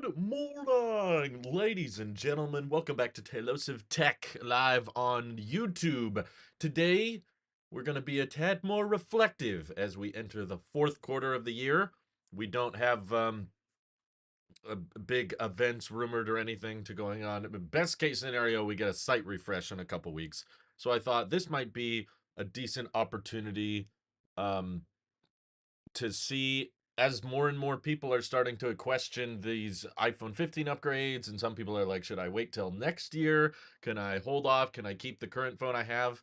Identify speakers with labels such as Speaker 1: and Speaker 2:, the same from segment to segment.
Speaker 1: Good morning, ladies and gentlemen. Welcome back to Tailosive Tech live on YouTube. Today, we're going to be a tad more reflective as we enter the fourth quarter of the year. We don't have big events rumored or anything to going on. Best case scenario, we get a site refresh in a couple weeks. So I thought this might be a decent opportunity um, to see as more and more people are starting to question these iPhone 15 upgrades, and some people are like, should I wait till next year? Can I hold off? Can I keep the current phone I have?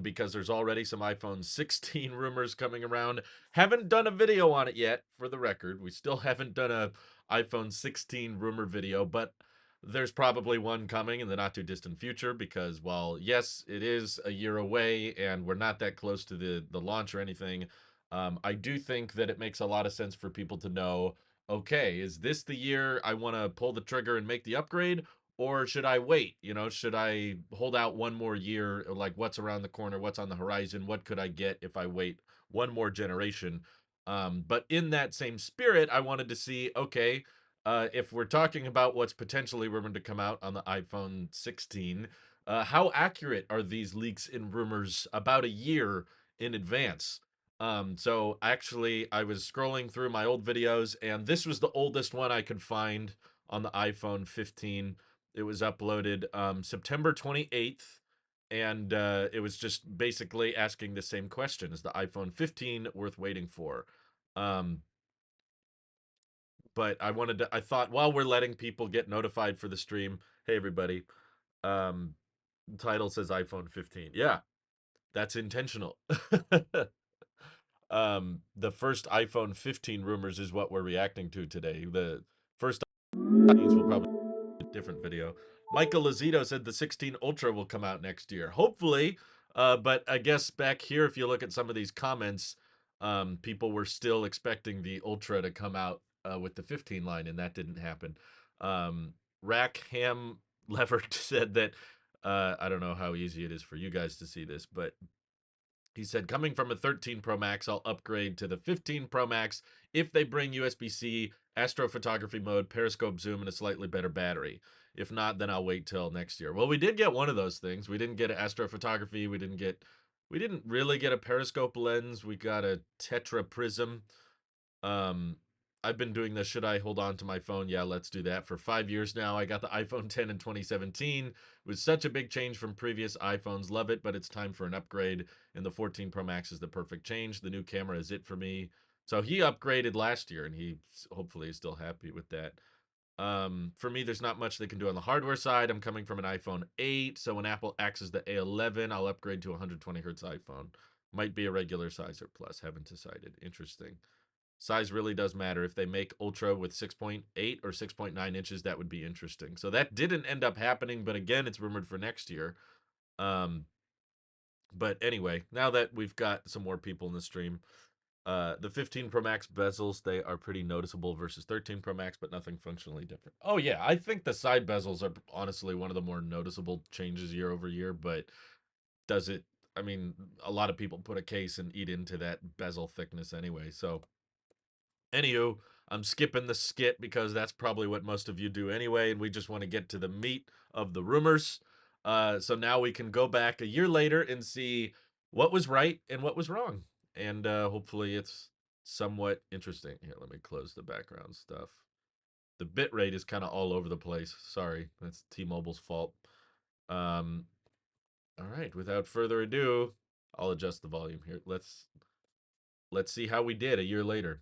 Speaker 1: Because there's already some iPhone 16 rumors coming around. Haven't done a video on it yet, for the record. We still haven't done a iPhone 16 rumor video, but there's probably one coming in the not too distant future because while yes, it is a year away and we're not that close to the launch or anything, I do think that it makes a lot of sense for people to know, okay, is this the year I want to pull the trigger and make the upgrade? Or should I wait? Should I hold out one more year? Like, what's around the corner? What's on the horizon? What could I get if I wait one more generation? But in that same spirit, I wanted to see, okay, if we're talking about what's potentially rumored to come out on the iPhone 16, how accurate are these leaks and rumors about a year in advance? So actually, I was scrolling through my old videos, and this was the oldest one I could find on the iPhone 15. It was uploaded September 28th, and it was just basically asking the same question: is the iPhone 15 worth waiting for? Um, but I thought while we're letting people get notified for the stream, hey everybody, um, title says iPhone 15. Yeah, that's intentional. The first iPhone 15 rumors is what we're reacting to today. The first needs will probably be a different video. Michael Lazito said the 16 Ultra will come out next year. Hopefully, but I guess back here, if you look at some of these comments, people were still expecting the Ultra to come out with the 15 line, and that didn't happen. Rack Ham Levert said that I don't know how easy it is for you guys to see this, but he said, coming from a 13 Pro Max, I'll upgrade to the 15 Pro Max if they bring USB-C, astrophotography mode, periscope zoom, and a slightly better battery. If not, then I'll wait till next year. Well, we did get one of those things. We didn't get astrophotography. We didn't really get a periscope lens. We got a tetra prism. Um, I've been doing the should I hold on to my phone? Yeah, let's do that for 5 years now. I got the iPhone 10 in 2017. It was such a big change from previous iPhones. Love it, but it's time for an upgrade. And the 14 Pro Max is the perfect change. The new camera is it for me. So he upgraded last year, and he hopefully is still happy with that. For me, there's not much they can do on the hardware side. I'm coming from an iPhone 8, so when Apple axes the A11, I'll upgrade to a 120 hertz iPhone. Might be a regular size or plus. Haven't decided. Interesting. Size really does matter. If they make Ultra with 6.8 or 6.9 inches, that would be interesting. So that didn't end up happening, but again, it's rumored for next year. Um, but anyway, now that we've got some more people in the stream, the 15 Pro Max bezels, they are pretty noticeable versus 13 Pro Max, but nothing functionally different. Oh yeah, I think the side bezels are honestly one of the more noticeable changes year over year, but does it, I mean, a lot of people put a case and eat into that bezel thickness anyway, so anywho, I'm skipping the skit because that's probably what most of you do anyway, and we just want to get to the meat of the rumors. So now we can go back a year later and see what was right and what was wrong. And hopefully it's somewhat interesting. Here, let me close the background stuff. The bit rate is kind of all over the place. Sorry, that's T-Mobile's fault. Um, all right, without further ado, I'll adjust the volume here. Let's see how we did a year later.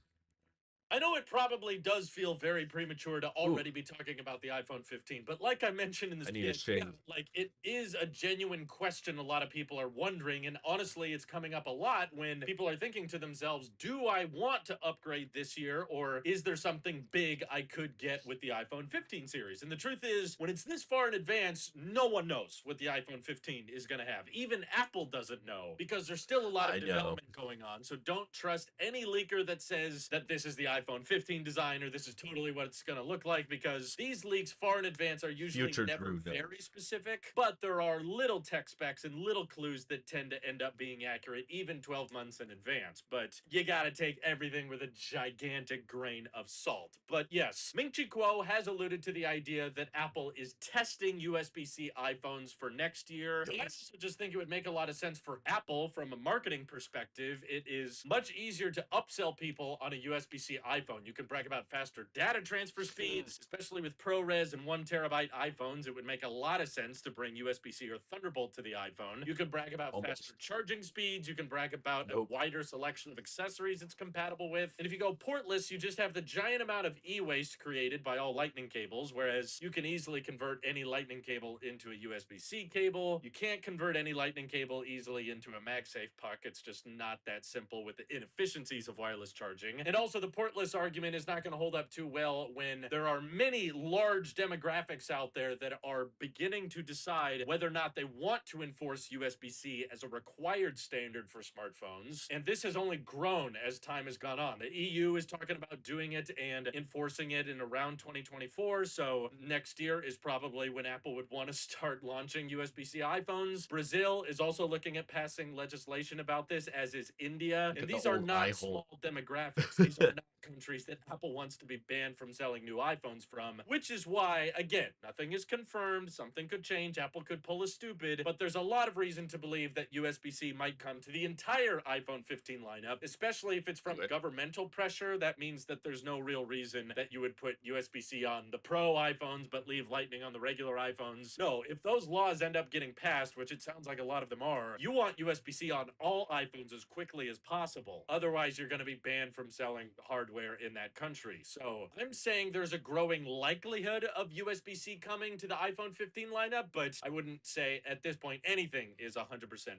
Speaker 2: I know it probably does feel very premature to
Speaker 1: Ooh,
Speaker 2: already be talking about the iPhone 15, but like I mentioned in the
Speaker 1: I need a
Speaker 2: skit, yeah,
Speaker 1: shade.
Speaker 2: like it is a genuine question a lot of people are wondering. And honestly, it's coming up a lot when people are thinking to themselves, do I want to upgrade this year? Or is there something big I could get with the iPhone 15 series? And the truth is, when it's this far in advance, no one knows what the iPhone 15 is going to have. Even Apple doesn't know because there's still a lot of
Speaker 1: I know.
Speaker 2: development going on. So don't trust any leaker that says that this is the iPhone 15 design, or this is totally what it's going to look like, because these leaks far in advance are usually
Speaker 1: Future
Speaker 2: never
Speaker 1: true, though.
Speaker 2: very specific, but there are little tech specs and little clues that tend to end up being accurate even 12 months in advance. But you got to take everything with a gigantic grain of salt. But yes, Ming-Chi Kuo has alluded to the idea that Apple is testing USB-C iPhones for next year. I also just think it would make a lot of sense for Apple from a marketing perspective. It is much easier to upsell people on a USB-C iPhone. You can brag about faster data transfer speeds, especially with ProRes and 1 terabyte iPhones. It would make a lot of sense to bring USB-C or Thunderbolt to the iPhone. You can brag about faster charging speeds. You can brag about a wider selection of accessories it's compatible with. And if you go portless, you just have the giant amount of e-waste created by all lightning cables, whereas you can easily convert any lightning cable into a USB-C cable. You can't convert any lightning cable easily into a MagSafe puck. It's just not that simple with the inefficiencies of wireless charging. And also, the portless argument is not going to hold up too well when there are many large demographics out there that are beginning to decide whether or not they want to enforce USB-C as a required standard for smartphones. And this has only grown as time has gone on. The EU is talking about doing it and enforcing it in around 2024. So next year is probably when Apple would want to start launching USB-C iPhones. Brazil is also looking at passing legislation about this, as is India. And these are not small demographics. These are not countries that Apple wants to be banned from selling new iPhones from, which is why, again, nothing is confirmed. Something could change. Apple could pull a stupid, but there's a lot of reason to believe that USB-C might come to the entire iPhone 15 lineup, especially if it's from governmental pressure. That means that there's no real reason that you would put USB-C on the Pro iPhones but leave Lightning on the regular iPhones. No, if those laws end up getting passed, which it sounds like a lot of them are, you want USB-C on all iPhones as quickly as possible. Otherwise, you're going to be banned from selling hardware in that country. So I'm saying there's a growing likelihood of USB-C coming to the iPhone 15 lineup, but I wouldn't say at this point anything is 100%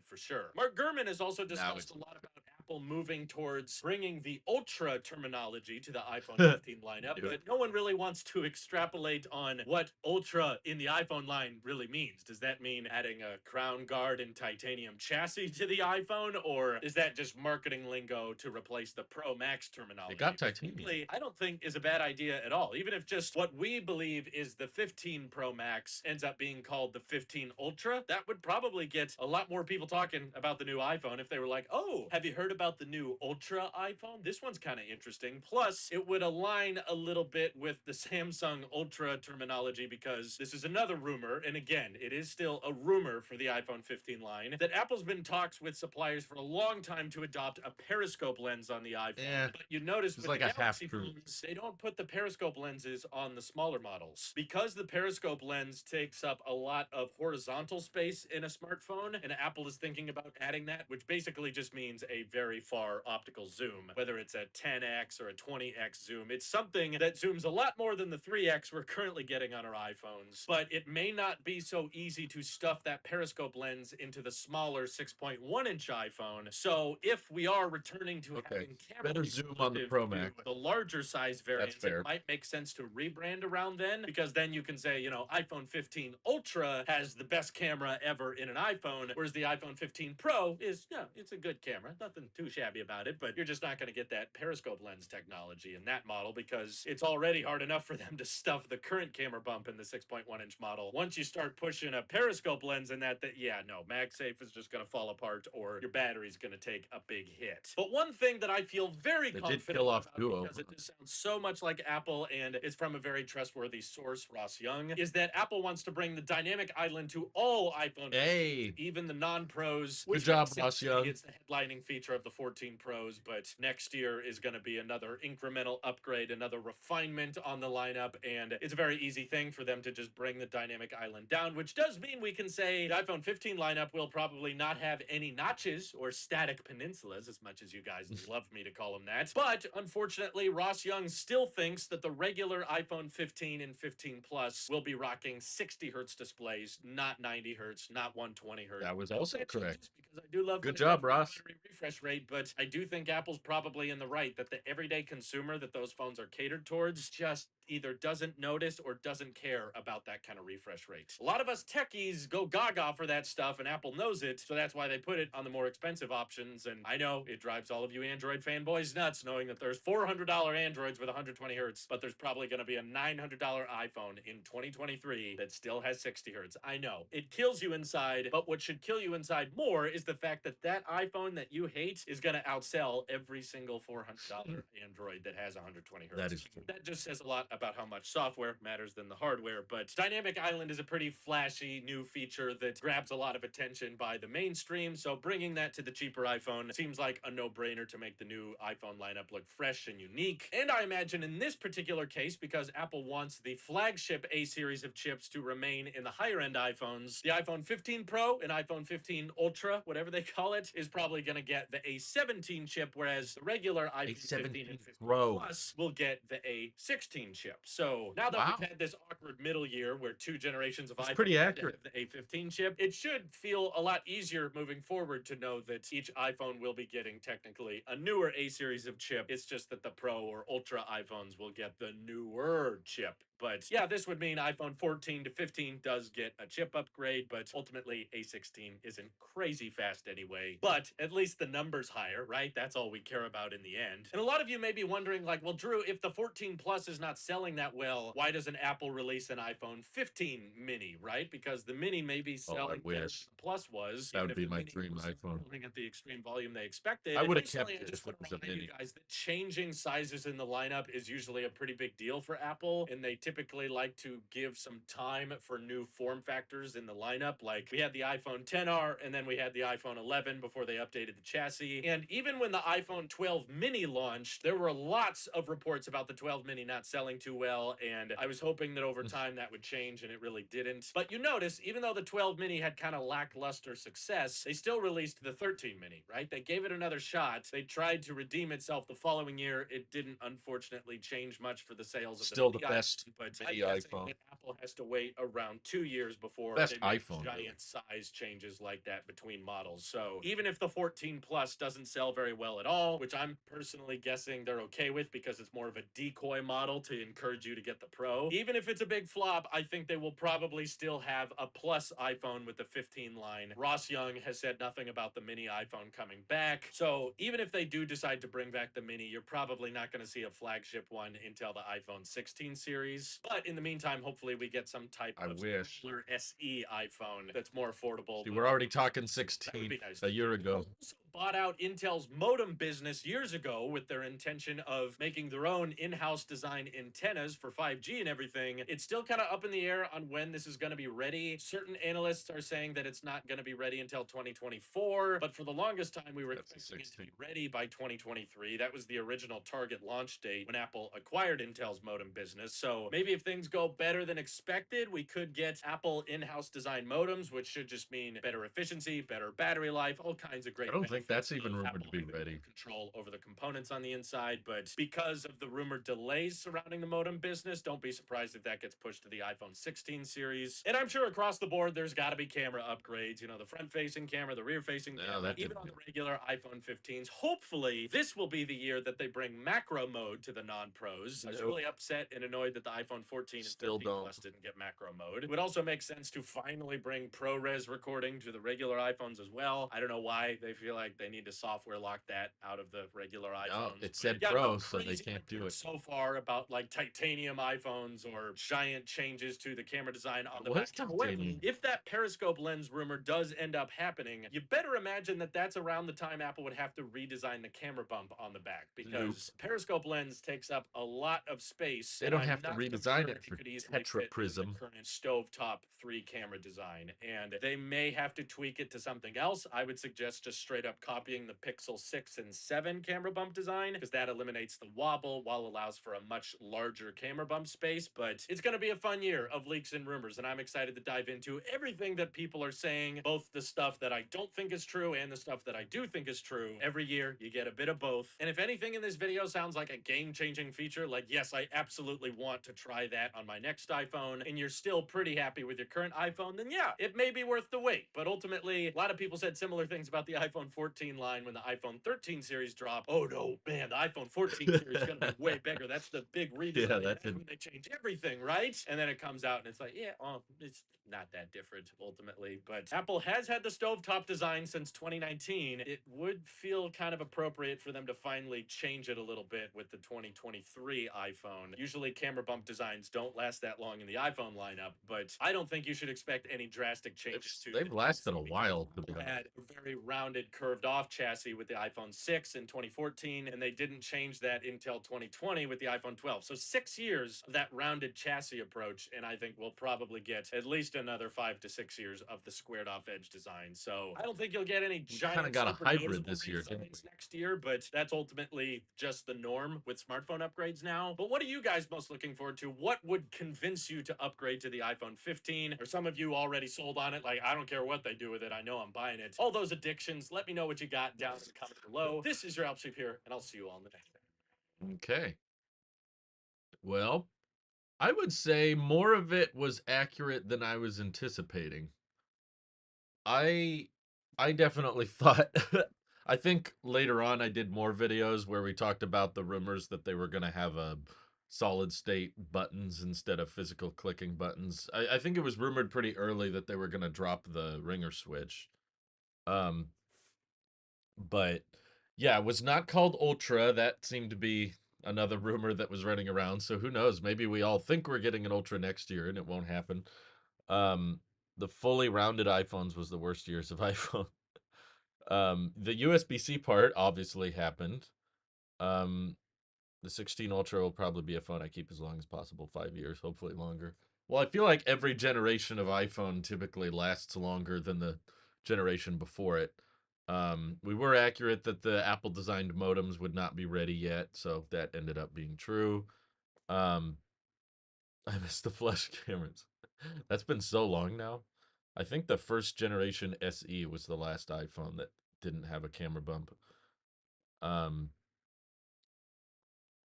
Speaker 2: for sure. Mark Gurman has also discussed a lot about Apple moving towards bringing the Ultra terminology to the iPhone 15 lineup, but no one really wants to extrapolate on what Ultra in the iPhone line really means. Does that mean adding a crown guard and titanium chassis to the iPhone, or is that just marketing lingo to replace the Pro Max terminology?
Speaker 1: They got titanium.
Speaker 2: I don't think is a bad idea at all. Even if just what we believe is the 15 Pro Max ends up being called the 15 Ultra, that would probably get a lot more people talking about the new iPhone if they were like, oh, have you heard about the new Ultra iPhone? This one's kind of interesting. Plus, it would align a little bit with the Samsung Ultra terminology, because this is another rumor, and again, it is still a rumor for the iPhone 15 line, that Apple's been in talks with suppliers for a long time to adopt a periscope lens on the iPhone. But you notice with
Speaker 1: like
Speaker 2: the
Speaker 1: a
Speaker 2: Galaxy
Speaker 1: half-truth.
Speaker 2: phones, they don't put the periscope lenses on the smaller models. Because the periscope lens takes up a lot of horizontal space in a smartphone, and Apple is thinking about adding that, which basically just means a very far optical zoom, whether it's a 10x or a 20x zoom. It's something that zooms a lot more than the 3x we're currently getting on our iPhones, but it may not be so easy to stuff that periscope lens into the smaller 6.1-inch iPhone. So if we are returning to having
Speaker 1: better zoom on the Pro Max,
Speaker 2: the larger size variants, it might make sense to rebrand around then, because then you can say, you know, iPhone 15 Ultra has the best camera ever in an iPhone, whereas the iPhone 15 Pro is, yeah, it's a good camera, nothing too shabby about it, but you're just not going to get that periscope lens technology in that model, because it's already hard enough for them to stuff the current camera bump in the 6.1-inch model. Once you start pushing a periscope lens in that, yeah, no, MagSafe is just going to fall apart, or your battery's going to take a big hit. But one thing that I feel very confident about, because it just sounds so much like Apple and it's from a very trustworthy source, Ross Young, is that Apple wants to bring the dynamic island to all iPhone 15s, even the non-pros.
Speaker 1: Good job, Ross Young.
Speaker 2: It's the headlining feature of the 14 Pros, but next year is going to be another incremental upgrade, another refinement on the lineup, and it's a very easy thing for them to just bring the dynamic island down, which does mean we can say the iPhone 15 lineup will probably not have any notches or static peninsulas, as much as you guys love me to call them that. But unfortunately, Ross Young still thinks that the regular iPhone 15 and 15 Plus will be rocking 60 hertz displays, not 90 hertz, not 120 hertz.
Speaker 1: That was also correct.
Speaker 2: Because I do love
Speaker 1: good job, Ross.
Speaker 2: Battery refresh rate, but I do think Apple's probably in the right that the everyday consumer that those phones are catered towards just either doesn't notice or doesn't care about that kind of refresh rate. A lot of us techies go gaga for that stuff, and Apple knows it, so that's why they put it on the more expensive options. And I know it drives all of you Android fanboys nuts knowing that there's $400 Androids with 120 hertz, but there's probably going to be a $900 iPhone in 2023 that still has 60 hertz. I know it kills you inside, but what should kill you inside more is the fact that that iPhone that you hate is going to outsell every single $400 Android that has 120 hertz.
Speaker 1: That is true.
Speaker 2: That just says a lot about how much software matters than the hardware. But Dynamic Island is a pretty flashy new feature that grabs a lot of attention by the mainstream. So bringing that to the cheaper iPhone seems like a no-brainer to make the new iPhone lineup look fresh and unique. And I imagine in this particular case, because Apple wants the flagship A series of chips to remain in the higher-end iPhones, the iPhone 15 Pro and iPhone 15 Ultra, whatever they call it, is probably going to get the A17 chip, whereas the regular iPhone 15 and 15
Speaker 1: Pro
Speaker 2: Plus will get the A16 chip. So now that we've had this awkward middle year where two generations of iPhone
Speaker 1: pretty accurate.
Speaker 2: have the A15 chip, it should feel a lot easier moving forward to know that each iPhone will be getting technically a newer A series of chip. It's just that the Pro or Ultra iPhones will get the newer chip. But yeah, this would mean iPhone 14 to 15 does get a chip upgrade, but ultimately A16 isn't crazy fast anyway. But at least the number's higher, right? That's all we care about in the end. And a lot of you may be wondering, like, well, Drew, if the 14 Plus is not selling that well, why doesn't Apple release an iPhone 15 mini, right? Because the mini may be selling better than the Plus was.
Speaker 1: That would be my dream iPhone.
Speaker 2: At the extreme volume they expected.
Speaker 1: I would have kept it if it was a mini.
Speaker 2: You guys, that changing sizes in the lineup is usually a pretty big deal for Apple, and they typically like to give some time for new form factors in the lineup. Like we had the iPhone 10R, and then we had the iPhone 11 before they updated the chassis. And even when the iPhone 12 mini launched, there were lots of reports about the 12 mini not selling too well, and I was hoping that over time that would change, and it really didn't. But you notice, even though the 12 mini had kind of lackluster success, they still released the 13 mini, right? They gave it another shot. They tried to redeem itself the following year. It didn't, unfortunately, change much for the sales of
Speaker 1: still
Speaker 2: the
Speaker 1: best
Speaker 2: but
Speaker 1: mini iPhone.
Speaker 2: Apple has to wait around 2 years before
Speaker 1: best
Speaker 2: they make
Speaker 1: iPhone,
Speaker 2: giant
Speaker 1: really.
Speaker 2: size changes like that between models. So even if the 14 Plus doesn't sell very well at all, which I'm personally guessing they're okay with because it's more of a decoy model to encourage you to get the Pro, even if it's a big flop, I think they will probably still have a Plus iPhone with the 15 line. Ross Young has said nothing about the mini iPhone coming back. So even if they do decide to bring back the mini, you're probably not going to see a flagship one until the iPhone 16 series. But in the meantime, hopefully we get some type of smaller SE iPhone that's more affordable.
Speaker 1: See, we're already talking 16 a year ago.
Speaker 2: Bought out Intel's modem business years ago with their intention of making their own in-house design antennas for 5G and everything. It's still kind of up in the air on when this is going to be ready. Certain analysts are saying that it's not going to be ready until 2024, but for the longest time we were expecting it to be ready by 2023. That was the original target launch date when Apple acquired Intel's modem business. So maybe if things go better than expected, we could get Apple in-house design modems, which should just mean better efficiency, better battery life, all kinds of great
Speaker 1: I don't think that's even rumored to be ready.
Speaker 2: Control over the components on the inside, but because of the rumored delays surrounding the modem business, don't be surprised if that gets pushed to the iPhone 16 series. And I'm sure across the board, there's got to be camera upgrades. You know, the front-facing camera, the rear-facing camera, even on the regular iPhone 15s. Hopefully, this will be the year that they bring macro mode to the non-pros. I was really upset and annoyed that the iPhone 14 and 13 Plus didn't get macro mode. It would also make sense to finally bring ProRes recording to the regular iPhones as well. I don't know why they feel like they need to software lock that out of the regular iPhones.
Speaker 1: It said Pro, so they can't do it.
Speaker 2: So far about like titanium iPhones or giant changes to the camera design on the back. However, if that periscope lens rumor does end up happening, you better imagine that that's around the time Apple would have to redesign the camera bump on the back, because periscope lens takes up a lot of space.
Speaker 1: They don't have to redesign it for Tetra Prism.
Speaker 2: Current stovetop 3 camera design, and they may have to tweak it to something else. I would suggest just straight up copying the Pixel 6 and 7 camera bump design, because that eliminates the wobble while allows for a much larger camera bump space. But it's going to be a fun year of leaks and rumors, and I'm excited to dive into everything that people are saying, both the stuff that I don't think is true and the stuff that I do think is true. Every year you get a bit of both, and if anything in this video sounds like a game-changing feature, like yes, I absolutely want to try that on my next iPhone, and you're still pretty happy with your current iPhone, then yeah, it may be worth the wait. But ultimately, a lot of people said similar things about the iPhone 14 14 line when the iPhone 13 series dropped. Oh no, man, the iPhone 14 series is going to be way bigger. That's the big
Speaker 1: Yeah,
Speaker 2: redesign.
Speaker 1: that
Speaker 2: That's
Speaker 1: did.
Speaker 2: when they change everything, right? And then it comes out and it's like, yeah, oh, it's not that different ultimately. But Apple has had the stovetop design since 2019. It would feel kind of appropriate for them to finally change it a little bit with the 2023 iPhone. Usually camera bump designs don't last that long in the iPhone lineup, but I don't think you should expect any drastic
Speaker 1: They've,
Speaker 2: changes to the
Speaker 1: they've lasted a
Speaker 2: chassis because
Speaker 1: while, to be
Speaker 2: Apple
Speaker 1: honest.
Speaker 2: had a very rounded, curved off chassis with the iPhone 6 in 2014, and they didn't change that until 2020 with the iPhone 12. So 6 years of that rounded chassis approach, and I think we'll probably get at least another 5 to 6 years of the squared off edge design. So I don't think you'll get any
Speaker 1: We kind of
Speaker 2: giant,
Speaker 1: got a
Speaker 2: super
Speaker 1: hybrid
Speaker 2: noticeable
Speaker 1: this year, didn't
Speaker 2: redesigns next year, but that's ultimately just the norm with smartphone upgrades now. But what are you guys most looking forward to? What would convince you to upgrade to the iPhone 15? Or some of you already sold on it? Like, I don't care what they do with it. I know I'm buying it. All those addictions, let me know what you got down in the comments below. This is your Alp Sheep here, and I'll see you all in the next video.
Speaker 1: we? Okay. Well, I would say more of it was accurate than I was anticipating. I I definitely thought I think later on I did more videos where we talked about the rumors that they were going to have a solid state buttons instead of physical clicking buttons. I think it was rumored pretty early that they were going to drop the ringer switch. Um, but yeah, it was not called Ultra. That seemed to be another rumor that was running around. So who knows? Maybe we all think we're getting an Ultra next year and it won't happen. Um, the fully rounded iPhones was the worst years of iPhone. The USB-C part obviously happened. Um, the 16 Ultra will probably be a phone I keep as long as possible, 5 years, hopefully longer. Well, I feel like every generation of iPhone typically lasts longer than the generation before it. We were accurate that the Apple designed modems would not be ready yet, so that ended up being true. Um, I miss the flash cameras. That's been so long now. I think the first generation SE was the last iPhone that didn't have a camera bump. Um,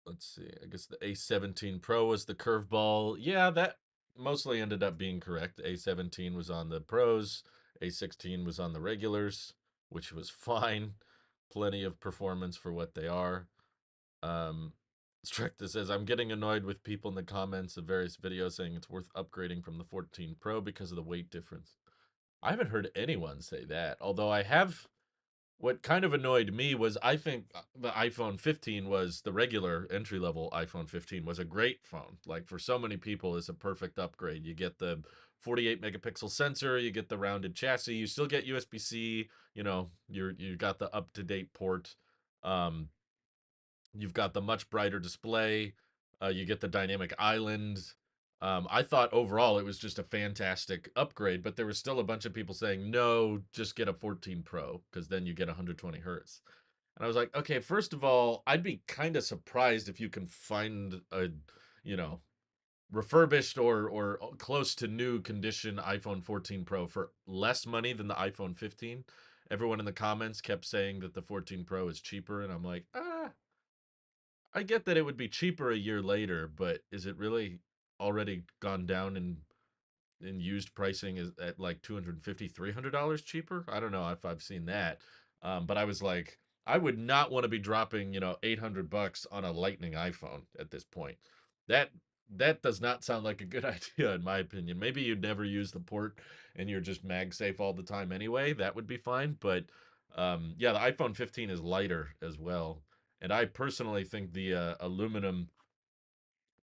Speaker 1: let's see. I guess the A17 Pro was the curveball. Yeah, that mostly ended up being correct. A17 was on the pros, A16 was on the regulars, which was fine. Plenty of performance for what they are. Um, Strecta says, I'm getting annoyed with people in the comments of various videos saying it's worth upgrading from the 14 Pro because of the weight difference. I haven't heard anyone say that, although I have. What kind of annoyed me was I think the iPhone 15 was the regular entry level iPhone 15 was a great phone. Like for so many people, it's a perfect upgrade. You get the 48 megapixel sensor, you get the rounded chassis, you still get USB C. You know, you got the up to date port. Um, you've got the much brighter display. You get the dynamic island. I thought overall it was just a fantastic upgrade, but there was still a bunch of people saying, no, just get a 14 Pro because then you get 120 hertz. And I was like, okay, first of all, I'd be kind of surprised if you can find a, you know, refurbished or close to new condition iPhone 14 Pro for less money than the iPhone 15. Everyone in the comments kept saying that the 14 Pro is cheaper, and I'm like, I get that it would be cheaper a year later, but is it really already gone down in used pricing is at like 250 $300 cheaper? I don't know if I've seen that. But I was like, I would not want to be dropping, 800 bucks on a lightning iPhone at this point. That that does not sound like a good idea in my opinion. Maybe you'd never use the port and you're just MagSafe all the time anyway. That would be fine, but yeah, the iPhone 15 is lighter as well. And I personally think the aluminum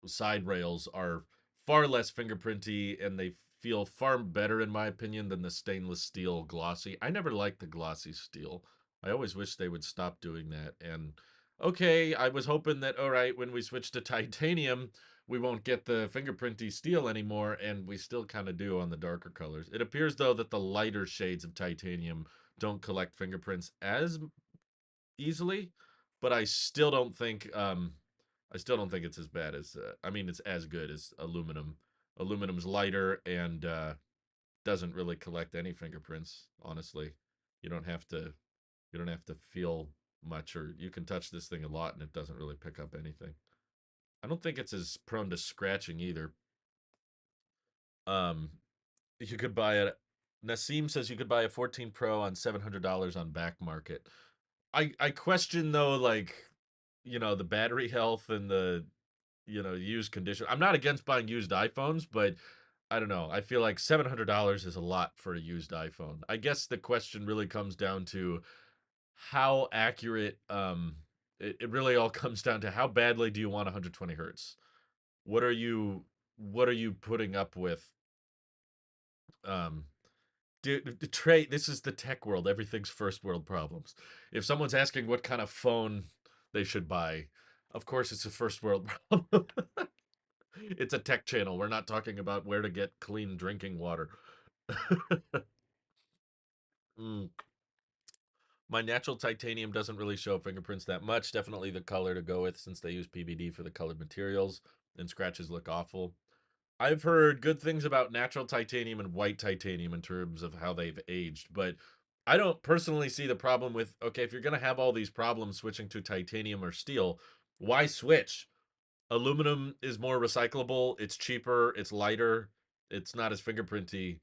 Speaker 1: side rails are far less fingerprinty and they feel far better in my opinion than the stainless steel glossy. I never liked the glossy steel. I always wish they would stop doing that. And okay, I was hoping that all right, when we switch to titanium, we won't get the fingerprinty steel anymore, and we still kind of do on the darker colors. It appears though that the lighter shades of titanium don't collect fingerprints as easily, but I still don't think it's as bad as I mean it's as good as aluminum. Aluminum's lighter and doesn't really collect any fingerprints, honestly. You don't have to you don't have to feel much or you can touch this thing a lot and it doesn't really pick up anything. I don't think it's as prone to scratching either. Um you could buy it Nassim says you could buy a 14 Pro on $700 on back market. I question though, like, the battery health and the used condition. I'm not against buying used iPhones, but I don't know. I feel like $700 is a lot for a used iPhone. I guess the question really comes down to how accurate. It really all comes down to how badly do you want 120 hertz. What are you What are you putting up with? Um, Trey, this is the tech world. Everything's first world problems. If someone's asking what kind of phone they should buy, of course it's a first world problem. It's a tech channel. We're not talking about where to get clean drinking water. Mm. My natural titanium doesn't really show fingerprints that much. Definitely the color to go with since they use PVD for the colored materials and scratches look awful. I've heard good things about natural titanium and white titanium in terms of how they've aged, but I don't personally see the problem with, okay, if you're going to have all these problems switching to titanium or steel, why switch? Aluminum is more recyclable, it's cheaper, it's lighter, it's not as fingerprinty.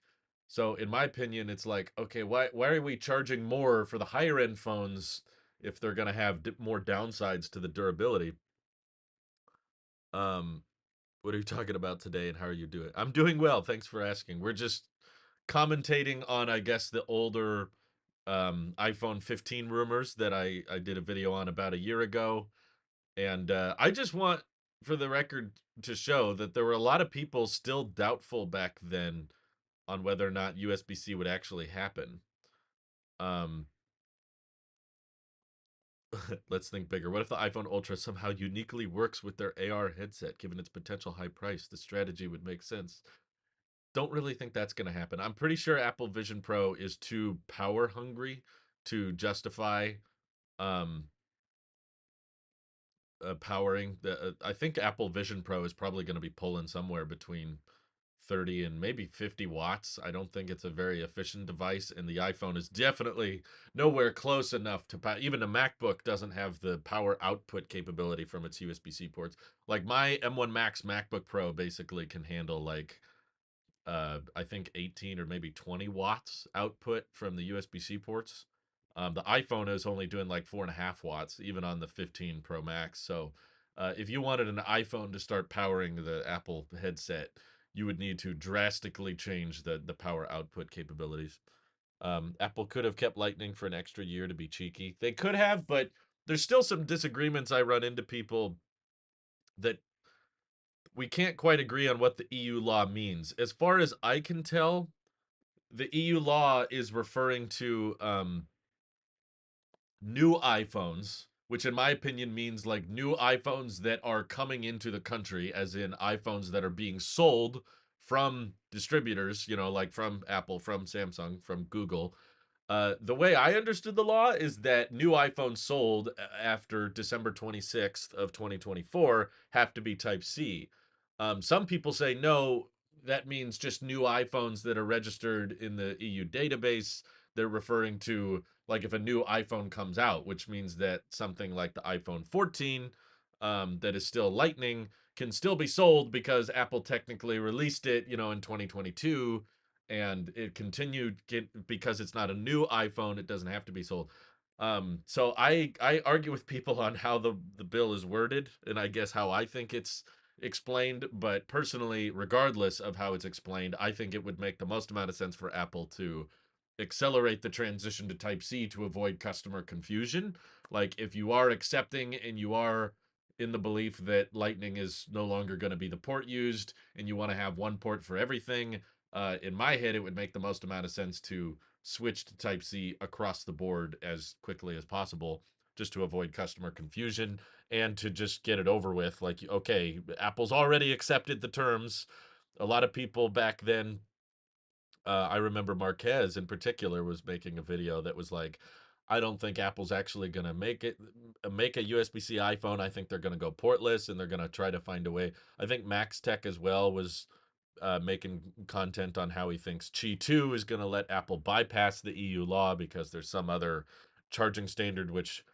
Speaker 1: So in my opinion, it's like, okay, why are we charging more for the higher end phones if they're going to have more downsides to the durability? Um what are you talking about today and how are you doing? I'm doing well, thanks for asking. We're just commentating on, I guess, the older iPhone 15 rumors that I did a video on about a year ago. And I just want, for the record, to show that there were a lot of people still doubtful back then on whether or not USB-C would actually happen. Um, let's think bigger. What if the iPhone Ultra somehow uniquely works with their AR headset, given its potential high price? The strategy would make sense. Don't really think that's going to happen. I'm pretty sure Apple Vision Pro is too power hungry to justify um, powering the. I think Apple Vision Pro is probably going to be pulling somewhere between 30 and maybe 50 watts. I don't think it's a very efficient device, and the iPhone is definitely nowhere close enough to power. Even a MacBook doesn't have the power output capability from its USB-C ports. Like my M1 Max MacBook Pro basically can handle like I think 18 or maybe 20 watts output from the USB-C ports. The iPhone is only doing like 4.5 watts, even on the 15 Pro Max. So, if you wanted an iPhone to start powering the Apple headset, you would need to drastically change the power output capabilities. Apple could have kept Lightning for an extra year to be cheeky. They could have, but there's still some disagreements. I run into people that we can't quite agree on what the EU law means. As far as I can tell, the EU law is referring to new iPhones, which in my opinion means like new iPhones that are coming into the country, as in iPhones that are being sold from distributors, like from Apple, from Samsung, from Google. The way I understood the law is that new iPhones sold after December 26th of 2024 have to be Type C. Some people say no, that means just new iPhones that are registered in the EU database. They're referring to like if a new iPhone comes out, which means that something like the iPhone 14 that is still Lightning can still be sold because Apple technically released it, in 2022 and it continued because it's not a new iPhone, it doesn't have to be sold. So I argue with people on how the bill is worded, and I guess how I think it's explained. But personally, regardless of how it's explained, I think it would make the most amount of sense for Apple to accelerate the transition to Type C to avoid customer confusion. Like if you are accepting and you are in the belief that Lightning is no longer going to be the port used and you want to have one port for everything, in my head, it would make the most amount of sense to switch to Type C across the board as quickly as possible, just to avoid customer confusion and to just get it over with. Like, okay, Apple's already accepted the terms. A lot of people back then, I remember Marquez in particular was making a video that was like, I don't think Apple's actually going to make a USB-C iPhone. I think they're going to go portless and they're going to try to find a way. I think Max Tech as well was making content on how he thinks Qi 2 is going to let Apple bypass the EU law because there's some other charging standard, which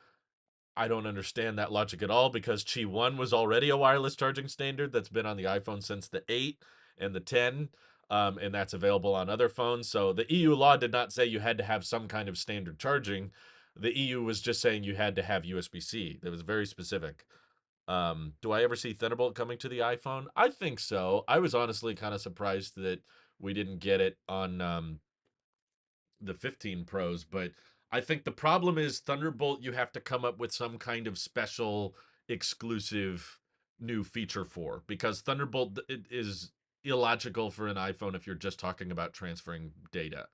Speaker 1: I don't understand that logic at all because Qi 1 was already a wireless charging standard that's been on the iPhone since the 8 and the 10. and that's available on other phones. So the EU law did not say you had to have some kind of standard charging. The EU was just saying you had to have USB-C. That was very specific. Do I ever see Thunderbolt coming to the iPhone? I think so. I was honestly kind of surprised that we didn't get it on the 15 Pros, but I think the problem is Thunderbolt, you have to come up with some kind of special exclusive new feature for, because Thunderbolt it is illogical for an iPhone if you're just talking about transferring data.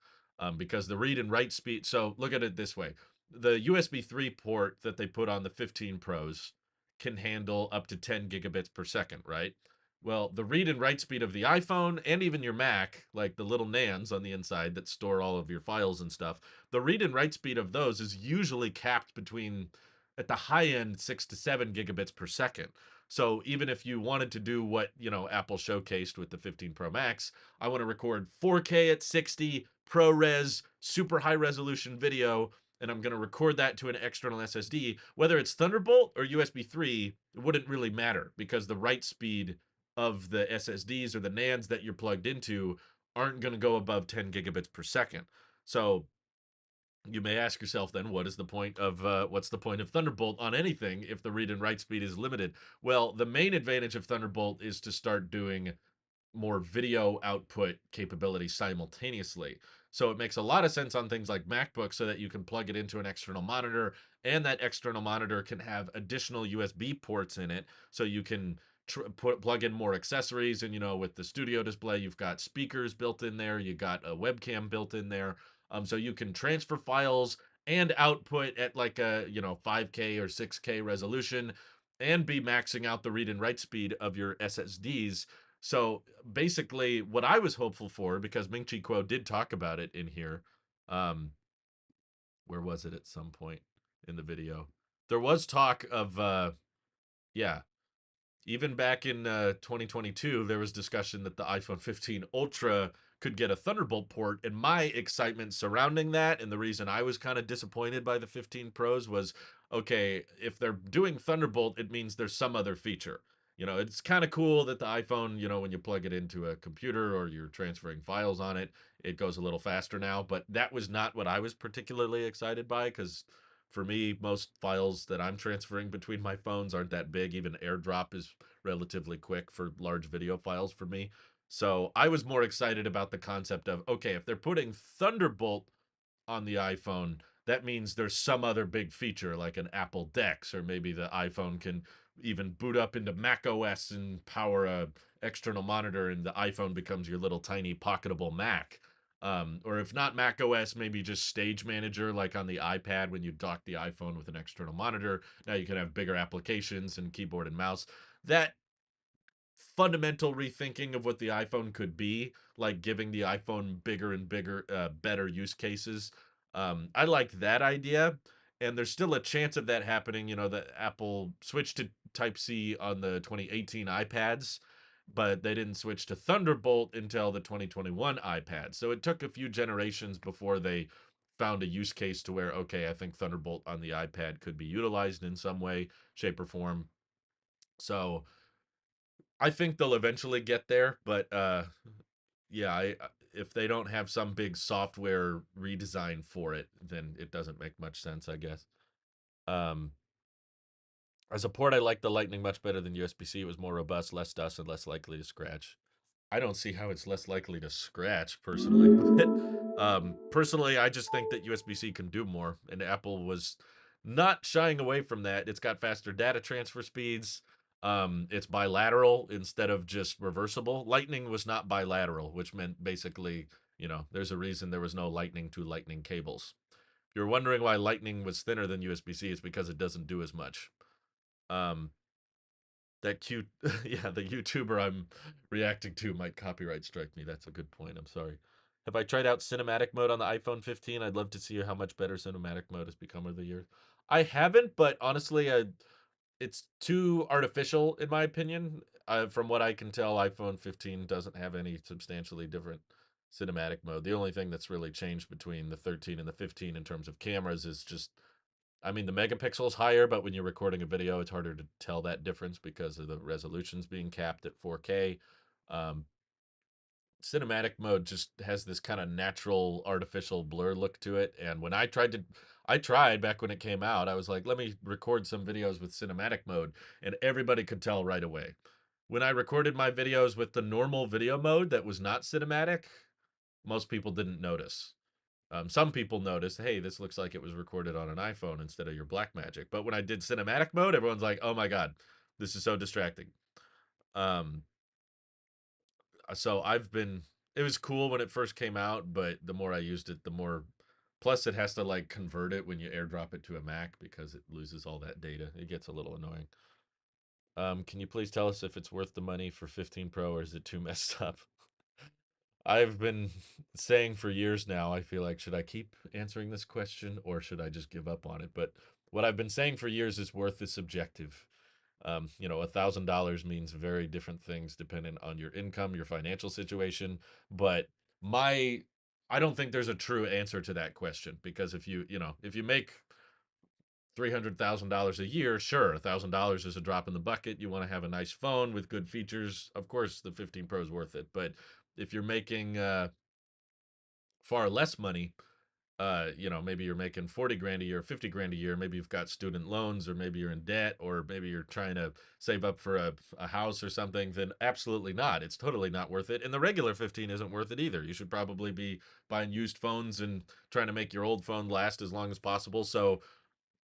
Speaker 1: Because the read and write speed, so look at it this way. The USB 3 port that they put on the 15 Pros can handle up to 10 gigabits per second, right? Well, the read and write speed of the iPhone and even your Mac, like the little NANDs on the inside that store all of your files and stuff, the read and write speed of those is usually capped between, at the high end, 6 to 7 gigabits per second. So even if you wanted to do what, Apple showcased with the 15 Pro Max, I want to record 4K at 60, ProRes, super high resolution video, and I'm going to record that to an external SSD, whether it's Thunderbolt or USB 3, it wouldn't really matter because the write speed of the SSDs or the NANDs that you're plugged into aren't going to go above 10 gigabits per second. So you may ask yourself then, what's the point of Thunderbolt on anything if the read and write speed is limited? Well, the main advantage of Thunderbolt is to start doing more video output capability simultaneously. So it makes a lot of sense on things like MacBooks so that you can plug it into an external monitor, and that external monitor can have additional USB ports in it so you can plug in more accessories. And with the studio display, you've got speakers built in there, you got a webcam built in there. So you can transfer files and output at like a 5K or 6K resolution and be maxing out the read and write speed of your SSDs. So basically, what I was hopeful for, because Ming Chi Kuo did talk about it in here, um, where was it at some point in the video? There was talk of, yeah, even back in 2022, there was discussion that the iPhone 15 Ultra could get a Thunderbolt port. And my excitement surrounding that, and the reason I was kind of disappointed by the 15 Pros was, okay, if they're doing Thunderbolt, it means there's some other feature. It's kind of cool that the iPhone, when you plug it into a computer or you're transferring files on it, it goes a little faster now. But that was not what I was particularly excited by, because for me, most files that I'm transferring between my phones aren't that big. Even AirDrop is relatively quick for large video files for me. So I was more excited about the concept of, okay, if they're putting Thunderbolt on the iPhone, that means there's some other big feature like an Apple Dex, or maybe the iPhone can even boot up into Mac OS and power a external monitor, and the iPhone becomes your little tiny pocketable Mac. Or if not Mac OS, maybe just Stage Manager, like on the iPad when you dock the iPhone with an external monitor. Now you can have bigger applications and keyboard and mouse. That fundamental rethinking of what the iPhone could be, like giving the iPhone bigger and bigger, better use cases. I like that idea, and there's still a chance of that happening. That Apple switched to Type C on the 2018 iPads, but they didn't switch to Thunderbolt until the 2021 iPad. So it took a few generations before they found a use case to where, okay, I think Thunderbolt on the iPad could be utilized in some way, shape, or form. So I think they'll eventually get there, but yeah, if they don't have some big software redesign for it, then it doesn't make much sense, I guess. Um, as a port, I like the Lightning much better than USB-C. It was more robust, less dust, and less likely to scratch. I don't see how it's less likely to scratch personally, but personally, I just think that USB-C can do more, and Apple was not shying away from that. It's got faster data transfer speeds. It's bilateral instead of just reversible. Lightning was not bilateral, which meant basically, there's a reason there was no Lightning to Lightning cables. If you're wondering why Lightning was thinner than USB-C, it's because it doesn't do as much. Um, that cute, yeah, the YouTuber I'm reacting to might copyright strike me. That's a good point. I'm sorry. Have I tried out cinematic mode on the iPhone 15? I'd love to see how much better cinematic mode has become over the years. I haven't, but honestly, it's too artificial in my opinion. From what I can tell, iPhone 15 doesn't have any substantially different cinematic mode. The only thing that's really changed between the 13 and the 15 in terms of cameras is just, I mean, the megapixels higher, but when you're recording a video, it's harder to tell that difference because of the resolutions being capped at 4K. Um, cinematic mode just has this kind of natural artificial blur look to it. And when I tried back when it came out, I was like, let me record some videos with cinematic mode, and everybody could tell right away. When I recorded my videos with the normal video mode that was not cinematic, most people didn't notice. Some people noticed, hey, this looks like it was recorded on an iPhone instead of your Blackmagic. But when I did cinematic mode, everyone's like, oh my God, this is so distracting. Um, so it was cool when it first came out, but the more I used it, the more, plus it has to like convert it when you airdrop it to a Mac because it loses all that data. It gets a little annoying. Can you please tell us if it's worth the money for 15 Pro or is it too messed up? I've been saying for years now, I feel like, should I keep answering this question or should I just give up on it? But what I've been saying for years is worth is subjective. $1,000 means very different things depending on your income, your financial situation. But my, I don't think there's a true answer to that question because if you make $300,000 a year, sure, $1,000 is a drop in the bucket. You want to have a nice phone with good features. Of course, the 15 Pro is worth it. But if you're making far less money, maybe you're making 40 grand a year, 50 grand a year, maybe you've got student loans, or maybe you're in debt, or maybe you're trying to save up for a house or something, then absolutely not. It's totally not worth it. And the regular 15 isn't worth it either. You should probably be buying used phones and trying to make your old phone last as long as possible. So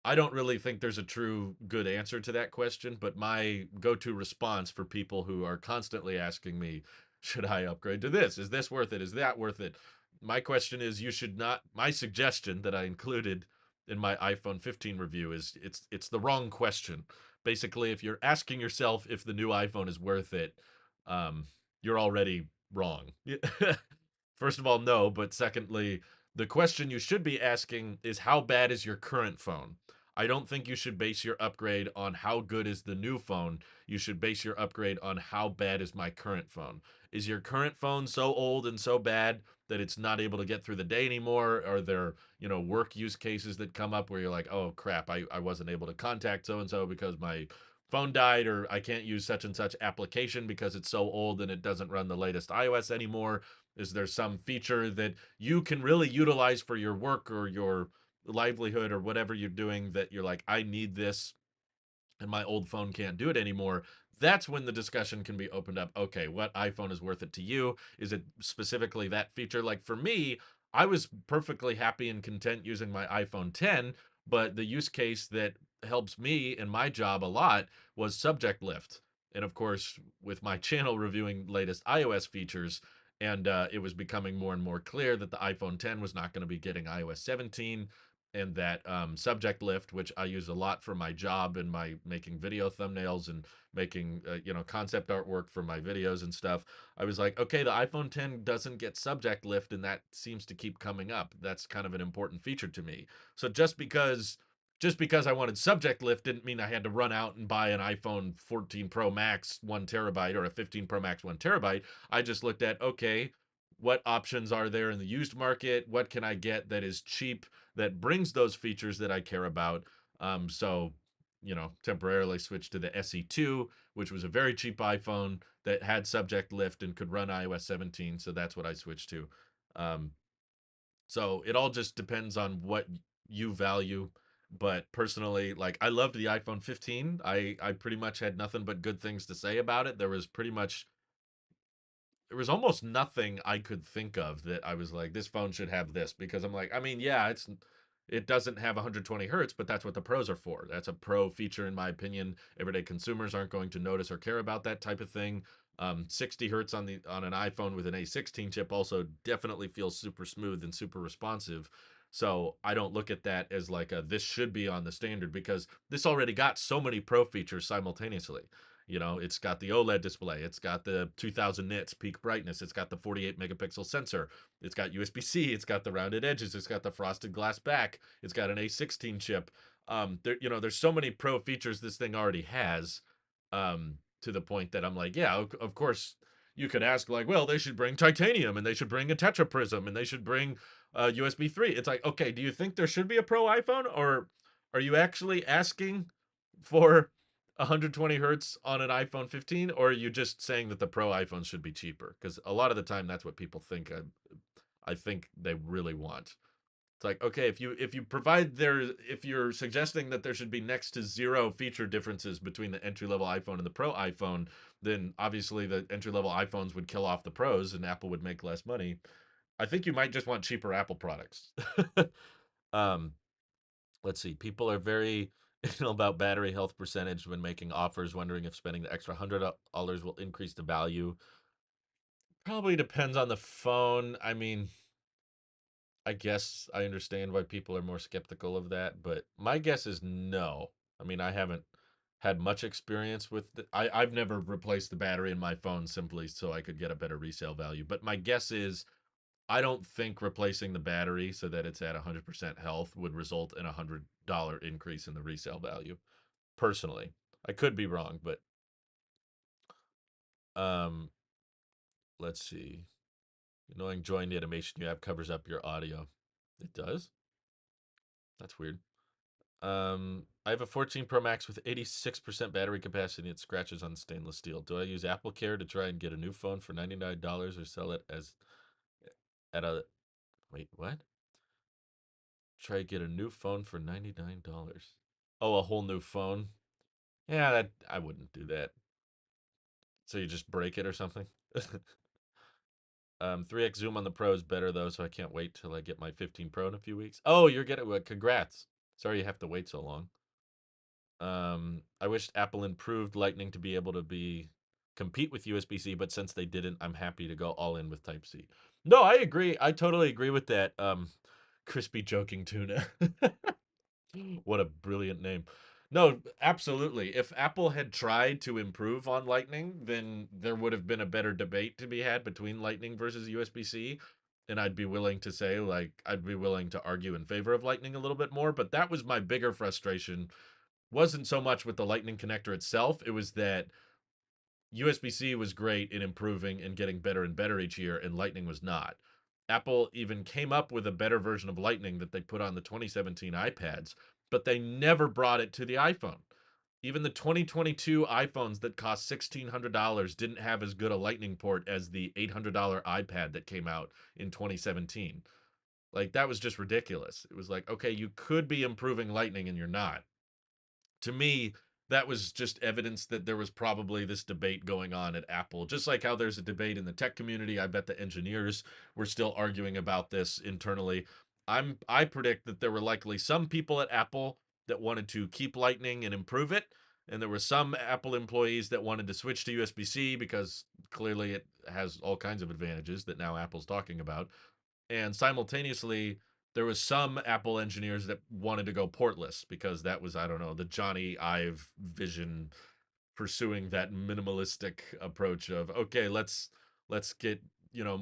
Speaker 1: I don't really think there's a true good answer to that question, but my go-to response for people who are constantly asking me, should I upgrade to this? Is this worth it? Is that worth it? My question is you should not my suggestion that I included in my iPhone 15 review is it's the wrong question. Basically, if you're asking yourself if the new iPhone is worth it, you're already wrong. First of all, no, but secondly, the question you should be asking is how bad is your current phone? I don't think you should base your upgrade on how good is the new phone. You should base your upgrade on how bad is my current phone. Is your current phone so old and so bad that it's not able to get through the day anymore? Are there, work use cases that come up where you're like, oh crap, I wasn't able to contact so and so because my phone died, or I can't use such and such application because it's so old and it doesn't run the latest iOS anymore? Is there some feature that you can really utilize for your work or your livelihood or whatever you're doing that you're like, I need this and my old phone can't do it anymore? That's when the discussion can be opened up. Okay, what iPhone is worth it to you? Is it specifically that feature? Like for me, I was perfectly happy and content using my iPhone 10, but the use case that helps me in my job a lot was subject lift. And of course, with my channel reviewing latest iOS features, and it was becoming more and more clear that the iPhone 10 was not going to be getting iOS 17, and that subject lift, which I use a lot for my job and my making video thumbnails and making concept artwork for my videos and stuff. I was like, okay, the iPhone 10 doesn't get subject lift, and that seems to keep coming up. That's kind of an important feature to me. So just because I wanted subject lift didn't mean I had to run out and buy an iPhone 14 Pro Max 1 TB or a 15 Pro Max 1 TB. I just looked at, okay, what options are there in the used market? What can I get that is cheap, that brings those features that I care about? So, temporarily switched to the SE2, which was a very cheap iPhone that had subject lift and could run iOS 17. So that's what I switched to. Um, so it all just depends on what you value. But personally, like I loved the iPhone 15. I pretty much had nothing but good things to say about it. There was almost nothing I could think of that I was like, this phone should have this, because I'm like, I mean, yeah, it doesn't have 120 hertz, but that's what the pros are for. That's a pro feature, in my opinion. Everyday consumers aren't going to notice or care about that type of thing. 60 hertz on an iPhone with an A16 chip also definitely feels super smooth and super responsive. So I don't look at that as like this should be on the standard, because this already got so many pro features simultaneously. It's got the OLED display. It's got the 2000 nits peak brightness. It's got the 48 megapixel sensor. It's got USB-C. It's got the rounded edges. It's got the frosted glass back. It's got an A16 chip. There's so many pro features this thing already has, to the point that I'm like, yeah, of course you could ask like, well, they should bring titanium and they should bring a tetra prism and they should bring USB 3. It's like, okay, do you think there should be a pro iPhone, or are you actually asking for 120 hertz on an iPhone 15, or are you just saying that the Pro iPhones should be cheaper? Because a lot of the time, that's what people think. I think they really want. It's like, okay, if you provide there, if you're suggesting that there should be next to zero feature differences between the entry level iPhone and the Pro iPhone, then obviously the entry level iPhones would kill off the Pros and Apple would make less money. I think you might just want cheaper Apple products. um, let's see. People are very about battery health percentage when making offers, wondering if spending the extra $100 will increase the value. Probably depends on the phone. I mean, I guess I understand why people are more skeptical of that, but my guess is no. I mean, I haven't had much experience with I've never replaced the battery in my phone simply so I could get a better resale value. But my guess is I don't think replacing the battery so that it's at 100% health would result in a $100 increase in the resale value. Personally, I could be wrong, but um, let's see. Knowing join the animation you have covers up your audio. It does. That's weird. I have a 14 Pro Max with 86% battery capacity. It scratches on stainless steel. Do I use Apple Care to try and get a new phone for $99 or sell it as at a wait, what? Try to get a new phone for $99. Oh, a whole new phone? Yeah, that I wouldn't do that. So you just break it or something? 3x zoom on the Pro is better though, so I can't wait till I get my 15 Pro in a few weeks. Oh, you're getting congrats. Sorry you have to wait so long. I wished Apple improved Lightning to be able to be compete with USB-C, but since they didn't, I'm happy to go all in with Type C. No, I agree. I totally agree with that. Crispy joking tuna. What a brilliant name. No, absolutely. If Apple had tried to improve on Lightning, then there would have been a better debate to be had between Lightning versus USB-C. And I'd be willing to say, like, I'd be willing to argue in favor of Lightning a little bit more. But that was my bigger frustration wasn't so much with the Lightning connector itself. It was that USB-C was great in improving and getting better and better each year, and Lightning was not. Apple even came up with a better version of Lightning that they put on the 2017 iPads, but they never brought it to the iPhone. Even the 2022 iPhones that cost $1,600 didn't have as good a Lightning port as the $800 iPad that came out in 2017. Like, that was just ridiculous. It was like, okay, you could be improving Lightning and you're not. To me, that was just evidence that there was probably this debate going on at Apple. Just like how there's a debate in the tech community, I bet the engineers were still arguing about this internally. I predict that there were likely some people at Apple that wanted to keep Lightning and improve it, and there were some Apple employees that wanted to switch to USB-C because clearly it has all kinds of advantages that now Apple's talking about. And simultaneously there was some Apple engineers that wanted to go portless because that was, I don't know, the Johnny Ive vision, pursuing that minimalistic approach of, okay, let's get,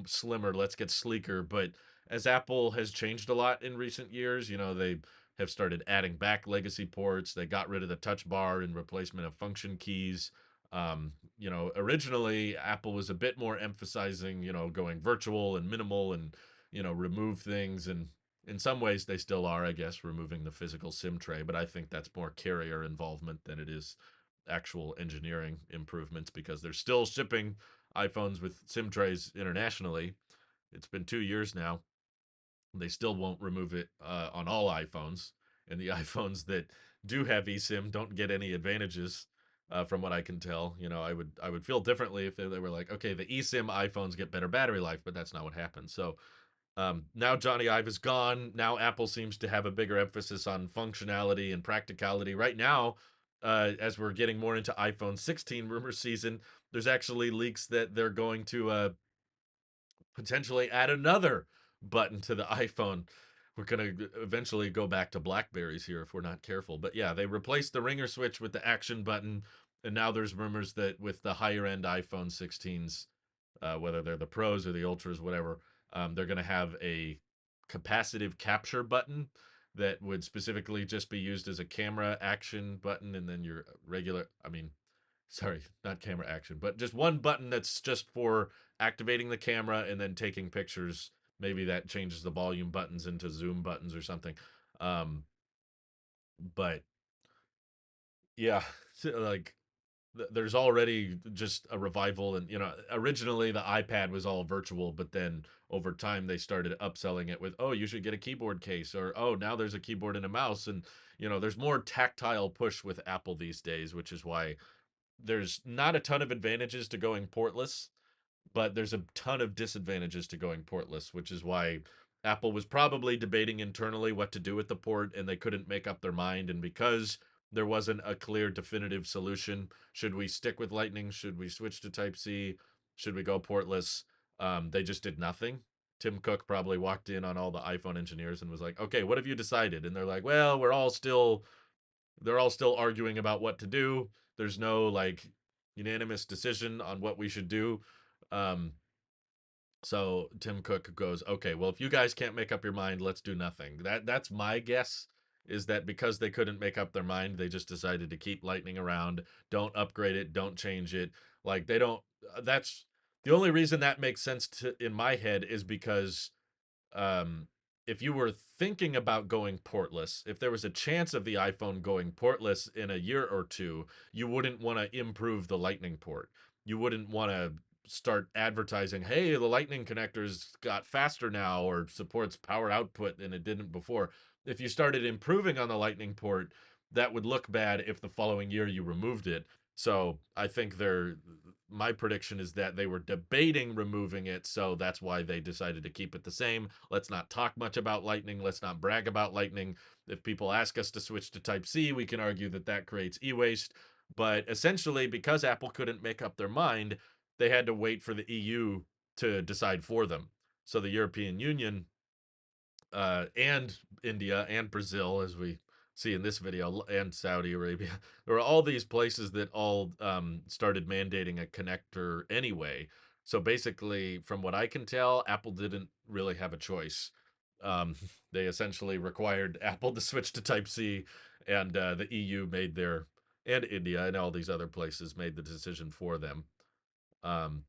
Speaker 1: slimmer, let's get sleeker. But as Apple has changed a lot in recent years, they have started adding back legacy ports. They got rid of the touch bar in replacement of function keys. Originally Apple was a bit more emphasizing, going virtual and minimal and, remove things. And in some ways they still are, I guess, removing the physical SIM tray, but I think that's more carrier involvement than it is actual engineering improvements because they're still shipping iPhones with SIM trays internationally. It's been 2 years now. They still won't remove it on all iPhones, and the iPhones that do have eSIM don't get any advantages. From what I can tell, I would feel differently if they were like, okay, the eSIM iPhones get better battery life, but that's not what happened. So now Johnny Ive is gone. Now Apple seems to have a bigger emphasis on functionality and practicality. Right now, as we're getting more into iPhone 16 rumor season, there's actually leaks that they're going to potentially add another button to the iPhone. We're going to eventually go back to Blackberries here if we're not careful. But yeah, they replaced the ringer switch with the action button. And now there's rumors that with the higher end iPhone 16s, whether they're the Pros or the Ultras, whatever, they're going to have a capacitive capture button that would specifically just be used as a camera action button. And then your regular, I mean, sorry, not camera action, but just one button that's just for activating the camera and then taking pictures. Maybe that changes the volume buttons into zoom buttons or something. Um, but Yeah, like there's already just a revival, and originally the iPad was all virtual, but then over time they started upselling it with, oh, you should get a keyboard case, or oh, now there's a keyboard and a mouse. And there's more tactile push with Apple these days, which is why there's not a ton of advantages to going portless, but there's a ton of disadvantages to going portless, which is why Apple was probably debating internally what to do with the port, and they couldn't make up their mind. And because there wasn't a clear, definitive solution, should we stick with Lightning? Should we switch to Type C? Should we go portless? They just did nothing. Tim Cook probably walked in on all the iPhone engineers and was like, "Okay, what have you decided?" And they're like, "Well, they're all still arguing about what to do. There's no like unanimous decision on what we should do." Um, so Tim Cook goes, "Okay, well, if you guys can't make up your mind, let's do nothing." That's my guess, is that because they couldn't make up their mind, they just decided to keep Lightning around, don't upgrade it, don't change it. Like they don't. That's the only reason that makes sense in my head, is because um, if you were thinking about going portless, if there was a chance of the iPhone going portless in a year or two, you wouldn't want to improve the Lightning port. You wouldn't want to start advertising, hey, the Lightning connectors got faster now or supports power output than it didn't before. If you started improving on the Lightning port, that would look bad if the following year you removed it. So I think my prediction is that they were debating removing it, so that's why they decided to keep it the same. Let's not talk much about Lightning. Let's not brag about Lightning. If people ask us to switch to Type C, we can argue that that creates e-waste. But essentially, because Apple couldn't make up their mind, they had to wait for the EU to decide for them. So the European Union and India and Brazil, as we see in this video, and Saudi Arabia. There were all these places that all started mandating a connector anyway. So basically, from what I can tell, Apple didn't really have a choice. Um, they essentially required Apple to switch to Type C, and the EU made their, and India and all these other places made the decision for them. Um,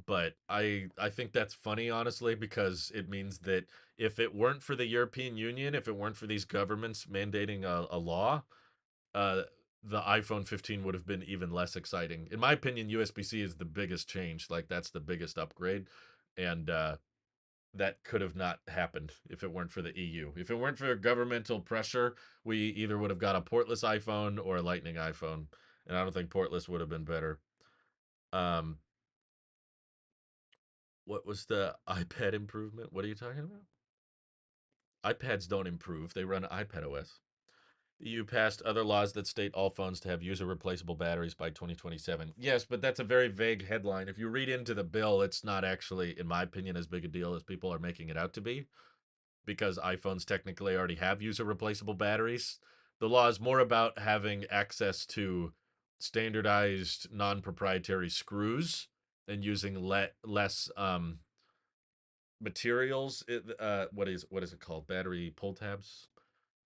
Speaker 1: but I think that's funny, honestly, because it means that if it weren't for the European Union, if it weren't for these governments mandating a law, uh, the iPhone 15 would have been even less exciting. In my opinion, USB-C is the biggest change. Like that's the biggest upgrade, and that could have not happened if it weren't for the EU. If it weren't for governmental pressure, we either would have got a portless iPhone or a Lightning iPhone, and I don't think portless would have been better. Um, what was the iPad improvement? What are you talking about? iPads don't improve, they run iPad OS. You passed other laws that state all phones to have user replaceable batteries by 2027. Yes, but that's a very vague headline. If you read into the bill, it's not actually, in my opinion, as big a deal as people are making it out to be, because iPhones technically already have user replaceable batteries. The law is more about having access to standardized non proprietary screws and using less materials. What is it called? Battery pull tabs.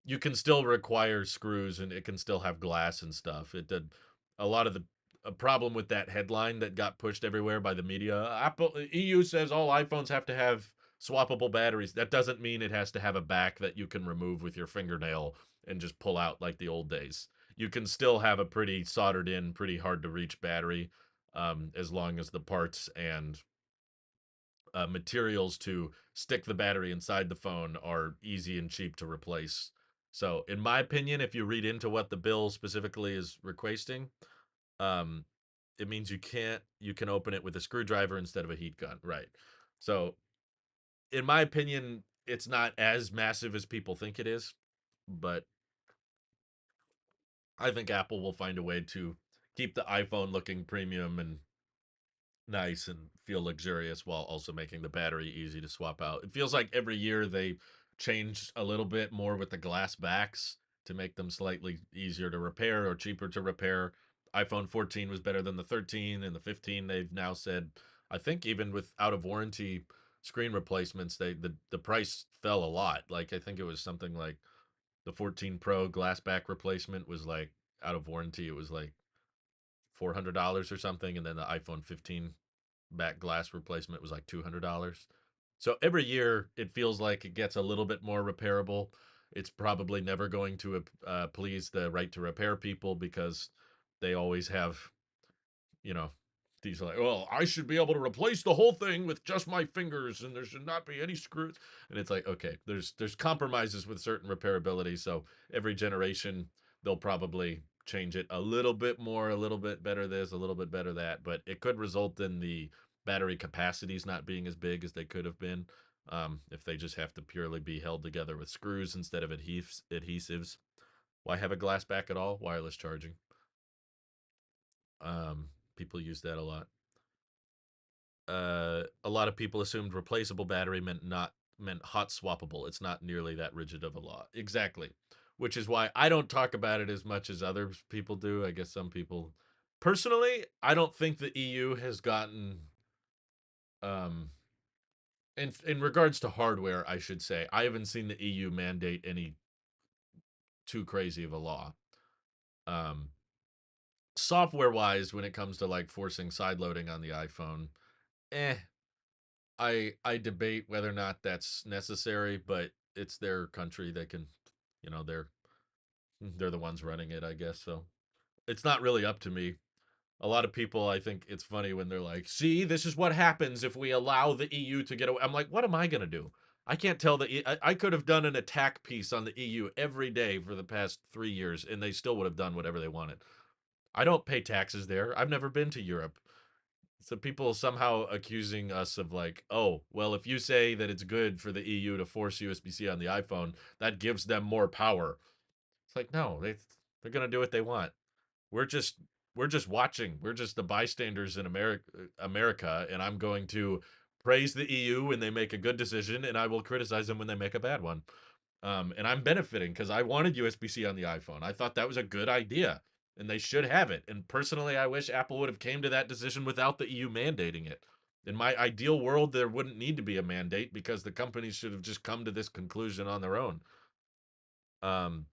Speaker 1: You can still require screws, and it can still have glass and stuff. It did a lot of the a problem with that headline that got pushed everywhere by the media. Apple EU says all iPhones have to have swappable batteries. That doesn't mean it has to have a back that you can remove with your fingernail and just pull out like the old days. You can still have a pretty soldered in, pretty hard to reach battery, as long as the parts and materials to stick the battery inside the phone are easy and cheap to replace. So, in my opinion, if you read into what the bill specifically is requesting, um, it means you can open it with a screwdriver instead of a heat gun, right? So, in my opinion, it's not as massive as people think it is, but I think Apple will find a way to keep the iPhone looking premium and nice and feel luxurious while also making the battery easy to swap out. It feels like every year they change a little bit more with the glass backs to make them slightly easier to repair or cheaper to repair. iPhone 14 was better than the 13, and the 15 they've now said, I think even with out of warranty screen replacements, the price fell a lot. Like I think it was something like the 14 Pro glass back replacement was like out of warranty, it was like $400 or something, and then the iPhone 15 back glass replacement was like $200. So every year it feels like it gets a little bit more repairable. It's probably never going to please the right to repair people because they always have, you know, these like, well, I should be able to replace the whole thing with just my fingers, and there should not be any screws. And it's like, okay, there's compromises with certain repairability, so every generation they'll probably change it a little bit more, a little bit better this, a little bit better that, but it could result in the battery capacities not being as big as they could have been, if they just have to purely be held together with screws instead of adhesives. Why have a glass back at all? Wireless charging. People use that a lot. A lot of people assumed replaceable battery meant hot swappable. It's not nearly that rigid of a law. Exactly. Which is why I don't talk about it as much as other people do. I guess some people personally, I don't think the EU has gotten um in regards to hardware, I should say, I haven't seen the EU mandate any too crazy of a law. Um Software wise, when it comes to like forcing sideloading on the iPhone, eh, I debate whether or not that's necessary, but it's their country. They can, they're the ones running it, I guess. So it's not really up to me. A lot of people, I think it's funny when they're like, "See, this is what happens if we allow the EU to get away." I'm like, "What am I gonna do? I can't tell I could have done an attack piece on the EU every day for the past 3 years, and they still would have done whatever they wanted. I don't pay taxes there. I've never been to Europe. So people somehow accusing us of like, oh, well, if you say that it's good for the EU to force USB-C on the iPhone, that gives them more power. It's like, no, they're gonna do what they want. We're just we're just watching. We're just the bystanders in America, and I'm going to praise the EU when they make a good decision, and I will criticize them when they make a bad one. And I'm benefiting because I wanted USB-C on the iPhone. I thought that was a good idea, and they should have it. And personally, I wish Apple would have came to that decision without the EU mandating it. In my ideal world, there wouldn't need to be a mandate because the companies should have just come to this conclusion on their own. Um,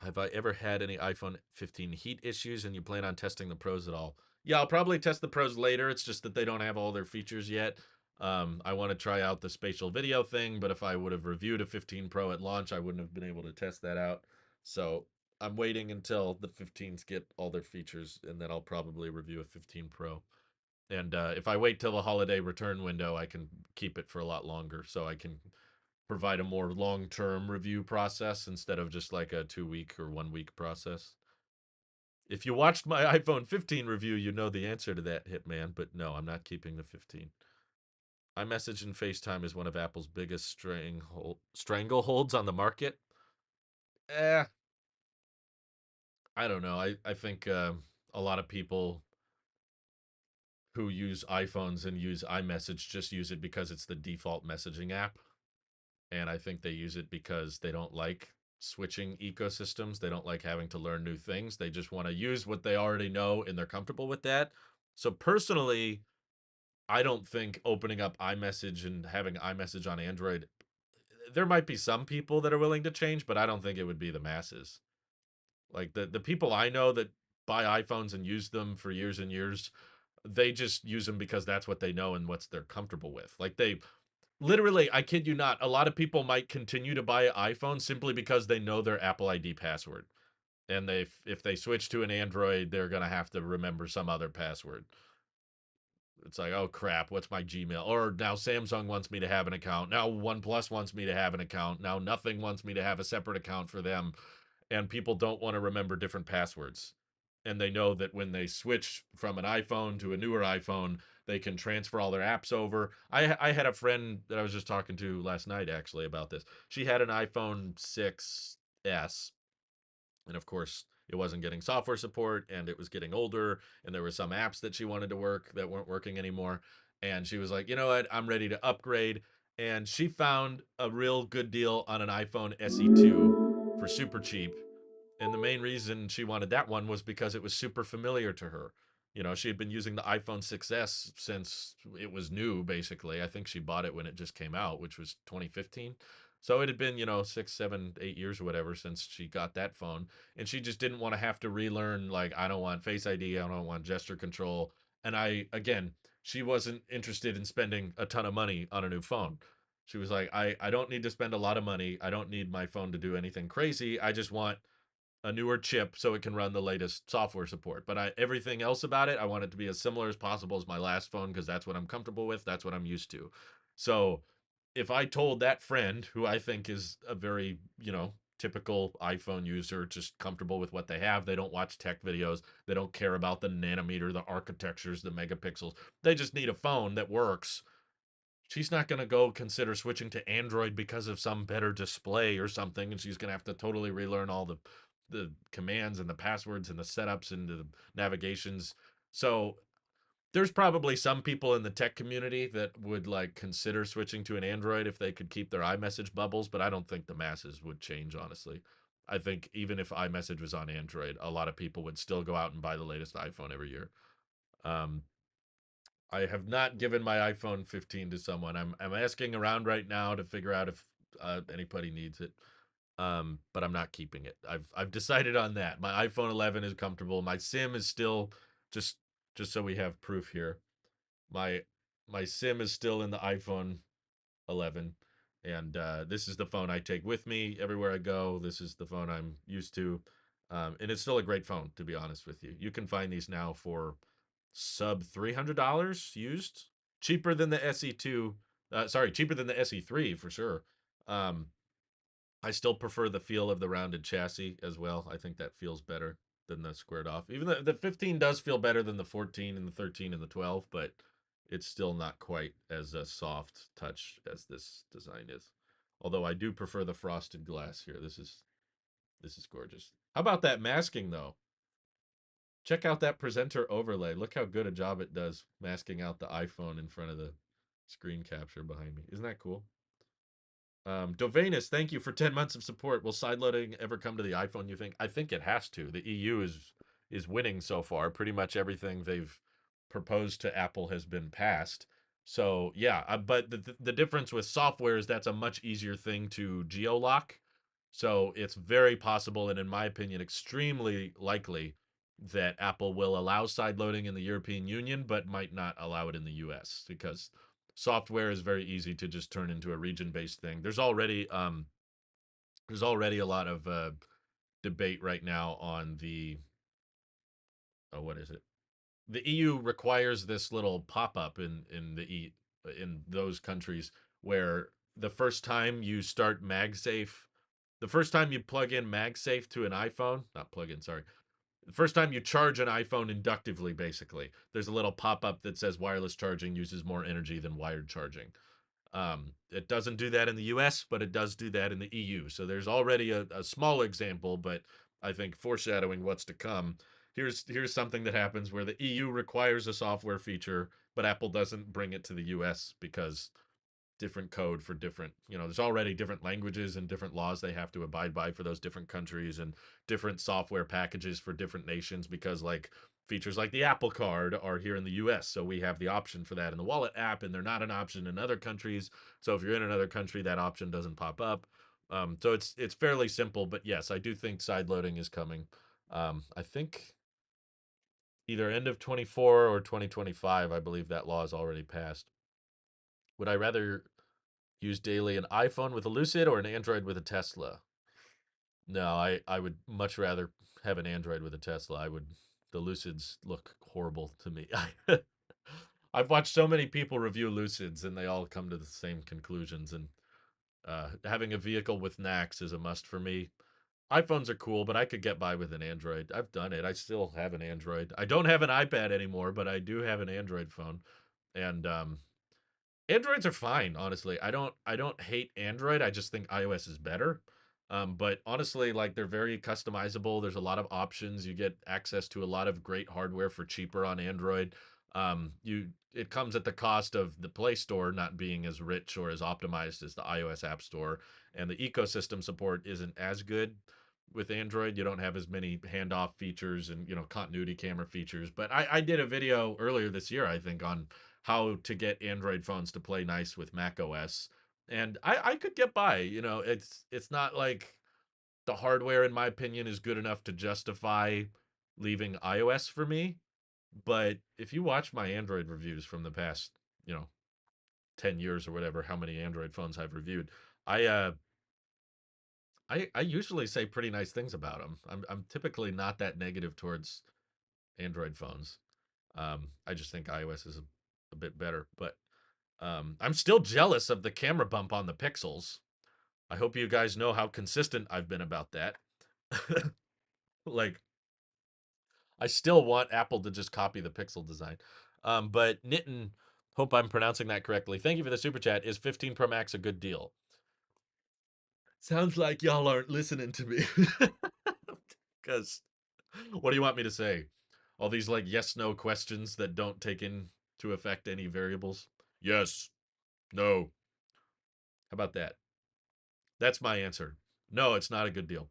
Speaker 1: have I ever had any iPhone 15 heat issues and you plan on testing the pros at all? Yeah, I'll probably test the pros later. It's just that they don't have all their features yet. I want to try out the spatial video thing, but if I would have reviewed a 15 Pro at launch, I wouldn't have been able to test that out. So I'm waiting until the 15s get all their features, and then I'll probably review a 15 Pro. And if I wait till the holiday return window, I can keep it for a lot longer, so I can provide a more long-term review process instead of just like a 2 week or 1 week process. If you watched my iPhone 15 review, you know the answer to that, Hitman, but no, I'm not keeping the 15. iMessage and FaceTime is one of Apple's biggest strangleholds on the market. Eh, I don't know. I think a lot of people who use iPhones and use iMessage just use it because it's the default messaging app. And I think they use it because they don't like switching ecosystems. They don't like having to learn new things. They just want to use what they already know and they're comfortable with that. So personally, I don't think opening up iMessage and having iMessage on Android, there might be some people that are willing to change, but I don't think it would be the masses. Like the people I know that buy iPhones and use them for years and years, they just use them because that's what they know and what's they're comfortable with. Like they literally, I kid you not, a lot of people might continue to buy an iPhone simply because they know their Apple ID password. And they if they switch to an Android, they're going to have to remember some other password. It's like, oh crap, what's my Gmail? Or now Samsung wants me to have an account. Now OnePlus wants me to have an account. Now nothing wants me to have a separate account for them. And people don't want to remember different passwords. And they know that when they switch from an iPhone to a newer iPhone, they can transfer all their apps over. I had a friend that I was just talking to last night actually about this. She had an iPhone 6S, and of course, it wasn't getting software support and it was getting older, and there were some apps that she wanted to work that weren't working anymore. And she was like, you know what? I'm ready to upgrade. And she found a real good deal on an iPhone SE2 for super cheap, and the main reason she wanted that one was because it was super familiar to her. You know, she had been using the iPhone 6S since it was new, basically. I think she bought it when it just came out, which was 2015. So it had been, 6, 7, 8 years or whatever since she got that phone. And she just didn't want to have to relearn, like, I don't want Face ID, I don't want gesture control. And again, she wasn't interested in spending a ton of money on a new phone. She was like, I don't need to spend a lot of money. I don't need my phone to do anything crazy. I just want a newer chip so it can run the latest software support. But everything else about it, I want it to be as similar as possible as my last phone because that's what I'm comfortable with. That's what I'm used to. So if I told that friend, who I think is a very, typical iPhone user, just comfortable with what they have, they don't watch tech videos, they don't care about the nanometer, the architectures, the megapixels. They just need a phone that works. She's not going to go consider switching to Android because of some better display or something, and she's going to have to totally relearn all the commands and the passwords and the setups and the navigations. So there's probably some people in the tech community that would like consider switching to an Android if they could keep their iMessage bubbles, but I don't think the masses would change, honestly. I think even if iMessage was on Android, a lot of people would still go out and buy the latest iPhone every year. Um, I have not given my iPhone 15 to someone. I'm asking around right now to figure out if anybody needs it. But I'm not keeping it. I've decided on that. My iPhone 11 is comfortable. My SIM is still just just so we have proof here. My my SIM is still in the iPhone 11, and this is the phone I take with me everywhere I go. This is the phone I'm used to, and it's still a great phone, to be honest with you. You can find these now for sub $300 used, cheaper than the SE2. Sorry, cheaper than the SE3 for sure. Um, I still prefer the feel of the rounded chassis as well. I think that feels better than the squared off. Even the 15 does feel better than the 14 and the 13 and the 12, but it's still not quite as a soft touch as this design is. Although I do prefer the frosted glass here. This is gorgeous. How about that masking though? Check out that presenter overlay. Look how good a job it does masking out the iPhone in front of the screen capture behind me. Isn't that cool? Dovanus, thank you for 10 months of support. Will sideloading ever come to the iPhone, you think? I think it has to. The EU is winning so far. Pretty much everything they've proposed to Apple has been passed. So, yeah, but the difference with software is that's a much easier thing to geolock. So, it's very possible and in my opinion extremely likely that Apple will allow sideloading in the European Union but might not allow it in the US because software is very easy to just turn into a region-based thing. There's already a lot of debate right now on the what is it? The EU requires this little pop-up in those countries where the first time you start MagSafe, the first time you plug in MagSafe to an iPhone, not plug in, sorry. The first time you charge an iPhone inductively, basically, there's a little pop-up that says wireless charging uses more energy than wired charging. It doesn't do that in the US, but it does do that in the EU. So there's already a small example, but I think foreshadowing what's to come. Here's something that happens where the EU requires a software feature, but Apple doesn't bring it to the US because different code for different, there's already different languages and different laws they have to abide by for those different countries and different software packages for different nations because like features like the Apple Card are here in the US, so we have the option for that in the Wallet app and they're not an option in other countries. So if you're in another country that option doesn't pop up. So it's fairly simple, but yes, I do think sideloading is coming. I think either end of 24 or 2025, I believe that law is already passed. Would I rather use daily an iPhone with a Lucid or an Android with a Tesla? No, I would much rather have an Android with a Tesla. The Lucids look horrible to me. I've watched so many people review Lucids and they all come to the same conclusions. And having a vehicle with knacks is a must for me. iPhones are cool, but I could get by with an Android. I've done it. I still have an Android. I don't have an iPad anymore, but I do have an Android phone. And Androids are fine, honestly. I don't hate Android. I just think iOS is better. But honestly, like they're very customizable. There's a lot of options. You get access to a lot of great hardware for cheaper on Android. You it comes at the cost of the Play Store not being as rich or as optimized as the iOS App Store, and the ecosystem support isn't as good with Android. You don't have as many handoff features and continuity camera features. But I did a video earlier this year, I think, on how to get Android phones to play nice with Mac OS. And I could get by. It's not like the hardware, in my opinion, is good enough to justify leaving iOS for me. But if you watch my Android reviews from the past, you know, 10 years or whatever, how many Android phones I've reviewed. I uh I usually say pretty nice things about them. I'm typically not that negative towards Android phones. I just think iOS is a bit better, but I'm still jealous of the camera bump on the Pixels. I hope you guys know how consistent I've been about that. Like, I still want Apple to just copy the Pixel design. But Nitin, hope I'm pronouncing that correctly. Thank you for the super chat. Is 15 Pro Max a good deal? Sounds like y'all aren't listening to me. Because what do you want me to say? All these like yes no questions that don't take into effect any variables? Yes, no. How about that? That's my answer. No, it's not a good deal.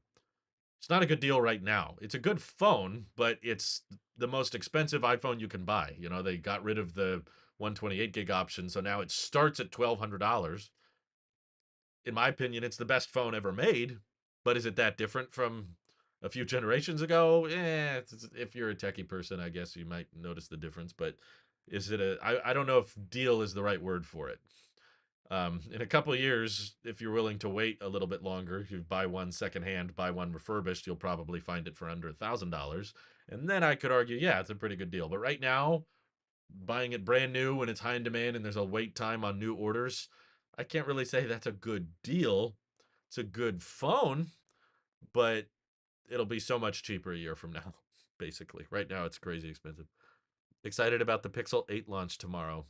Speaker 1: It's not a good deal right now. It's a good phone, but it's the most expensive iPhone you can buy. You know, they got rid of the 128 gig option, so now it starts at $1,200. In my opinion, it's the best phone ever made, but is it that different from a few generations ago? If you're a techie person, I guess you might notice the difference, but is it I don't know if deal is the right word for it. In a couple of years, if you're willing to wait a little bit longer, if you buy one secondhand, buy one refurbished, you'll probably find it for under $1,000. And then I could argue, yeah, it's a pretty good deal. But right now, buying it brand new when it's high in demand and there's a wait time on new orders, I can't really say that's a good deal. It's a good phone, but it'll be so much cheaper a year from now, basically. Right now, it's crazy expensive. Excited about the Pixel 8 launch tomorrow.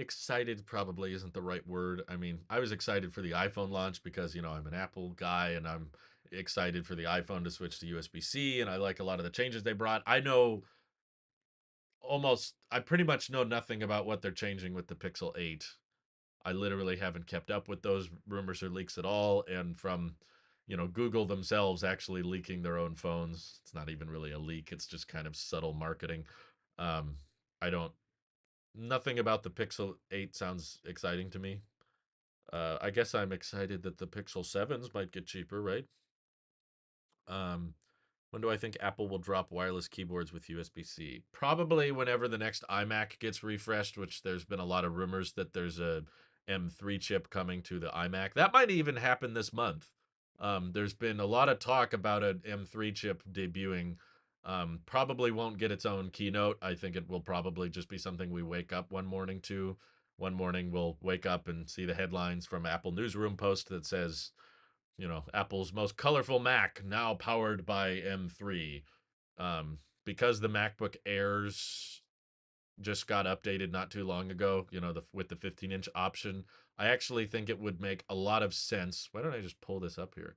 Speaker 1: Excited probably isn't the right word. I mean, I was excited for the iPhone launch because, I'm an Apple guy and I'm excited for the iPhone to switch to USB-C and I like a lot of the changes they brought. I pretty much know nothing about what they're changing with the Pixel 8. I literally haven't kept up with those rumors or leaks at all. And from, Google themselves actually leaking their own phones, it's not even really a leak. It's just kind of subtle marketing. Um, I don't, Nothing about the Pixel 8 sounds exciting to me. I guess I'm excited that the Pixel 7s might get cheaper, right? Um, when do I think Apple will drop wireless keyboards with USB-C? Probably whenever the next iMac gets refreshed, which there's been a lot of rumors that there's a M3 chip coming to the iMac. That might even happen this month. There's been a lot of talk about an M3 chip debuting. Probably won't get its own keynote. I think it will probably just be something we wake up one morning to. One morning we'll wake up and see the headlines from Apple Newsroom post that says, Apple's most colorful Mac now powered by M3. Because the MacBook Airs just got updated not too long ago, with the 15-inch option, I actually think it would make a lot of sense. Why don't I just pull this up here?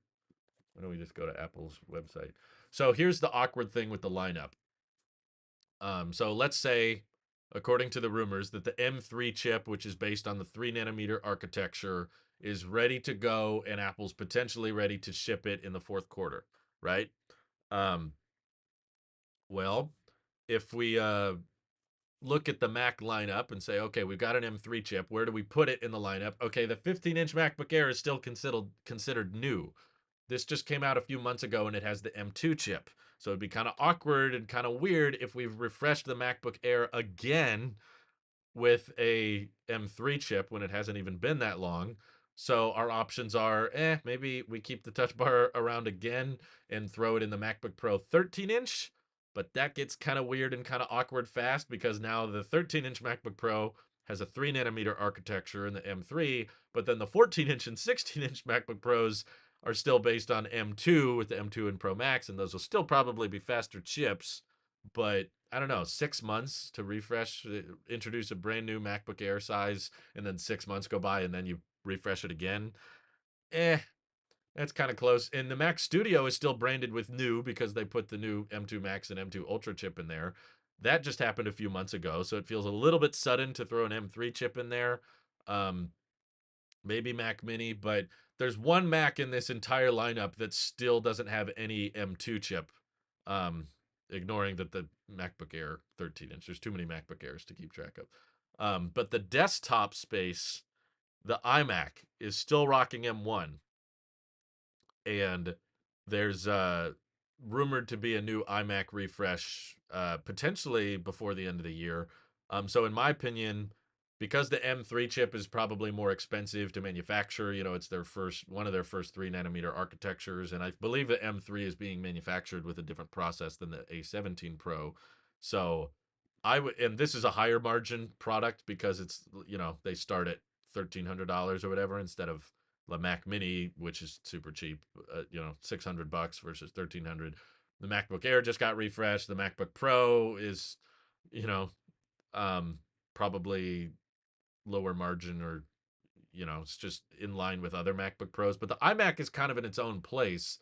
Speaker 1: Why don't we just go to Apple's website? So here's the awkward thing with the lineup. So let's say, according to the rumors, that the M3 chip, which is based on the 3 nanometer architecture, is ready to go and Apple's potentially ready to ship it in the fourth quarter, right? Um, well, if we look at the Mac lineup and say, okay, we've got an M3 chip, where do we put it in the lineup? Okay, the 15-inch MacBook Air is still considered new. This just came out a few months ago and it has the M2 chip. So it'd be kind of awkward and kind of weird if we've refreshed the MacBook Air again with a M3 chip when it hasn't even been that long. So our options are, maybe we keep the touch bar around again and throw it in the MacBook Pro 13-inch, but that gets kind of weird and kind of awkward fast because now the 13-inch MacBook Pro has a 3 nanometer architecture in the M3, but then the 14-inch and 16-inch MacBook Pros are still based on M2 with the M2 and Pro Max, and those will still probably be faster chips, but I don't know, 6 months to refresh, introduce a brand new MacBook Air size, and then 6 months go by and then you refresh it again. Eh, that's kind of close. And the Mac Studio is still branded with new because they put the new M2 Max and M2 Ultra chip in there. That just happened a few months ago, so it feels a little bit sudden to throw an M3 chip in there. Um, Maybe Mac Mini, but there's one Mac in this entire lineup that still doesn't have any M2 chip. Um, Ignoring that the MacBook Air 13-inch, there's too many MacBook Airs to keep track of. But the desktop space, the iMac is still rocking M1, and there's rumored to be a new iMac refresh potentially before the end of the year. So in my opinion, because the M3 chip is probably more expensive to manufacture, it's their first one of their first 3 nanometer architectures, and I believe the M3 is being manufactured with a different process than the A17 Pro. So and this is a higher margin product because it's they start at $1,300 or whatever instead of the Mac Mini, which is super cheap, $600 versus 1,300. The MacBook Air just got refreshed. The MacBook Pro is, you know, um, probably lower margin, or it's just in line with other MacBook Pros. But the iMac is kind of in its own place.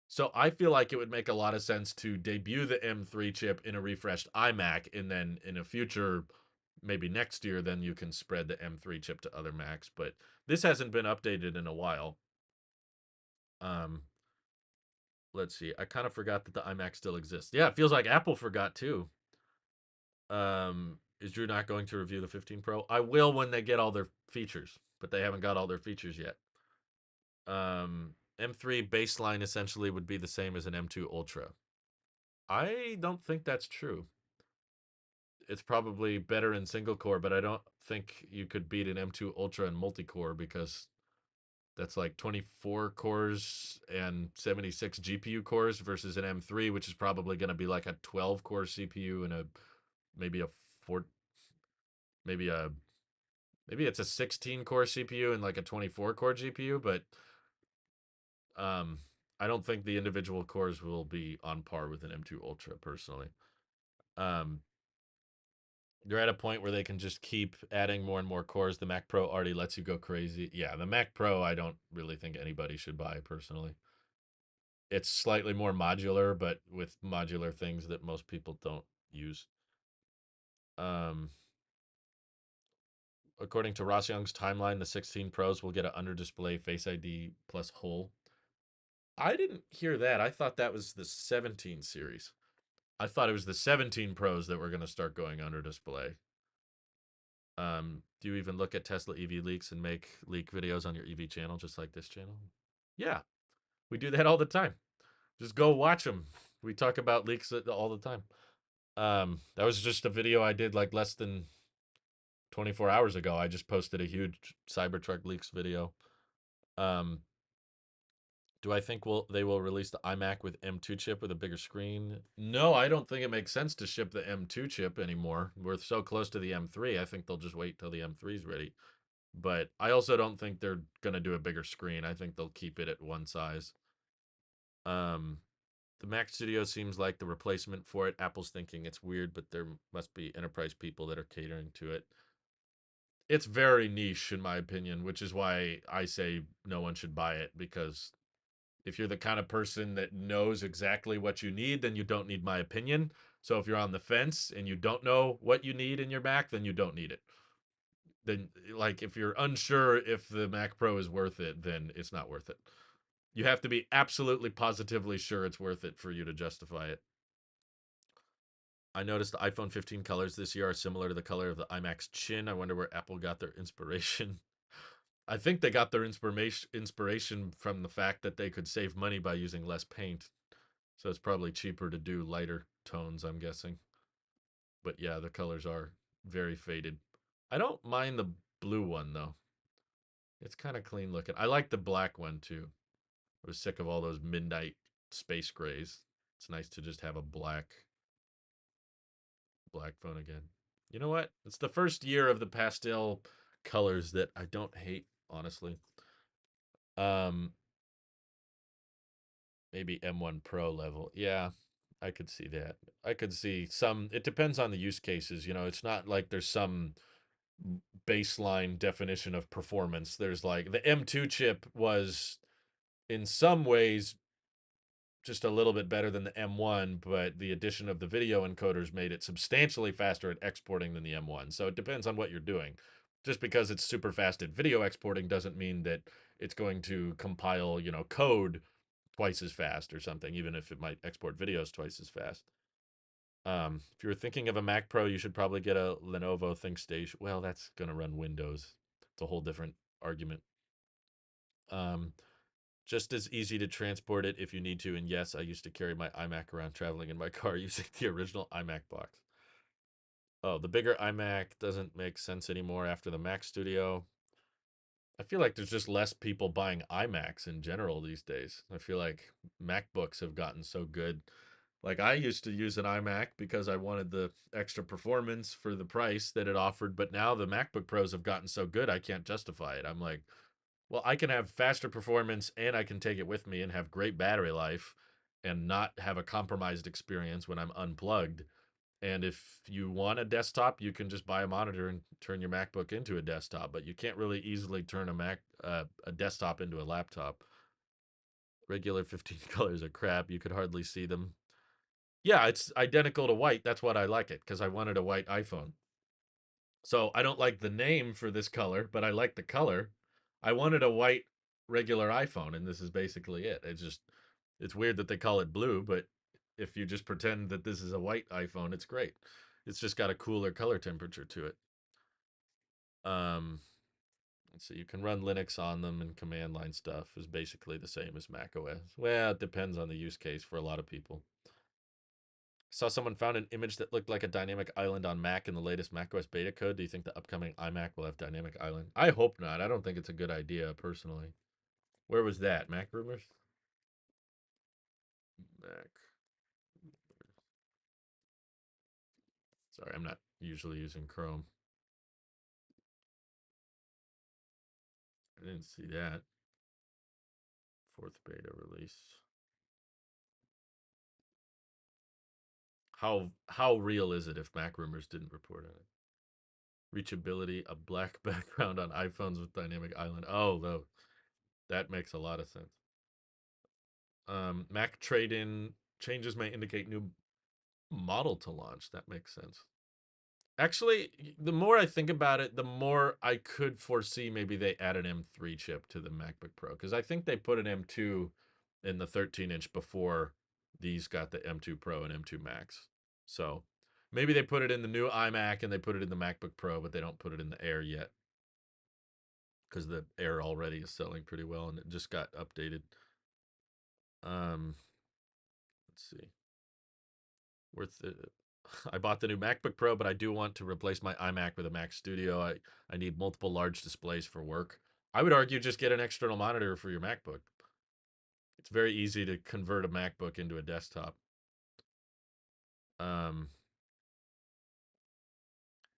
Speaker 1: So I feel like it would make a lot of sense to debut the M3 chip in a refreshed iMac, and then in a future, maybe next year, then you can spread the M3 chip to other Macs. But this hasn't been updated in a while. Um, let's see. I kind of forgot that the iMac still exists. Yeah, it feels like Apple forgot too. Is Drew not going to review the 15 Pro? I will when they get all their features, but they haven't got all their features yet. M3 baseline essentially would be the same as an M2 Ultra. I don't think that's true. It's probably better in single core, but I don't think you could beat an M2 Ultra in multi core because that's like 24 cores and 76 GPU cores versus an M3, which is probably going to be like a 12 core CPU and maybe a four, maybe a maybe it's a 16 core CPU and like a 24 core GPU, but um, I don't think the individual cores will be on par with an M2 Ultra personally. Um, they're at a point where they can just keep adding more and more cores. The Mac Pro already lets you go crazy. Yeah, the Mac Pro, I don't really think anybody should buy personally. It's slightly more modular, but with modular things that most people don't use. Um, according to Ross Young's timeline, the 16 Pros will get an under display Face ID plus hole. I didn't hear that. I thought that was the 17 series. I thought it was the 17 Pros that were going to start going under display. Do you even look at Tesla EV leaks and make leak videos on your EV channel just like this channel? Yeah, we do that all the time. Just go watch them. We talk about leaks all the time. That was just a video I did like less than 24 hours ago. I just posted a huge Cybertruck leaks video. Um, do I think they will release the iMac with M2 chip with a bigger screen? No, I don't think it makes sense to ship the M2 chip anymore. We're so close to the M3. I think they'll just wait till the M3 is ready. But I also don't think they're going to do a bigger screen. I think they'll keep it at one size. Um, the Mac Studio seems like the replacement for it. Apple's thinking it's weird, but there must be enterprise people that are catering to it. It's very niche, in my opinion, which is why I say no one should buy it, because if you're the kind of person that knows exactly what you need, then you don't need my opinion. So if you're on the fence and you don't know what you need in your Mac, then you don't need it. Then, like, if you're unsure if the Mac Pro is worth it, then it's not worth it. You have to be absolutely positively sure it's worth it for you to justify it. I noticed the iPhone 15 colors this year are similar to the color of the iMac's chin. I wonder where Apple got their inspiration. I think they got their inspiration from the fact that they could save money by using less paint. So it's probably cheaper to do lighter tones, I'm guessing. But yeah, the colors are very faded. I don't mind the blue one though. It's kind of clean looking. I like the black one too. I was sick of all those midnight space grays. It's nice to just have a black phone again. You know what? It's the first year of the pastel colors that I don't hate, honestly. Um, maybe M1 Pro level. Yeah, I could see that. I could see some. It depends on the use cases. It's not like there's some baseline definition of performance. There's like the M2 chip was in some ways just a little bit better than the M1, but the addition of the video encoders made it substantially faster at exporting than the M1. So it depends on what you're doing. Just because it's super fast at video exporting doesn't mean that it's going to compile, code twice as fast or something, even if it might export videos twice as fast. If you're thinking of a Mac Pro, you should probably get a Lenovo ThinkStation. Well, that's going to run Windows. It's a whole different argument. Um, just as easy to transport it if you need to. And yes, I used to carry my iMac around traveling in my car using the original iMac box. Oh, the bigger iMac doesn't make sense anymore after the Mac Studio. I feel like there's just less people buying iMacs in general these days. I feel like MacBooks have gotten so good. Like I used to use an iMac because I wanted the extra performance for the price that it offered, but now the MacBook Pros have gotten so good I can't justify it. I'm like, well, I can have faster performance and I can take it with me and have great battery life and not have a compromised experience when I'm unplugged. And if you want a desktop, you can just buy a monitor and turn your MacBook into a desktop, but you can't really easily turn a desktop into a laptop. Regular 15 colors are crap. You could hardly see them. Yeah, it's identical to white. That's what I like it because I wanted a white iPhone. So I don't like the name for this color, but I like the color. I wanted a white regular iPhone, and this is basically it. It's weird that they call it blue, but if you just pretend that this is a white iPhone, it's great. It's just got a cooler color temperature to it. Um, let's see, you can run Linux on them, and command line stuff is basically the same as Mac OS. Well, it depends on the use case for a lot of people. Saw someone found an image that looked like a dynamic island on Mac in the latest macOS beta code. Do you think the upcoming iMac will have dynamic island? I hope not. I don't think it's a good idea, personally. Where was that? Mac rumors? Mac. Sorry, I'm not usually using Chrome. I didn't see that. Fourth beta release. How real is it if Mac rumors didn't report on it? Reachability, a black background on iPhones with dynamic island. Oh, though that makes a lot of sense. Mac trade-in changes may indicate new model to launch. That makes sense. Actually, the more I think about it, the more I could foresee maybe they add an M3 chip to the MacBook Pro because I think they put an M2 in the 13-inch before these got the M2 Pro and M2 Max. So maybe they put it in the new iMac and they put it in the MacBook Pro, but they don't put it in the Air yet because the Air already is selling pretty well and it just got updated. Um, let's see. Worth it. I bought the new MacBook Pro, but I do want to replace my iMac with a Mac Studio. I need multiple large displays for work. I would argue just get an external monitor for your MacBook. It's very easy to convert a MacBook into a desktop. Um,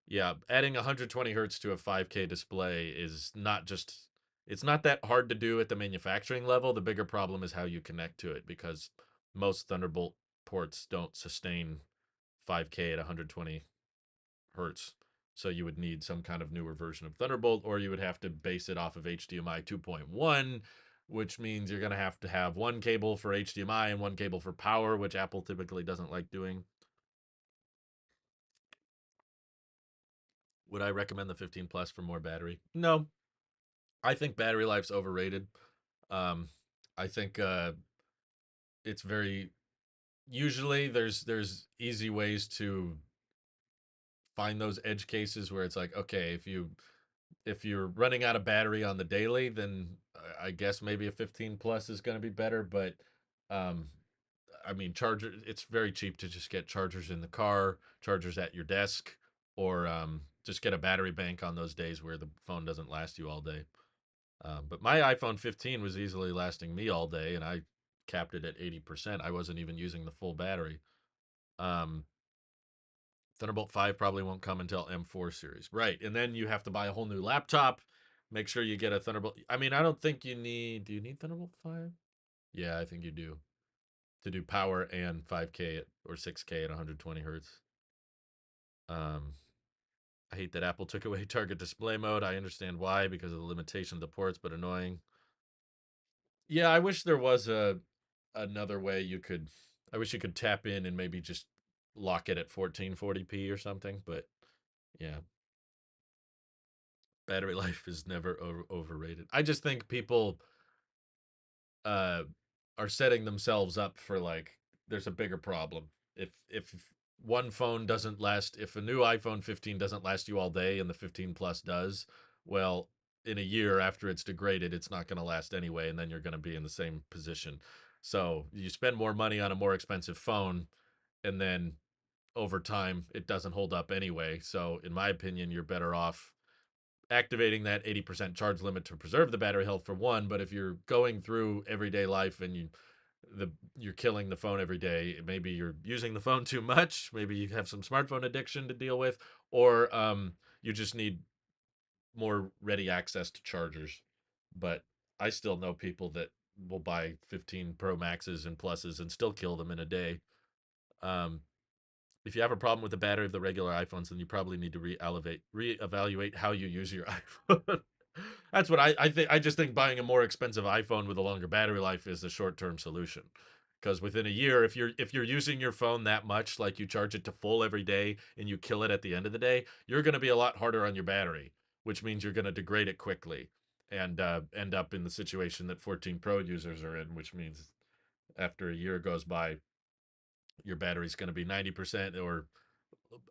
Speaker 1: yeah, adding 120 hertz to a 5K display is not just, it's not that hard to do at the manufacturing level. The bigger problem is how you connect to it because most Thunderbolt ports don't sustain 5K at 120 hertz. So you would need some kind of newer version of Thunderbolt, or you would have to base it off of HDMI 2.1, which means you're going to have one cable for HDMI and one cable for power, which Apple typically doesn't like doing. Would I recommend the 15 Plus for more battery? No. I think battery life's overrated. Um, I think it's very usually there's easy ways to find those edge cases where it's like, okay, if you're running out of battery on the daily, then I guess maybe a 15 plus is going to be better. But um, I mean, charger. It's very cheap to just get chargers in the car, chargers at your desk, or just get a battery bank on those days where the phone doesn't last you all day. But my iPhone 15 was easily lasting me all day, and I capped it at 80%. I wasn't even using the full battery. Um, Thunderbolt 5 probably won't come until M4 series. Right. And then you have to buy a whole new laptop. Make sure you get a Thunderbolt. I mean, I don't think you need. Do you need Thunderbolt 5? Yeah, I think you do. To do power and 5K or 6K at 120 hertz. Um, I hate that Apple took away target display mode. I understand why because of the limitation of the ports, but annoying. Yeah, I wish there was another way you could. I wish you could tap in and maybe just lock it at 1440p or something. But yeah, battery life is never overrated. I just think people uh are setting themselves up for like there's a bigger problem. If one phone doesn't last, if a new iPhone 15 doesn't last you all day and the 15 Plus does, well, in a year after it's degraded, it's not going to last anyway and then you're going to be in the same position. So, you spend more money on a more expensive phone and then over time it doesn't hold up anyway. So in my opinion, you're better off activating that 80% charge limit to preserve the battery health for one. But if you're going through everyday life and you're killing the phone every day, maybe you're using the phone too much, maybe you have some smartphone addiction to deal with, or you just need more ready access to chargers. But I still know people that will buy 15 Pro Maxes and Pluses and still kill them in a day. Um, if you have a problem with the battery of the regular iPhones, then you probably need to reevaluate how you use your iPhone. That's what I think. I just think buying a more expensive iPhone with a longer battery life is a short-term solution. Because within a year, if you're using your phone that much, like you charge it to full every day and you kill it at the end of the day, you're going to be a lot harder on your battery, which means you're going to degrade it quickly and end up in the situation that 14 Pro users are in, which means after a year goes by, your battery's going to be 90% or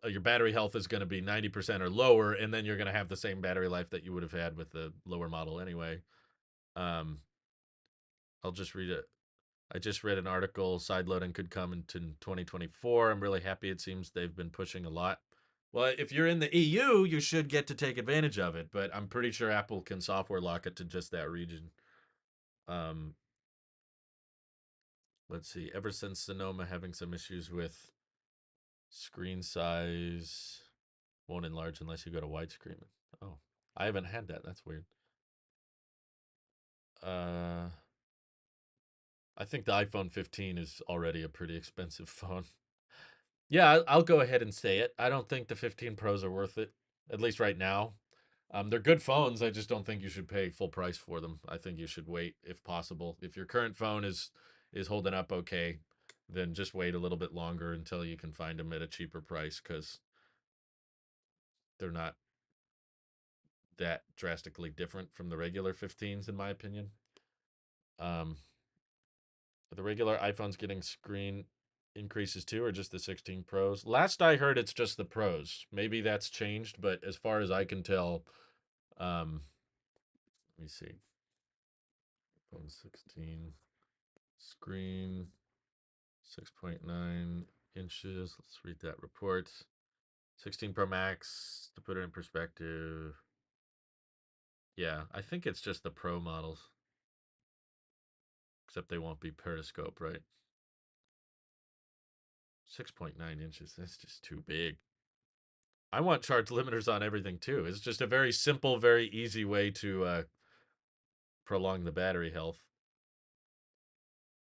Speaker 1: your battery health is going to be 90% or lower, and then you're going to have the same battery life that you would have had with the lower model anyway. Um, I'll just read it. I just read an article. Side loading could come into 2024. I'm really happy. It seems they've been pushing a lot. Well, if you're in the EU, you should get to take advantage of it, but I'm pretty sure Apple can software lock it to just that region. Um, let's see. Ever since Sonoma having some issues with screen size, won't enlarge unless you go to widescreen. Oh, I haven't had that. That's weird. Uh, I think the iPhone 15 is already a pretty expensive phone. Yeah, I'll go ahead and say it. I don't think the 15 Pros are worth it, at least right now. They're good phones. I just don't think you should pay full price for them. I think you should wait if possible. If your current phone is holding up okay, then just wait a little bit longer until you can find them at a cheaper price because they're not that drastically different from the regular 15s in my opinion. Um, are the regular iPhones getting screen increases too, or just the 16 Pros? Last I heard, it's just the Pros. Maybe that's changed, but as far as I can tell, let me see. iPhone 16 screen 6.9 inches. Let's read that report. 16 Pro Max, to put it in perspective. Yeah, I think it's just the Pro models, except they won't be periscope, right? 6.9 inches. That's just too big. I want charge limiters on everything too. It's just a very simple, very easy way to prolong the battery health.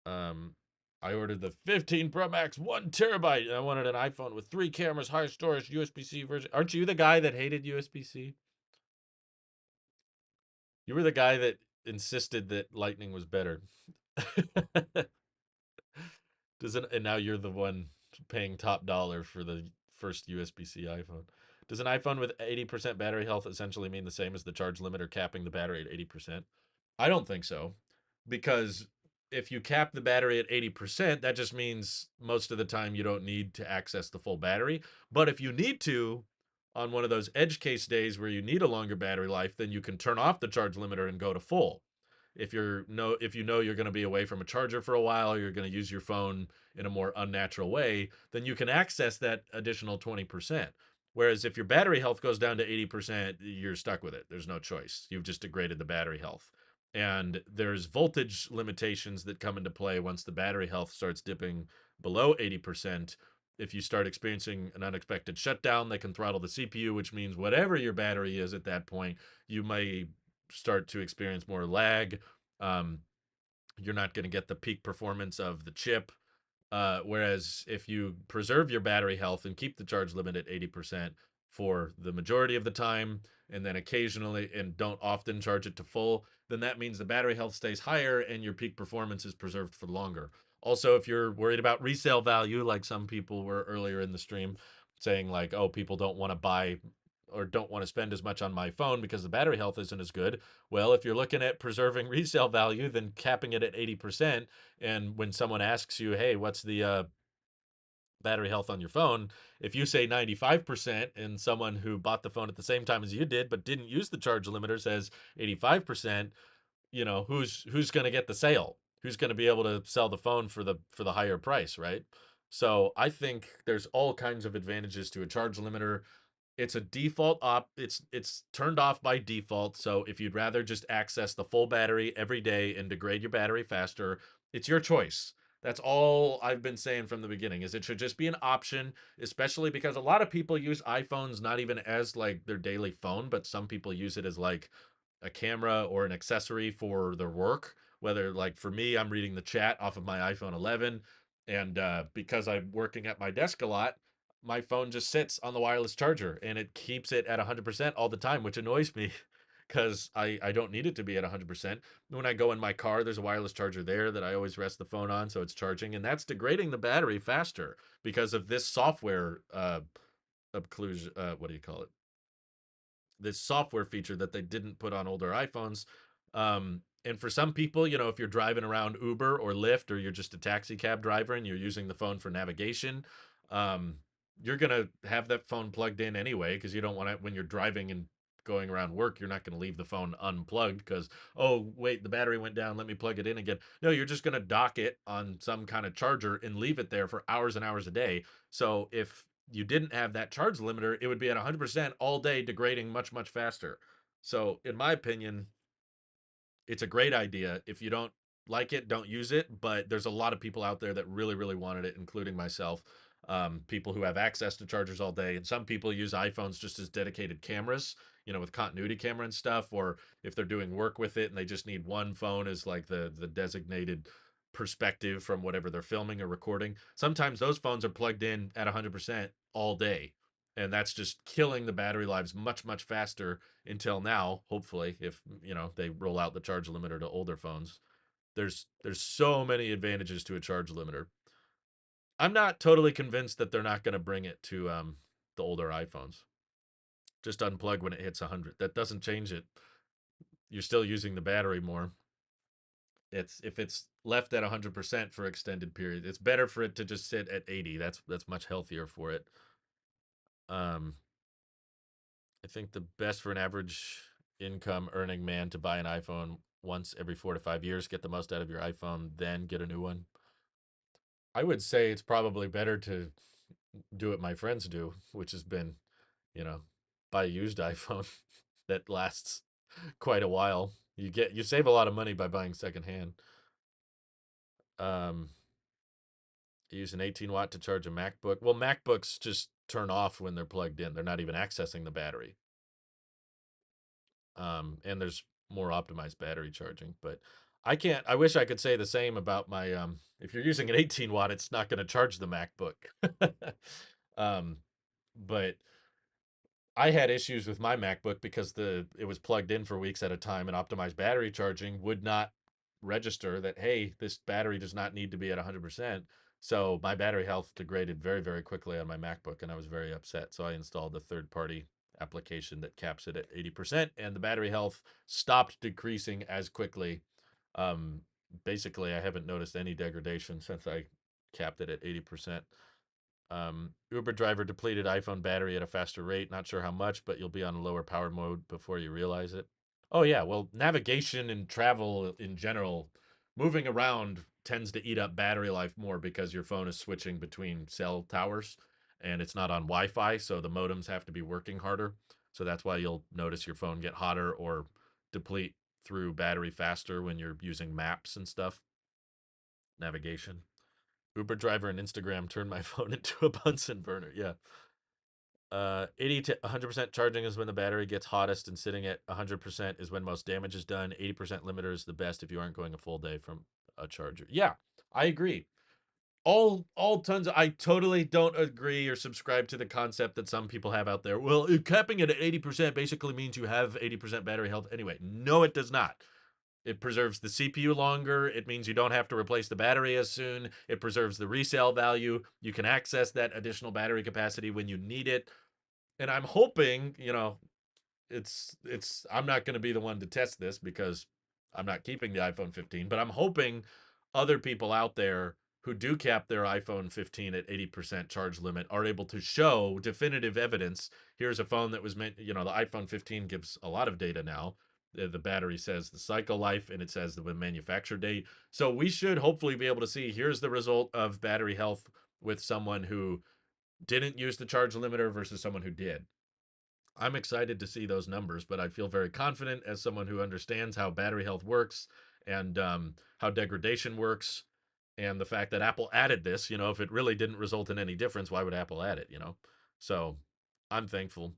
Speaker 1: Um, I ordered the 15 Pro Max 1 TB, and I wanted an iPhone with 3 cameras, high storage, USB-C version. Aren't you the guy that hated USB-C? You were the guy that insisted that Lightning was better. And now you're the one paying top dollar for the first USB-C iPhone. Does an iPhone with 80% battery health essentially mean the same as the charge limiter capping the battery at 80%? I don't think so, because if you cap the battery at 80%, that just means most of the time you don't need to access the full battery. But if you need to, on one of those edge case days where you need a longer battery life, then you can turn off the charge limiter and go to full. If you know you're going to be away from a charger for a while, or you're going to use your phone in a more unnatural way, then you can access that additional 20%. Whereas if your battery health goes down to 80%, you're stuck with it. There's no choice. You've just degraded the battery health. And there's voltage limitations that come into play once the battery health starts dipping below 80%. If you start experiencing an unexpected shutdown, they can throttle the CPU, which means whatever your battery is at that point, you may start to experience more lag. Um, you're not going to get the peak performance of the chip. Whereas if you preserve your battery health and keep the charge limit at 80% for the majority of the time, and then occasionally and don't often charge it to full, then that means the battery health stays higher and your peak performance is preserved for longer. Also, if you're worried about resale value, like some people were earlier in the stream saying, like, oh, people don't want to buy or don't want to spend as much on my phone because the battery health isn't as good. Well, if you're looking at preserving resale value, then capping it at 80%. And when someone asks you, hey, what's the battery health on your phone? If you say 95% and someone who bought the phone at the same time as you did but didn't use the charge limiter says 85%, who's going to get the sale? Who's going to be able to sell the phone for the higher price, right? So I think there's all kinds of advantages to a charge limiter. It's a default op. It's turned off by default. So if you'd rather just access the full battery every day and degrade your battery faster, it's your choice. That's all I've been saying from the beginning is it should just be an option, especially because a lot of people use iPhones not even as like their daily phone, but some people use it as like a camera or an accessory for their work. Whether like for me, I'm reading the chat off of my iPhone 11, and because I'm working at my desk a lot, my phone just sits on the wireless charger and it keeps it at 100% all the time, which annoys me because I don't need it to be at 100%. When I go in my car, there's a wireless charger there that I always rest the phone on, so it's charging, and that's degrading the battery faster because of this software occlusion. What do you call it? This software feature that they didn't put on older iPhones. And for some people, if you're driving around Uber or Lyft, or you're just a taxi cab driver and you're using the phone for navigation, um, you're gonna have that phone plugged in anyway because you don't want to when you're driving and going around work. You're not going to leave the phone unplugged because, oh wait, the battery went down. Let me plug it in again. No, you're just going to dock it on some kind of charger and leave it there for hours and hours a day. So if you didn't have that charge limiter, it would be at 100% all day, degrading much, much faster. So, in my opinion, it's a great idea. If you don't like it, don't use it. But there's a lot of people out there that really, really wanted it, including myself. People who have access to chargers all day, and some people use iPhones just as dedicated cameras, with continuity camera and stuff, or if they're doing work with it and they just need one phone as like the designated perspective from whatever they're filming or recording. Sometimes those phones are plugged in at 100% all day, and that's just killing the battery lives much, much faster until now, hopefully, if they roll out the charge limiter to older phones. There's so many advantages to a charge limiter. I'm not totally convinced that they're not going to bring it to the older iPhones. Just unplug when it hits 100. That doesn't change it. You're still using the battery more. It's if it's left at 100% for extended periods, it's better for it to just sit at 80. That's much healthier for it. Um, I think the best for an average income earning man to buy an iPhone once every 4 to 5 years, get the most out of your iPhone, then get a new one. I would say it's probably better to do what my friends do, which has been, you know, buy a used iPhone that lasts quite a while. You save a lot of money by buying secondhand. Um, use an 18 watt to charge a MacBook. Well, MacBooks just turn off when they're plugged in. They're not even accessing the battery. And there's more optimized battery charging, but I can't. I wish I could say the same about my. If you're using an 18 watt, it's not going to charge the MacBook. um, but I had issues with my MacBook because it was plugged in for weeks at a time, and optimized battery charging would not register that, hey, this battery does not need to be at 100%. So my battery health degraded very, very quickly on my MacBook, and I was very upset. So I installed a third-party application that caps it at 80%, and the battery health stopped decreasing as quickly. Um, Basically, I haven't noticed any degradation since I capped it at 80%. Uber driver depleted iPhone battery at a faster rate. Not sure how much, but you'll be on lower power mode before you realize it. Oh, yeah. Well, navigation and travel in general, moving around tends to eat up battery life more because your phone is switching between cell towers and it's not on Wi Fi. So the modems have to be working harder. So that's why you'll notice your phone get hotter or deplete through battery faster when you're using maps and stuff, navigation. Uber driver and Instagram turned my phone into a Bunsen burner. Yeah. 80 to 100% charging is when the battery gets hottest, and sitting at 100% is when most damage is done. 80% limiter is the best if you aren't going a full day from a charger. Yeah, I agree. All tons of, I totally don't agree or subscribe to the concept that some people have out there. Well, capping it at 80% basically means you have 80% battery health anyway. No, it does not. It preserves the CPU longer. It means you don't have to replace the battery as soon. It preserves the resale value. You can access that additional battery capacity when you need it. And I'm hoping, it's I'm not going to be the one to test this because I'm not keeping the iPhone 15, but I'm hoping other people out there who do cap their iPhone 15 at 80% charge limit are able to show definitive evidence. Here's a phone that was meant, the iPhone 15 gives a lot of data now. The battery says the cycle life and it says the manufacture date. So we should hopefully be able to see here's the result of battery health with someone who didn't use the charge limiter versus someone who did. I'm excited to see those numbers, but I feel very confident as someone who understands how battery health works and how degradation works, and the fact that Apple added this. If it really didn't result in any difference, why would Apple add it? So I'm thankful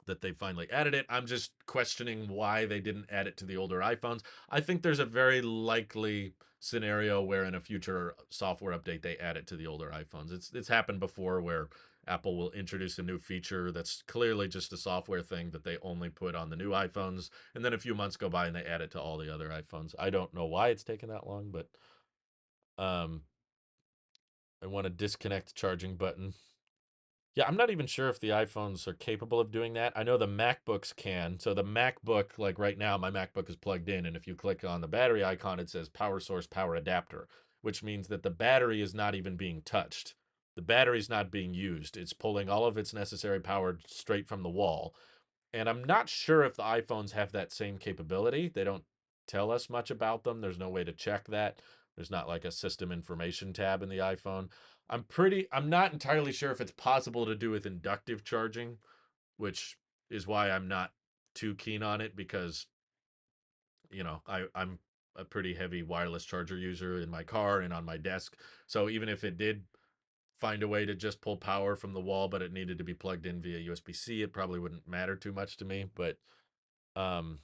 Speaker 1: that they finally added it. I'm just questioning why they didn't add it to the older iPhones. I think there's a very likely scenario where in a future software update they add it to the older iPhones. It's happened before where Apple will introduce a new feature that's clearly just a software thing that they only put on the new iPhones, and then a few months go by and they add it to all the other iPhones. I don't know why it's taken that long, but um I want to disconnect the charging button. Yeah, I'm not even sure if the iPhones are capable of doing that. I know the MacBooks can. So the MacBook, like right now, my MacBook is plugged in, and if you click on the battery icon, it says power source, power adapter, which means that the battery is not even being touched. The battery's not being used. It's pulling all of its necessary power straight from the wall. And I'm not sure if the iPhones have that same capability. They don't tell us much about them. There's no way to check that. There's not like a system information tab in the iPhone. I'm not entirely sure if it's possible to do with inductive charging, which is why I'm not too keen on it, because I'm a pretty heavy wireless charger user in my car and on my desk. So even if it did find a way to just pull power from the wall, but it needed to be plugged in via USB-C, it probably wouldn't matter too much to me. But um,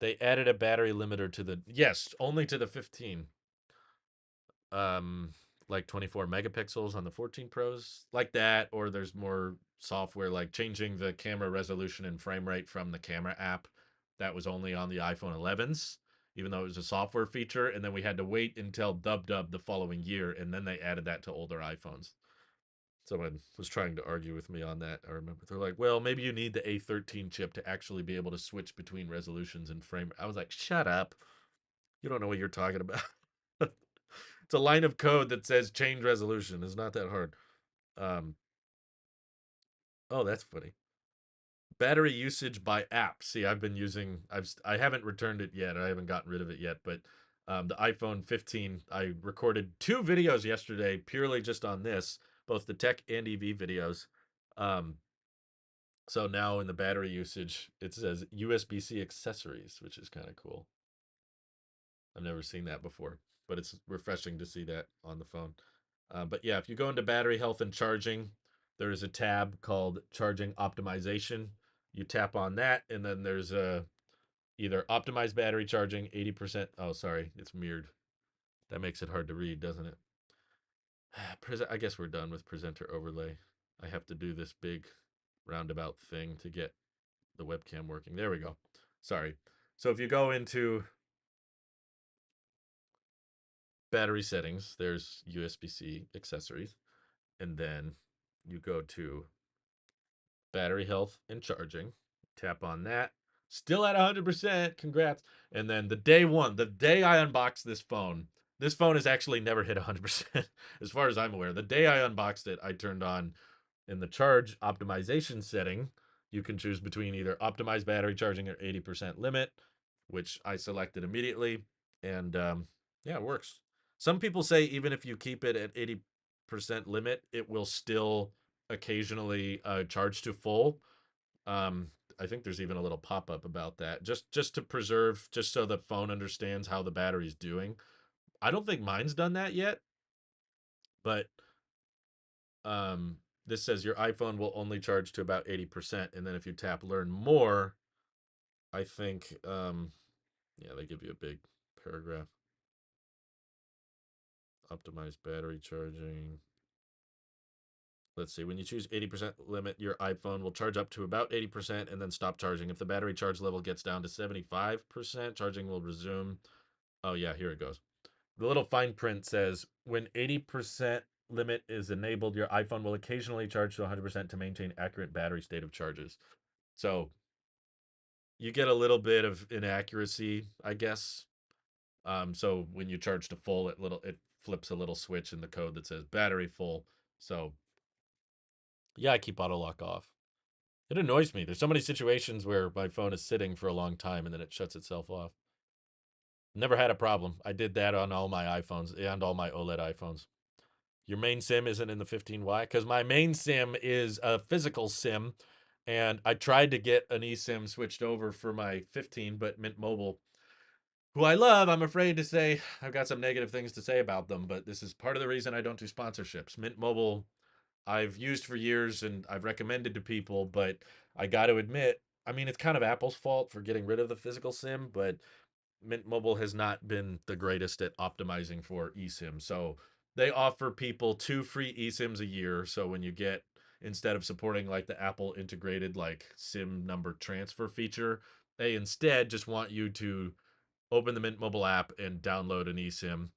Speaker 1: they added a battery limiter to the, yes, only to the 15. um like 24 megapixels on the 14 Pros, like that. Or there's more software like changing the camera resolution and frame rate from the camera app. That was only on the iPhone 11s, even though it was a software feature, and then we had to wait until dub dub the following year, and then they added that to older iPhones. Someone was trying to argue with me on that. I remember they're like, well, maybe you need the A13 chip to actually be able to switch between resolutions and frame. I was like, shut up, you don't know what you're talking about. It's a line of code that says change resolution. It's not that hard. Um, oh, that's funny. Battery usage by app. See, I haven't returned it yet. I haven't gotten rid of it yet, but the iPhone 15, I recorded 2 videos yesterday purely just on this, both the tech and EV videos. Um, so now in the battery usage, it says USB-C accessories, which is kind of cool. I've never seen that before, but it's refreshing to see that on the phone. But yeah, if you go into battery health and charging, there is a tab called charging optimization. You tap on that, and then there's either optimized battery charging 80%. Oh, sorry, it's mirrored. That makes it hard to read, doesn't it? I guess we're done with presenter overlay. I have to do this big roundabout thing to get the webcam working. There we go. Sorry. So if you go into battery settings, there's USB-C accessories, and then you go to battery health and charging, tap on that. Still at 100%. Congrats. And then the day I unboxed this phone has actually never hit 100%, as far as I'm aware. The day I unboxed it, I turned on in the charge optimization setting. You can choose between either optimized battery charging or 80% limit, which I selected immediately. And yeah, it works. Some people say even if you keep it at 80% limit, it will still occasionally charge to full. Um, I think there's even a little pop up about that, just to preserve, just so the phone understands how the battery's doing. I don't think mine's done that yet, but um, this says your iPhone will only charge to about 80%, and then if you tap learn more, I think yeah, they give you a big paragraph. Optimized battery charging. Let's see, when you choose 80% limit, your iPhone will charge up to about 80% and then stop charging. If the battery charge level gets down to 75%, charging will resume. Oh, yeah, here it goes. The little fine print says when 80% limit is enabled, your iPhone will occasionally charge to 100% to maintain accurate battery state of charges. So you get a little bit of inaccuracy, I guess. So when you charge to full, it flips a little switch in the code that says battery full. So yeah, I keep auto lock off. It annoys me. There's so many situations where my phone is sitting for a long time and then it shuts itself off. Never had a problem. I did that on all my iPhones and all my OLED iPhones. Your main SIM isn't in the 15Y because my main SIM is a physical SIM, and I tried to get an eSIM switched over for my 15, but Mint Mobile, who I love, I'm afraid to say I've got some negative things to say about them, but this is part of the reason I don't do sponsorships. Mint Mobile, I've used for years and I've recommended to people, but I got to admit, I mean, it's kind of Apple's fault for getting rid of the physical SIM, but Mint Mobile has not been the greatest at optimizing for eSIM. So they offer people 2 free eSIMs a year. So when you get, instead of supporting like the Apple integrated like SIM number transfer feature, they instead just want you to open the Mint Mobile app and download an eSIM,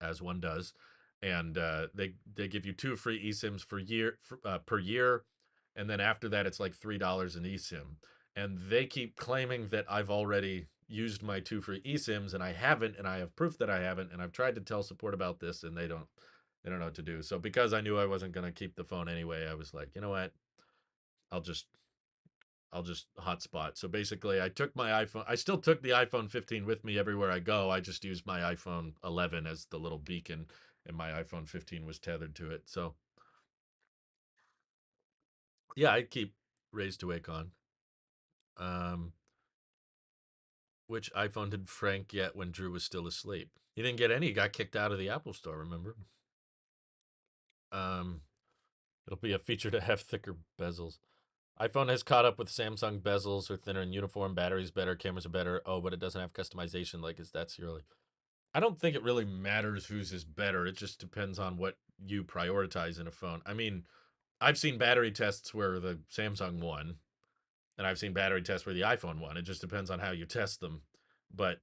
Speaker 1: as one does, and they give you 2 free eSIMs per year, and then after that it's like $3 an eSIM, and they keep claiming that I've already used my 2 free eSIMs and I haven't, and I have proof that I haven't, and I've tried to tell support about this, and they don't know what to do. So because I knew I wasn't going to keep the phone anyway, I was like, you know what, I'll just I'll just hotspot. So basically, I took my iPhone. I still took the iPhone 15 with me everywhere I go. I just used my iPhone 11 as the little beacon, and my iPhone 15 was tethered to it. So yeah, I keep Raise to Wake on. Um, which iPhone did Frank get when Drew was still asleep? He didn't get any. He got kicked out of the Apple Store. Remember? Um, it'll be a feature to have thicker bezels. iPhone has caught up with Samsung. Bezels are thinner and uniform. Batteries better. Cameras are better. Oh, but it doesn't have customization. Like, is that really? I don't think it really matters whose is better. It just depends on what you prioritize in a phone. I mean, I've seen battery tests where the Samsung won, and I've seen battery tests where the iPhone won. It just depends on how you test them. But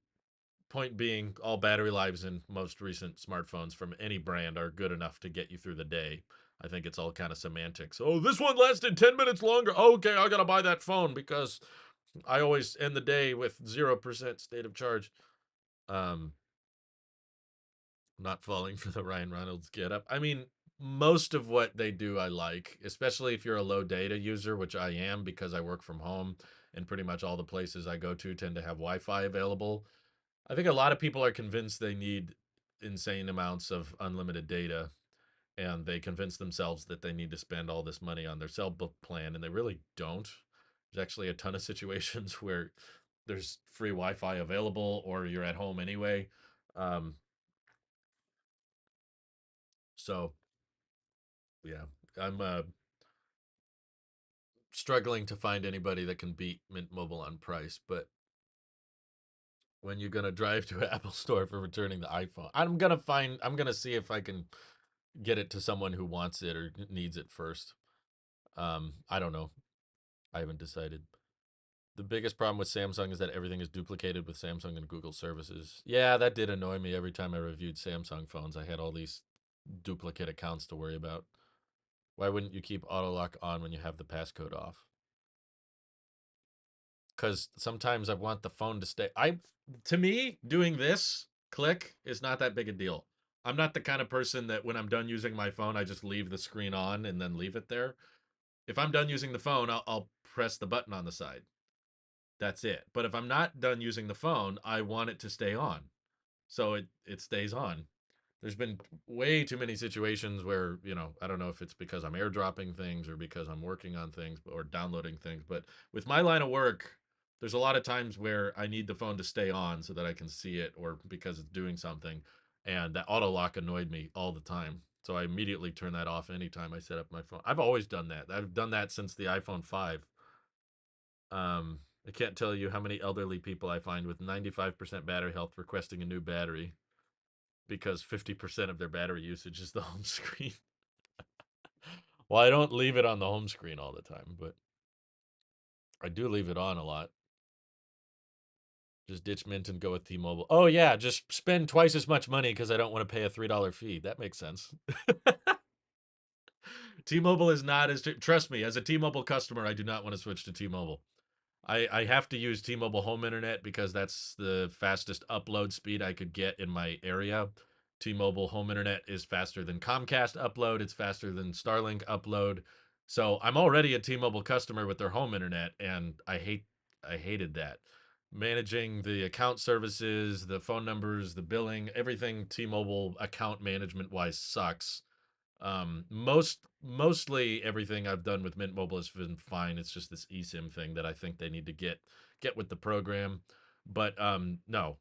Speaker 1: point being, all battery lives in most recent smartphones from any brand are good enough to get you through the day. I think it's all kind of semantics. Oh, this one lasted 10 minutes longer. Okay, I got to buy that phone because I always end the day with 0% state of charge. Um, Not falling for the Ryan Reynolds get up. I mean, most of what they do I like, especially if you're a low data user, which I am because I work from home and pretty much all the places I go to tend to have Wi-Fi available. I think a lot of people are convinced they need insane amounts of unlimited data, and they convince themselves that they need to spend all this money on their cell book plan, and they really don't. There's actually a ton of situations where there's free Wi-Fi available, or you're at home anyway. Um, so yeah, I'm struggling to find anybody that can beat Mint Mobile on price. But when you're gonna drive to an Apple store for returning the iPhone, I'm gonna see if I can get it to someone who wants it or needs it first. I don't know. I haven't decided. The biggest problem with Samsung is that everything is duplicated with Samsung and Google services. Yeah, that did annoy me every time I reviewed Samsung phones. I had all these duplicate accounts to worry about. Why wouldn't you keep auto lock on when you have the passcode off? Because sometimes I want the phone to stay. To me, doing this click is not that big a deal. I'm not the kind of person that when I'm done using my phone, I just leave the screen on and then leave it there. If I'm done using the phone, I'll press the button on the side. That's it. But if I'm not done using the phone, I want it to stay on. So it stays on. There's been way too many situations where, I don't know if it's because I'm airdropping things or because I'm working on things or downloading things, but with my line of work, there's a lot of times where I need the phone to stay on so that I can see it or because it's doing something. And that auto lock annoyed me all the time. So I immediately turn that off anytime I set up my phone. I've always done that. I've done that since the iPhone 5. I can't tell you how many elderly people I find with 95% battery health requesting a new battery because 50% of their battery usage is the home screen. Well, I don't leave it on the home screen all the time, but I do leave it on a lot. Just ditch Mint and go with T-Mobile. Oh yeah, just spend twice as much money because I don't want to pay a $3 fee. That makes sense. T-Mobile is not as trust me, as a T-Mobile customer, I do not want to switch to T-Mobile. I have to use T-Mobile home internet because that's the fastest upload speed I could get in my area. T-Mobile home internet is faster than Comcast upload. It's faster than Starlink upload. So I'm already a T-Mobile customer with their home internet, and I hated that. managing the account services, the phone numbers, the billing, everything T-Mobile account management wise sucks. Mostly everything I've done with Mint Mobile has been fine. It's just this eSIM thing that I think they need to get with the program. But no,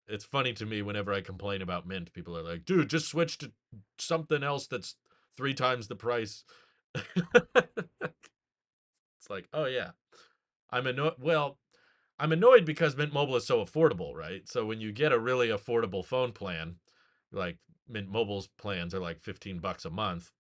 Speaker 1: it's funny to me whenever I complain about Mint, people are like, "Dude, just switch to something else that's 3 times the price." It's like, "Oh yeah." I'm annoyed. Well, I'm annoyed because Mint Mobile is so affordable, right? So when you get a really affordable phone plan, like Mint Mobile's plans are like $15 a month.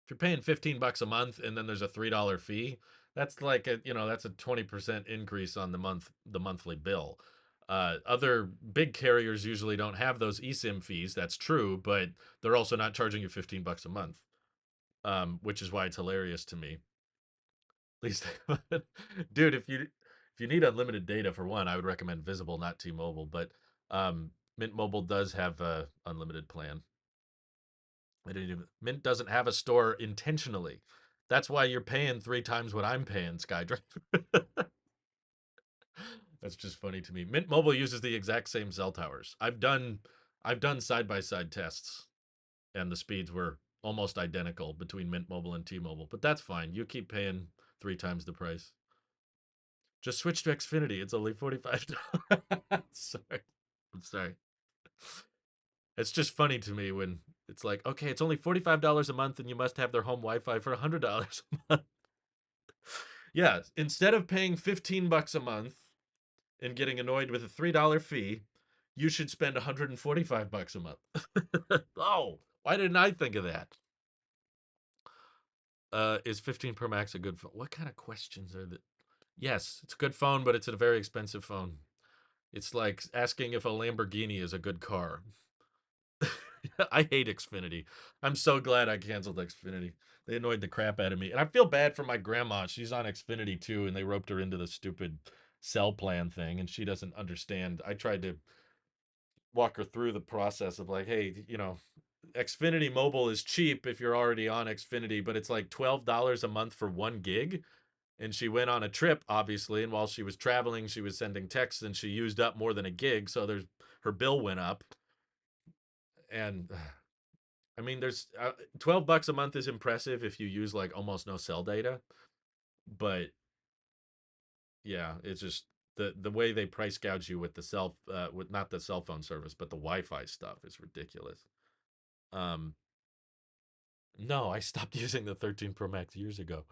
Speaker 1: If you're paying $15 a month and then there's a $3 fee, that's like that's a 20% increase on the monthly bill. Other big carriers usually don't have those eSIM fees. That's true, but they're also not charging you $15 a month, which is why it's hilarious to me. At least, dude, if you need unlimited data for one, I would recommend Visible, not T-Mobile. But Mint Mobile does have a unlimited plan. Mint doesn't have a store intentionally. That's why you're paying 3 times what I'm paying, SkyDrive. That's just funny to me. Mint Mobile uses the exact same cell towers. I've done side by side tests, and the speeds were almost identical between Mint Mobile and T-Mobile. But that's fine. You keep paying 3 times the price. Just switch to Xfinity. It's only $45. Sorry. I'm sorry. It's just funny to me when it's like, okay, it's only $45 a month and you must have their home Wi-Fi for $100 a month. Yeah, instead of paying $15 a month and getting annoyed with a $3 fee, you should spend $145 a month. Oh, why didn't I think of that? Is 15 Pro Max a good phone? What kind of questions are that? Yes, it's a good phone, but it's a very expensive phone. It's like asking if a Lamborghini is a good car. I hate Xfinity. I'm so glad I canceled Xfinity. They annoyed the crap out of me. And I feel bad for my grandma. She's on Xfinity too, and they roped her into the stupid cell plan thing, and she doesn't understand. I tried to walk her through the process of like, hey, Xfinity Mobile is cheap if you're already on Xfinity, but it's like $12 a month for 1 gig. And she went on a trip, obviously, and while she was traveling, she was sending texts, and she used up more than a gig, so her bill went up. And I mean, there's $12 a month is impressive if you use like almost no cell data, but yeah, it's just the way they price gouge you with with not the cell phone service, but the Wi-Fi stuff is ridiculous. Um, no, I stopped using the 13 Pro Max years ago.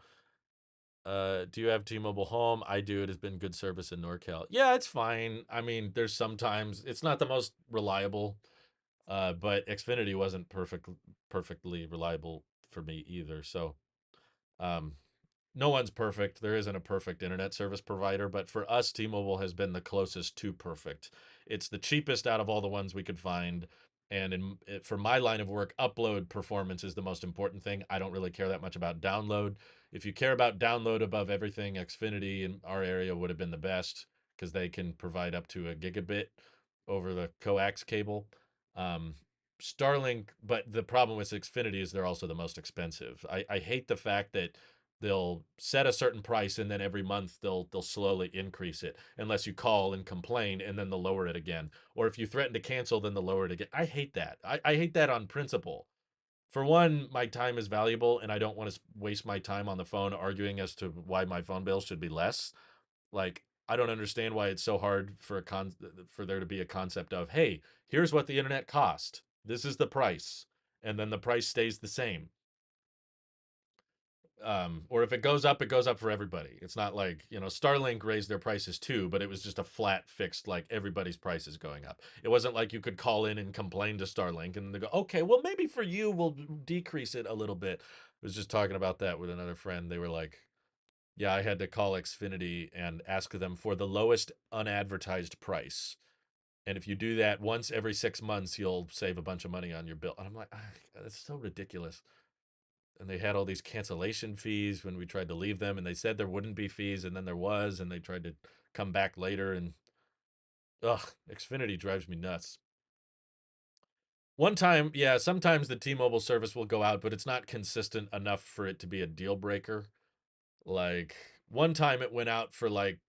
Speaker 1: Do you have T-Mobile Home? I do. It has been good service in NorCal. Yeah, it's fine. I mean, there's sometimes it's not the most reliable, but Xfinity wasn't perfectly reliable for me either. So, um, no one's perfect. There isn't a perfect internet service provider, but for us, T-Mobile has been the closest to perfect. It's the cheapest out of all the ones we could find. And for my line of work, upload performance is the most important thing. I don't really care that much about download. If you care about download above everything, Xfinity in our area would have been the best because they can provide up to a gigabit over the coax cable. Um, Starlink, but the problem with Xfinity is they're also the most expensive. I hate the fact that they'll set a certain price and then every month they'll slowly increase it unless you call and complain and then they'll lower it again. Or if you threaten to cancel, then they'll lower it again. I hate that. I hate that on principle. For one, my time is valuable and I don't want to waste my time on the phone arguing as to why my phone bill should be less. Like I don't understand why it's so hard for there to be a concept of, hey, here's what the internet cost. This is the price. And then the price stays the same. Or if it goes up for everybody. It's not like Starlink raised their prices too, but it was just a flat fixed, like everybody's price is going up. It wasn't like you could call in and complain to Starlink and they go, okay, well maybe for you we'll decrease it a little bit. I was just talking about that with another friend. They were like, yeah, I had to call Xfinity and ask them for the lowest unadvertised price, and if you do that once every 6 months you'll save a bunch of money on your bill. And I'm like, that's so ridiculous. And they had all these cancellation fees when we tried to leave them, and they said there wouldn't be fees, and then there was, and they tried to come back later, and ugh, Xfinity drives me nuts. One time, yeah, sometimes the T-Mobile service will go out, but it's not consistent enough for it to be a deal breaker. Like one time it went out for like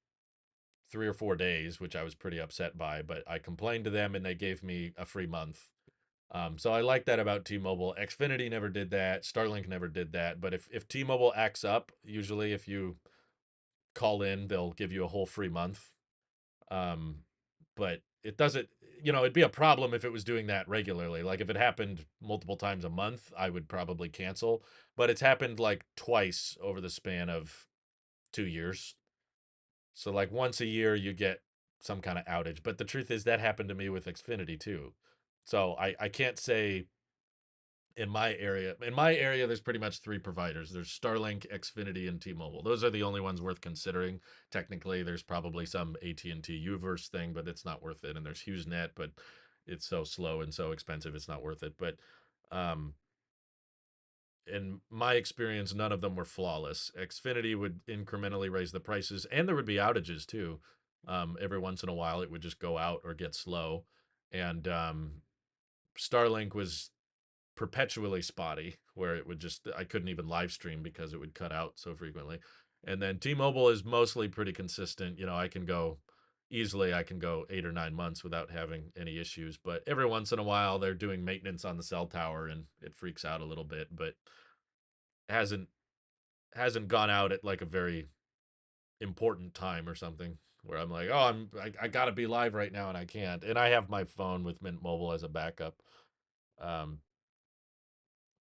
Speaker 1: 3 or 4 days, which I was pretty upset by, but I complained to them and they gave me a free month. So I like that about T-Mobile. Xfinity never did that. Starlink never did that. But if T-Mobile acts up, usually if you call in, they'll give you a whole free month. Um, but it doesn't, it'd be a problem if it was doing that regularly. Like if it happened multiple times a month, I would probably cancel. But it's happened like twice over the span of 2 years. So like once a year you get some kind of outage. But the truth is that happened to me with Xfinity too. So I can't say in my area. In my area, there's pretty much three providers. There's Starlink, Xfinity, and T-Mobile. Those are the only ones worth considering. Technically, there's probably some AT&T Uverse thing, but it's not worth it. And there's HughesNet, but it's so slow and so expensive, it's not worth it. But um, in my experience, none of them were flawless. Xfinity would incrementally raise the prices, and there would be outages too. Every once in a while, it would just go out or get slow. And Starlink was perpetually spotty, where it would just, I couldn't even live stream because it would cut out so frequently. And then T-Mobile is mostly pretty consistent. I can go 8 or 9 months without having any issues, but every once in a while they're doing maintenance on the cell tower and it freaks out a little bit, but hasn't hasn't gone out at like a very important time or something where I'm like, oh, I gotta be live right now and I can't. And I have my phone with Mint Mobile as a backup. Um,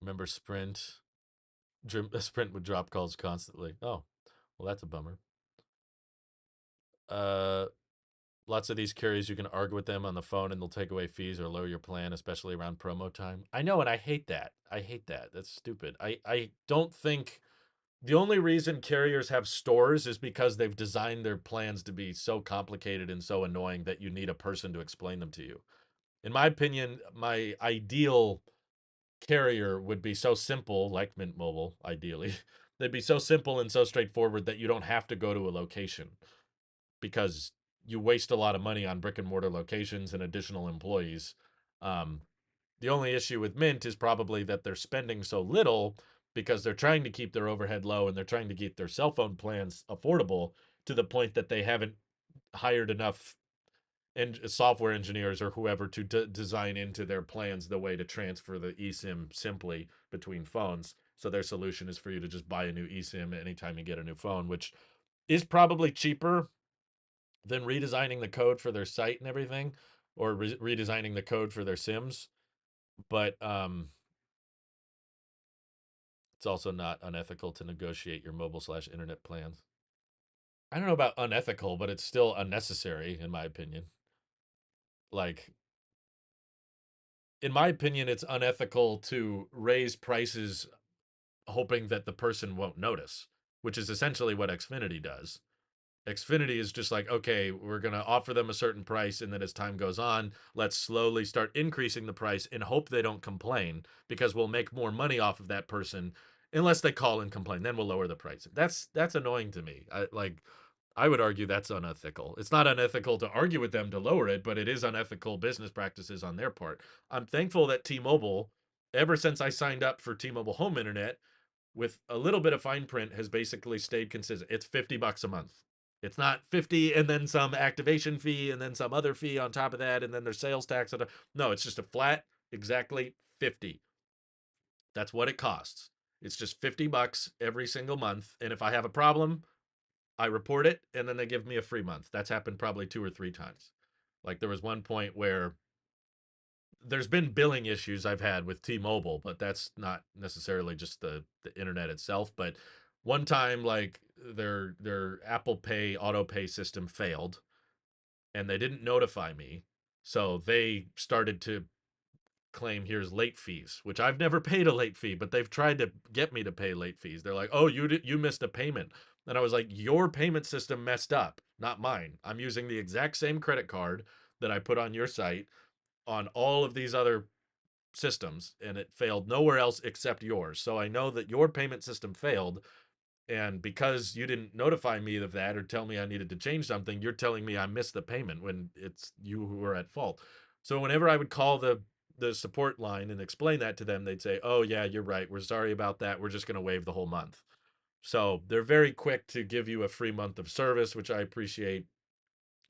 Speaker 1: remember Sprint? Sprint would drop calls constantly. Oh, well, that's a bummer. Uh, Lots of these carriers, you can argue with them on the phone and they'll take away fees or lower your plan, especially around promo time. I know, and I hate that. I hate that. That's stupid. I don't think the only reason carriers have stores is because they've designed their plans to be so complicated and so annoying that you need a person to explain them to you. In my opinion, my ideal carrier would be so simple, like Mint Mobile, ideally. They'd be so simple and so straightforward that you don't have to go to a location because you waste a lot of money on brick and mortar locations and additional employees. Um, the only issue with Mint is probably that they're spending so little because they're trying to keep their overhead low and they're trying to keep their cell phone plans affordable to the point that they haven't hired enough software engineers or whoever to design into their plans the way to transfer the eSIM simply between phones. So their solution is for you to just buy a new eSIM anytime you get a new phone, which is probably cheaper than redesigning the code for their site and everything, or redesigning the code for their Sims. But it's also not unethical to negotiate your mobile/internet plans. I don't know about unethical, but it's still unnecessary in my opinion. Like in my opinion, it's unethical to raise prices hoping that the person won't notice, which is essentially what Xfinity does. Xfinity is just like, okay, we're going to offer them a certain price. And then as time goes on, let's slowly start increasing the price and hope they don't complain because we'll make more money off of that person unless they call and complain. Then we'll lower the price. That's annoying to me. I would argue that's unethical. It's not unethical to argue with them to lower it, but it is unethical business practices on their part. I'm thankful that T-Mobile, ever since I signed up for T-Mobile Home Internet, with a little bit of fine print, has basically stayed consistent. It's $50 a month. It's not 50 and then some activation fee and then some other fee on top of that and then there's sales tax. No, it's just a flat, exactly 50. That's what it costs. It's just $50 every single month. And if I have a problem, I report it and then they give me a free month. That's happened probably 2 or 3 times. Like there was one point where there's been billing issues I've had with T-Mobile, but that's not necessarily just the internet itself. But one time, like their Apple Pay auto pay system failed, and they didn't notify me, so they started to claim here's late fees, which I've never paid a late fee, but they've tried to get me to pay late fees. They're like, "Oh, you missed a payment," and I was like, "Your payment system messed up, not mine. I'm using the exact same credit card that I put on your site on all of these other systems and it failed nowhere else except yours. So I know that your payment system failed. And because you didn't notify me of that or tell me I needed to change something, you're telling me I missed the payment when it's you who are at fault." So whenever I would call the support line and explain that to them, they'd say, "Oh yeah, you're right. We're sorry about that. We're just going to waive the whole month." So they're very quick to give you a free month of service, which I appreciate.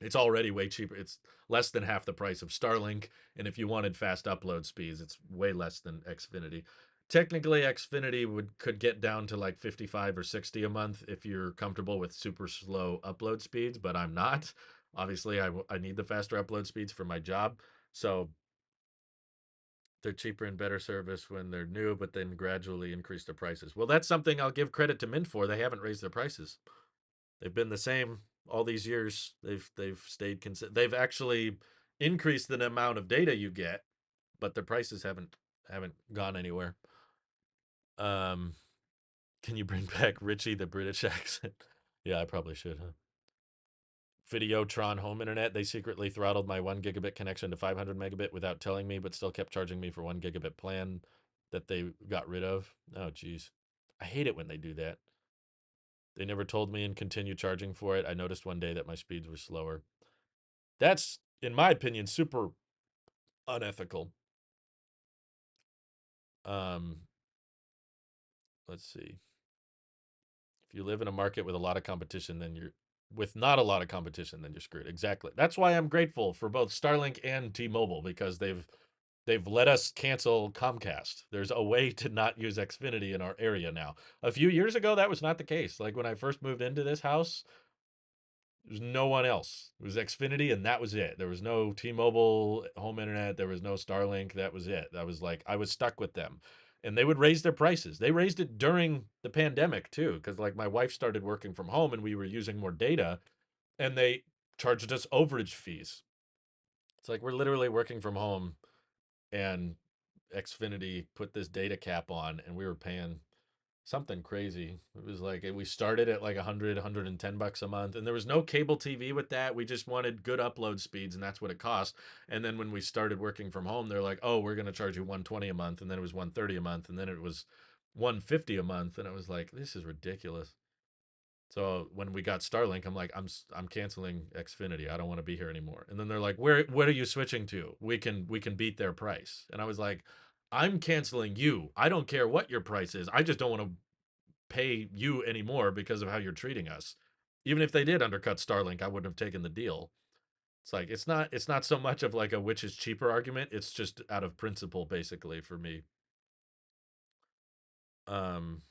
Speaker 1: It's already way cheaper. It's less than half the price of Starlink, and if you wanted fast upload speeds, it's way less than Xfinity. Technically, Xfinity could get down to like 55 or 60 a month if you're comfortable with super slow upload speeds, but I'm not. Obviously, I need the faster upload speeds for my job. So they're cheaper and better service when they're new, but then gradually increase their prices. Well, that's something I'll give credit to Mint for. They haven't raised their prices. They've been the same all these years. They've stayed consistent. They've actually increased the amount of data you get, but their prices haven't gone anywhere. Um, can you bring back Richie the British accent? Yeah, I probably should, huh? Videotron home internet. They secretly throttled my 1 gigabit connection to 500 megabit without telling me, but still kept charging me for 1 gigabit plan that they got rid of. Oh, geez. I hate it when they do that. They never told me and continued charging for it. I noticed one day that my speeds were slower. That's, in my opinion, super unethical. Um, let's see. If you live in a market with a lot of competition, then you're with not a lot of competition, then you're screwed. Exactly. That's why I'm grateful for both Starlink and T-Mobile because they've let us cancel Comcast. There's a way to not use Xfinity in our area now. A few years ago, that was not the case. Like when I first moved into this house, there's no one else. It was Xfinity, and that was it. There was no T-Mobile home internet. There was no Starlink. That was it. I was stuck with them, and they would raise their prices. They raised it during the pandemic too, because like my wife started working from home, and we were using more data, and they charged us overage fees. It's like we're literally working from home, and Xfinity put this data cap on, and we were paying something crazy. It was like we started at like 110 bucks a month, and there was no cable TV with that. We just wanted good upload speeds, and that's what it cost. And then when we started working from home, they're like, "Oh, we're going to charge you 120 a month," and then it was 130 a month, and then it was 150 a month, and I was like, "This is ridiculous." So when we got Starlink, I'm like, I'm canceling Xfinity. I don't want to be here anymore. And then they're like, "Where what are you switching to? We can beat their price." And I was like, "I'm canceling you. I don't care what your price is. I just don't want to pay you anymore because of how you're treating us." Even if they did undercut Starlink, I wouldn't have taken the deal. It's like it's not so much of like a which is cheaper argument. It's just out of principle, basically, for me. Um,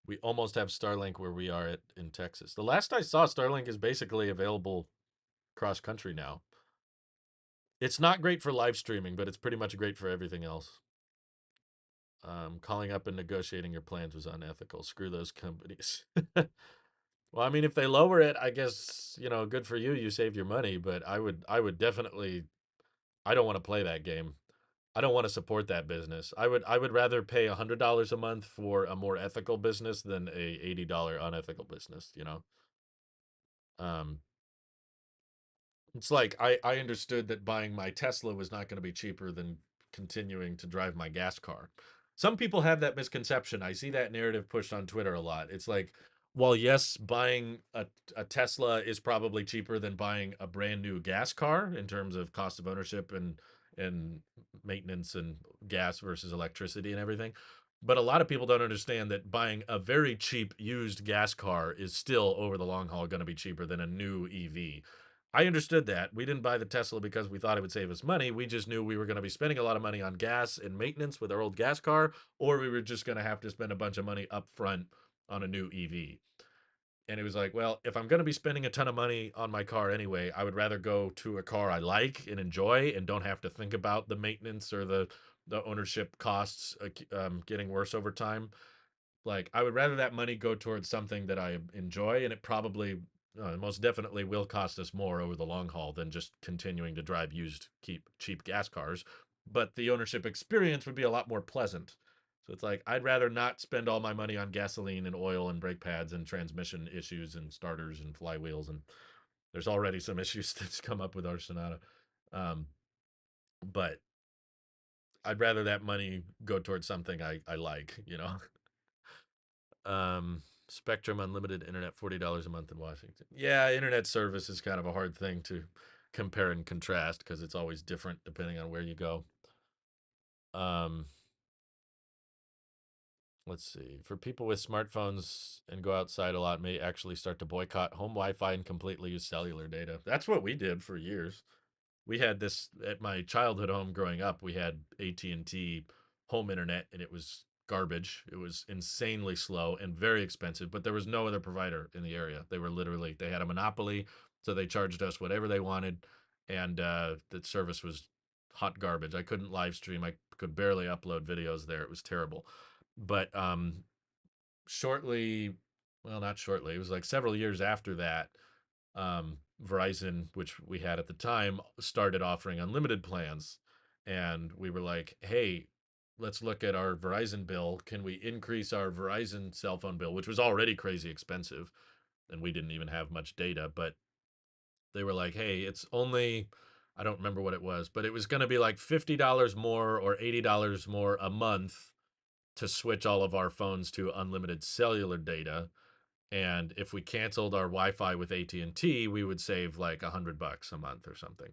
Speaker 1: we almost have Starlink where we are at in Texas. The last I saw, Starlink is basically available cross country now. It's not great for live streaming, but it's pretty much great for everything else. Calling up and negotiating your plans was unethical. Screw those companies. Well, I mean, if they lower it, I guess, good for you. You saved your money, but I would definitely. I don't want to play that game. I don't want to support that business. I would rather pay $100 a month for a more ethical business than a $80 unethical business. Um, it's like I understood that buying my Tesla was not going to be cheaper than continuing to drive my gas car. Some people have that misconception. I see that narrative pushed on Twitter a lot. It's like, well, yes, buying a Tesla is probably cheaper than buying a brand new gas car in terms of cost of ownership and maintenance and gas versus electricity and everything. But a lot of people don't understand that buying a very cheap used gas car is still over the long haul going to be cheaper than a new EV. I understood that. We didn't buy the Tesla because we thought it would save us money. We just knew we were going to be spending a lot of money on gas and maintenance with our old gas car, or we were just going to have to spend a bunch of money up front on a new EV. And it was like, well, if I'm going to be spending a ton of money on my car anyway, I would rather go to a car I like and enjoy and don't have to think about the maintenance or the ownership costs getting worse over time. Like, I would rather that money go towards something that I enjoy, and it probably, most definitely will cost us more over the long haul than just continuing to drive used, keep cheap gas cars. But the ownership experience would be a lot more pleasant. So it's like I'd rather not spend all my money on gasoline and oil and brake pads and transmission issues and starters and flywheels, and there's already some issues that's come up with our Sonata. Um, but I'd rather that money go towards something I like. Spectrum Unlimited Internet, $40 a month in Washington. Yeah, internet service is kind of a hard thing to compare and contrast because it's always different depending on where you go. Um, Let's see. For people with smartphones and go outside a lot, may actually start to boycott home Wi-Fi and completely use cellular data. That's what we did for years. We had this at my childhood home growing up. We had AT&T home internet, and it was garbage. It was insanely slow and very expensive, but there was no other provider in the area. They had a monopoly, so they charged us whatever they wanted, and the service was hot garbage. I couldn't live stream. I could barely upload videos there. It was terrible. But shortly, well, not shortly, it was like several years after that, Verizon, which we had at the time, started offering unlimited plans. And we were like, hey, let's look at our Verizon bill. Can we increase our Verizon cell phone bill, which was already crazy expensive? And we didn't even have much data, but they were like, hey, it's only, I don't remember what it was, but it was going to be like $50 more or $80 more a month to switch all of our phones to unlimited cellular data. And if we canceled our Wi-Fi with AT&T, we would save like $100 a month or something.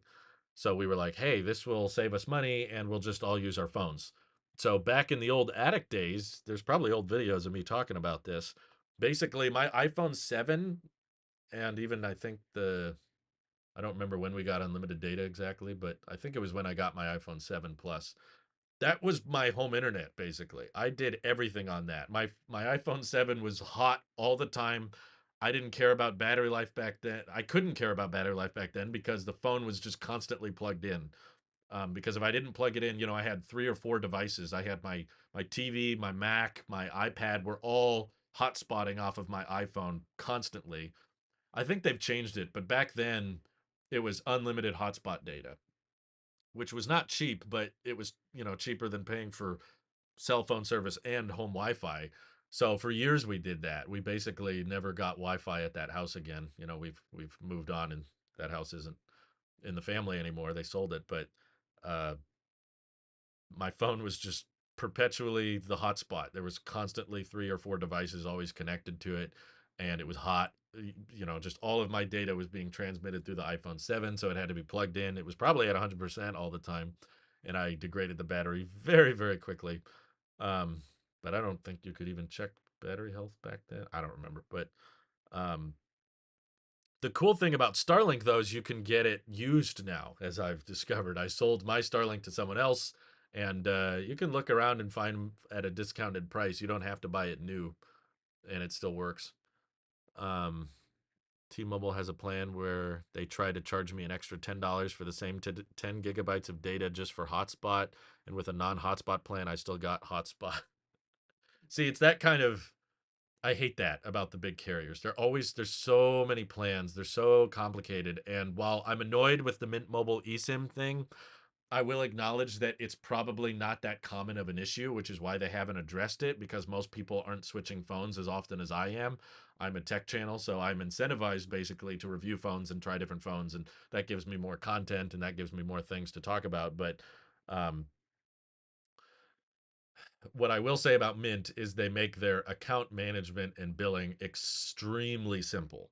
Speaker 1: So we were like, hey, this will save us money and we'll just all use our phones. So back in the old attic days, there's probably old videos of me talking about this. Basically, my iPhone 7 and even I think I don't remember when we got unlimited data exactly, but I think it was when I got my iPhone 7 Plus. That was my home internet basically. I did everything on that. My iPhone 7 was hot all the time. I didn't care about battery life back then. I couldn't care about battery life back then because the phone was just constantly plugged in. Because if I didn't plug it in, I had 3 or 4 devices. I had my TV, my Mac, my iPad were all hotspotting off of my iPhone constantly. I think they've changed it, but back then it was unlimited hotspot data, which was not cheap, but it was, cheaper than paying for cell phone service and home Wi-Fi. So for years we did that. We basically never got Wi-Fi at that house again. We've moved on and that house isn't in the family anymore. They sold it, but uh my phone was just perpetually the hotspot. There was constantly 3 or 4 devices always connected to it, and it was hot. Just all of my data was being transmitted through the iPhone 7, so it had to be plugged in. It was probably at 100% all the time, and I degraded the battery very, very quickly. Um, but I don't think you could even check battery health back then. I don't remember, but um, the cool thing about Starlink, though, is you can get it used now, as I've discovered. I sold my Starlink to someone else, and you can look around and find 'em at a discounted price. You don't have to buy it new, and it still works. Um, T-Mobile has a plan where they try to charge me an extra $10 for the same 10 gigabytes of data just for hotspot, and with a non-hotspot plan, I still got hotspot. See, it's that kind of I hate that about the big carriers. There's so many plans. They're so complicated. And while I'm annoyed with the Mint Mobile eSIM thing, I will acknowledge that it's probably not that common of an issue, which is why they haven't addressed it because most people aren't switching phones as often as I am. I'm a tech channel, so I'm incentivized basically to review phones and try different phones, and that gives me more content and that gives me more things to talk about. But um, what I will say about Mint is they make their account management and billing extremely simple.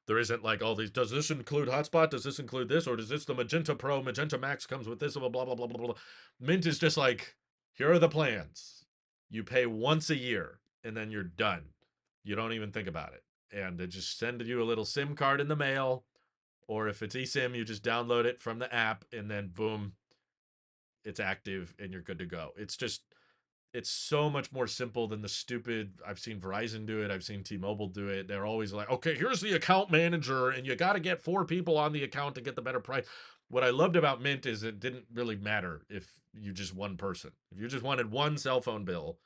Speaker 1: There isn't like all these, does this include hotspot? Does this include this? Or does this the Magenta Pro? Magenta Max comes with this, blah, blah, blah, blah, blah, blah. Mint is just like, here are the plans. You pay once a year and then you're done. You don't even think about it. And they just send you a little SIM card in the mail. Or if it's eSIM, you just download it from the app and then boom, it's active and you're good to go. It's so much more simple than the stupid. I've seen Verizon do it. I've seen T-Mobile do it. They're always like, okay, here's the account manager, and you got to get 4 people on the account to get the better price. What I loved about Mint is it didn't really matter if you just one person. If you just wanted one cell phone bill,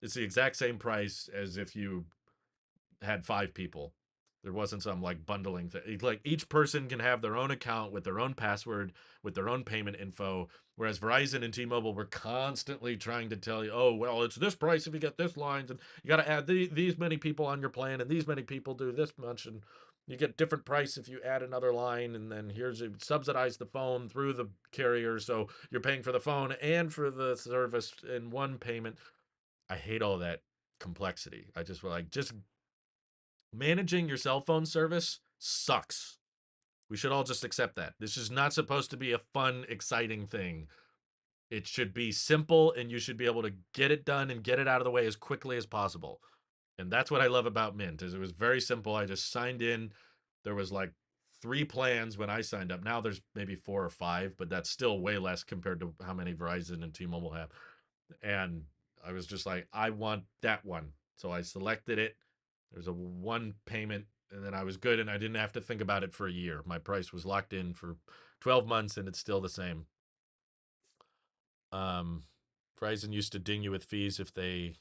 Speaker 1: it's the exact same price as if you had 5 people. There wasn't some like bundling thing. Like each person can have their own account with their own password, with their own payment info. Whereas Verizon and T-Mobile were constantly trying to tell you, oh, well, it's this price if you get this lines, and you got to add these many people on your plan, and these many people do this much, and you get different price if you add another line, and then here's a subsidize the phone through the carrier, so you're paying for the phone and for the service in one payment. I hate all that complexity. I just like just managing your cell phone service sucks. We should all just accept that. This is not supposed to be a fun, exciting thing. It should be simple, and you should be able to get it done and get it out of the way as quickly as possible. And that's what I love about Mint is it was very simple. I just signed in. There was like 3 plans when I signed up. Now there's maybe 4 or 5, but that's still way less compared to how many Verizon and T-Mobile have. And I was just like, I want that one. So I selected it. There's a one payment, and then I was good, and I didn't have to think about it for a year. My price was locked in for 12 months, and it's still the same. Um, Verizon used to ding you with fees if they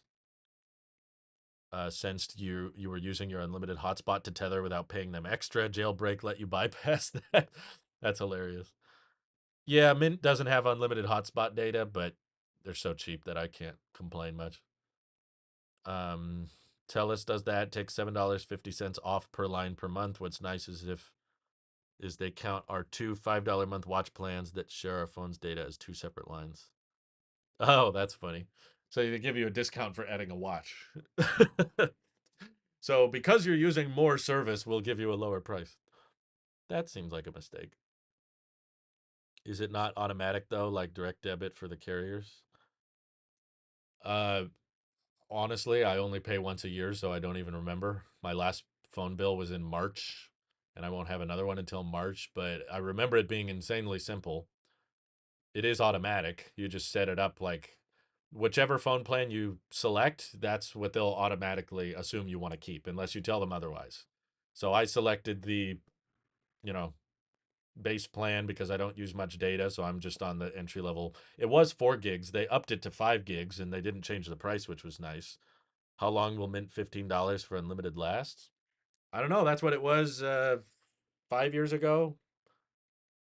Speaker 1: sensed you were using your unlimited hotspot to tether without paying them extra. Jailbreak let you bypass that. That's hilarious. Yeah, Mint doesn't have unlimited hotspot data, but they're so cheap that I can't complain much. Um, Telus does that. Takes $7.50 off per line per month. What's nice is they count our two $5 a month watch plans that share our phone's data as 2 separate lines. Oh, that's funny. So they give you a discount for adding a watch. So because you're using more service, we'll give you a lower price. That seems like a mistake. Is it not automatic though, like direct debit for the carriers? Uh, Honestly, I only pay once a year, so I don't even remember. My last phone bill was in March, and I won't have another one until March, but I remember it being insanely simple. It is automatic. You just set it up like whichever phone plan you select, that's what they'll automatically assume you want to keep, unless you tell them otherwise. So I selected the, you know, base plan because I don't use much data, so I'm just on the entry level. It was 4 gigs. They upped it to 5 gigs and they didn't change the price, which was nice. How long will Mint $15 for unlimited last? I don't know. That's what it was 5 years ago.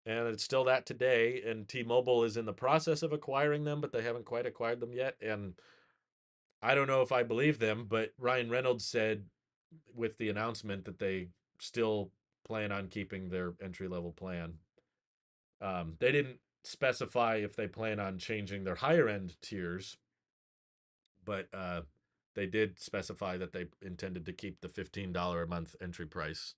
Speaker 1: And it's still that today. And T Mobile is in the process of acquiring them, but they haven't quite acquired them yet. And I don't know if I believe them, but Ryan Reynolds said with the announcement that they still plan on keeping their entry level plan. They didn't specify if they plan on changing their higher end tiers, but they did specify that they intended to keep the $15 a month entry price.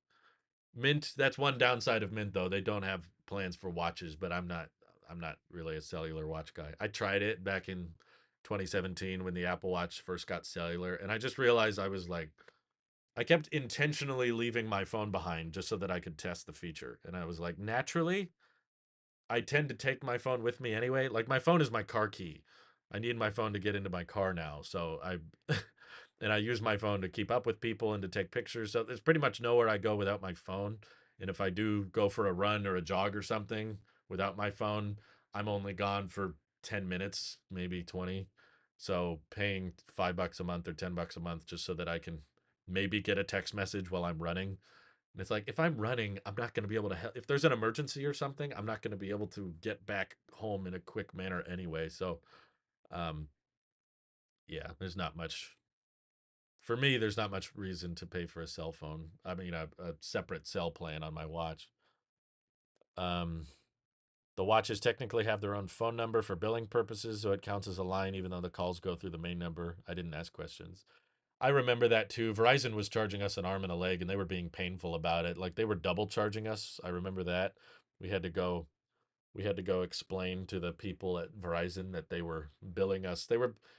Speaker 1: Mint, that's one downside of Mint though. They don't have plans for watches, but I'm not really a cellular watch guy. I tried it back in 2017 when the Apple Watch first got cellular, and I just realized I was like I kept intentionally leaving my phone behind just so that I could test the feature. And I was like, naturally, I tend to take my phone with me anyway. Like my phone is my car key. I need my phone to get into my car now. So I and I use my phone to keep up with people and to take pictures. So there's pretty much nowhere I go without my phone. And if I do go for a run or a jog or something without my phone, I'm only gone for 10 minutes, maybe 20. So paying $5 a month or $10 a month just so that I can maybe get a text message while I'm running. And it's like if I'm running, I'm not going to be able to help. If there's an emergency or something, I'm not going to be able to get back home in a quick manner anyway. So, um, yeah, there's not much for me. There's not much reason to pay for a cell phone. I mean, a separate cell plan on my watch. Um, the watches technically have their own phone number for billing purposes, so it counts as a line, even though the calls go through the main number. I didn't ask questions. I remember that too. Verizon was charging us an arm and a leg, and they were being painful about it. Like they were double charging us. I remember that. We had to go. We had to go explain to the people at Verizon that they were billing us.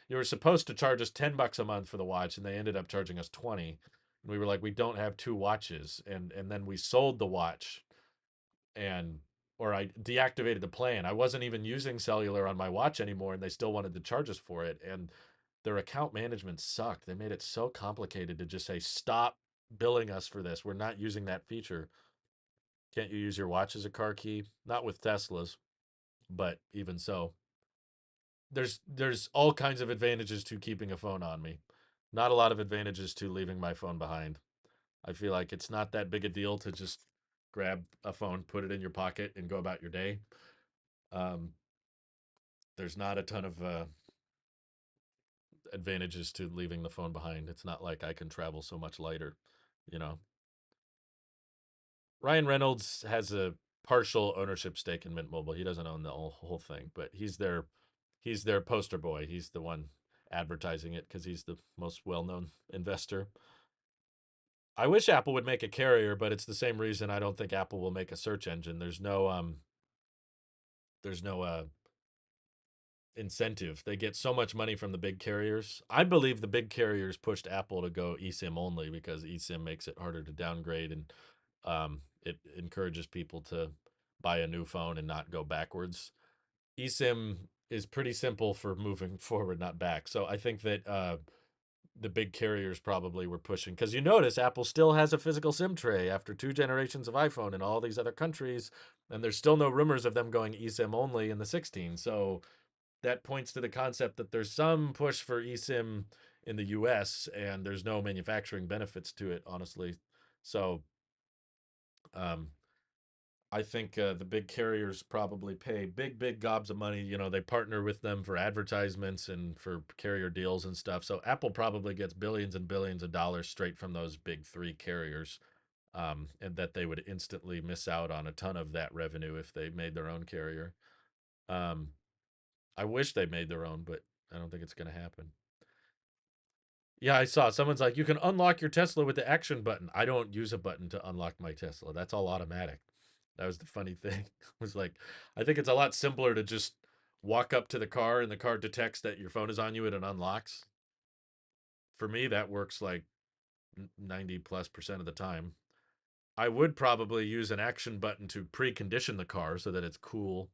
Speaker 1: You were supposed to charge us $10 a month for the watch, and they ended up charging us 20. And we were like, we don't have 2 watches, and then we sold the watch, and or I deactivated the plan. I wasn't even using cellular on my watch anymore, and they still wanted to charge us for it. And their account management sucked. They made it so complicated to just say, stop billing us for this. We're not using that feature. Can't you use your watch as a car key? Not with Teslas, but even so. There's all kinds of advantages to keeping a phone on me. Not a lot of advantages to leaving my phone behind. I feel like it's not that big a deal to just grab a phone, put it in your pocket, and go about your day. Um, there's not a ton of advantages to leaving the phone behind. It's not like I can travel so much lighter, you know. Ryan Reynolds has a partial ownership stake in Mint Mobile. He doesn't own the whole thing, but he's their poster boy. He's the one advertising it because he's the most well-known investor. I wish Apple would make a carrier, but it's the same reason I don't think Apple will make a search engine. There's no incentive. They get so much money from the big carriers. I believe the big carriers pushed Apple to go eSIM only because eSIM makes it harder to downgrade, and it encourages people to buy a new phone and not go backwards. eSIM is pretty simple for moving forward, not back. So I think that the big carriers probably were pushing, because you notice Apple still has a physical SIM tray after 2 generations of iPhone in all these other countries, and there's still no rumors of them going eSIM only in the 16. So that points to the concept that there's some push for eSIM in the US and there's no manufacturing benefits to it, honestly. So um, I think the big carriers probably pay big gobs of money. You know, they partner with them for advertisements and for carrier deals and stuff. So Apple probably gets billions and billions of dollars straight from those big three carriers, and that they would instantly miss out on a ton of that revenue if they made their own carrier. Um, I wish they made their own, but I don't think it's going to happen. Yeah, I saw someone's like, you can unlock your Tesla with the action button. I don't use a button to unlock my Tesla. That's all automatic. That was the funny thing. Was like, I think it's a lot simpler to just walk up to the car and the car detects that your phone is on you and it unlocks. For me, that works like 90+% of the time. I would probably use an action button to precondition the car so that it's cool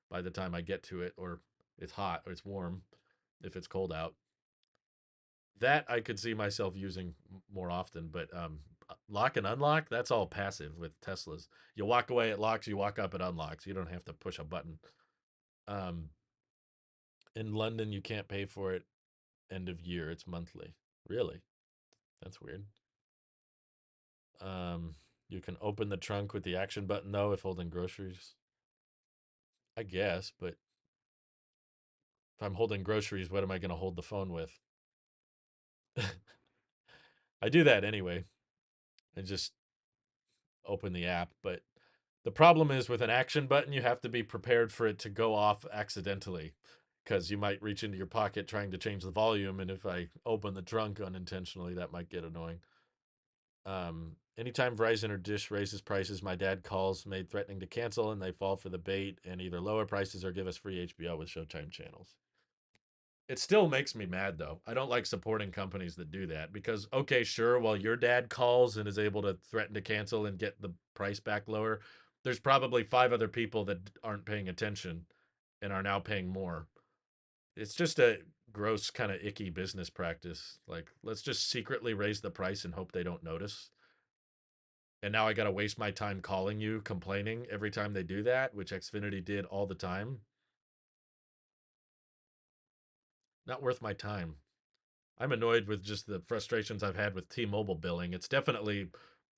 Speaker 1: by the time I get to it, or it's hot or it's warm if it's cold out. That I could see myself using more often, but lock and unlock, that's all passive with Teslas. You walk away, it locks. You walk up, it unlocks. You don't have to push a button. Um, in London, you can't pay for it end of year. It's monthly. Really? That's weird. Um, you can open the trunk with the action button though if holding groceries. I guess, but if I'm holding groceries, what am I going to hold the phone with? I do that anyway. I just open the app, but the problem is with an action button, you have to be prepared for it to go off accidentally, because you might reach into your pocket trying to change the volume, and if I open the trunk unintentionally, that might get annoying. Anytime Verizon or Dish raises prices, my dad calls made threatening to cancel, and they fall for the bait and either lower prices or give us free HBO with Showtime channels. It still makes me mad though. I don't like supporting companies that do that, because okay, sure, while your dad calls and is able to threaten to cancel and get the price back lower, there's probably five other people that aren't paying attention and are now paying more. It's just a gross kind of icky business practice. Like, let's just secretly raise the price and hope they don't notice. And now I got to waste my time calling you complaining every time they do that, which Xfinity did all the time. Not worth my time. I'm annoyed with just the frustrations I've had with T-Mobile billing. It's definitely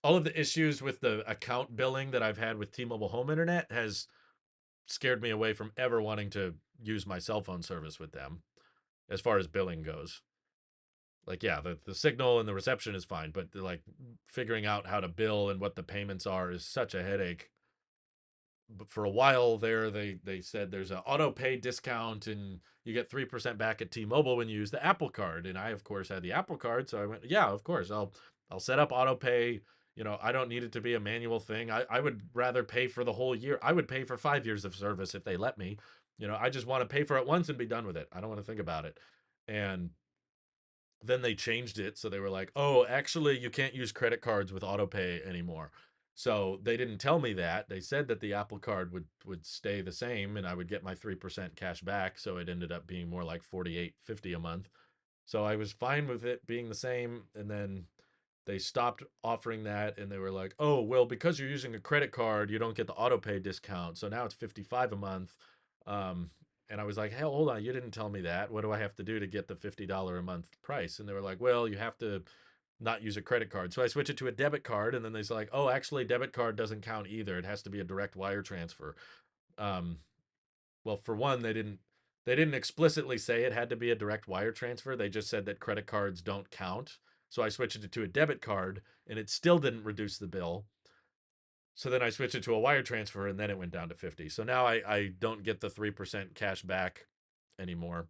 Speaker 1: all of the issues with the account billing that I've had with T-Mobile Home Internet has scared me away from ever wanting to use my cell phone service with them as far as billing goes. Like, yeah, the signal and the reception is fine, but like figuring out how to bill and what the payments are is such a headache. But for a while there, they said there's an auto pay discount and you get 3% back at T-Mobile when you use the Apple Card. And I of course had the Apple Card, so I went, yeah, of course I'll set up auto pay. You know, I don't need it to be a manual thing. I would rather pay for the whole year. I would pay for 5 years of service if they let me. You know, I just want to pay for it once and be done with it. I don't want to think about it. And then they changed it, so they were like, oh, actually you can't use credit cards with auto pay anymore. So they didn't tell me that. They said that the Apple Card would stay the same and I would get my 3% cash back, so it ended up being more like 48.50 a month. So I was fine with it being the same, and then they stopped offering that, and they were like, oh, well, because you're using a credit card, you don't get the auto pay discount, so now it's 55 a month. um, and I was like, hey, hold on, you didn't tell me that. What do I have to do to get the $50 a month price? And they were like, well, you have to not use a credit card. So I switched it to a debit card, and then they're like, oh, actually debit card doesn't count either, it has to be a direct wire transfer. um, well, for one, they didn't explicitly say it had to be a direct wire transfer. They just said that credit cards don't count. So I switched it to a debit card, and it still didn't reduce the bill. So then I switched it to a wire transfer, and then it went down to 50. So now I don't get the 3% cash back anymore.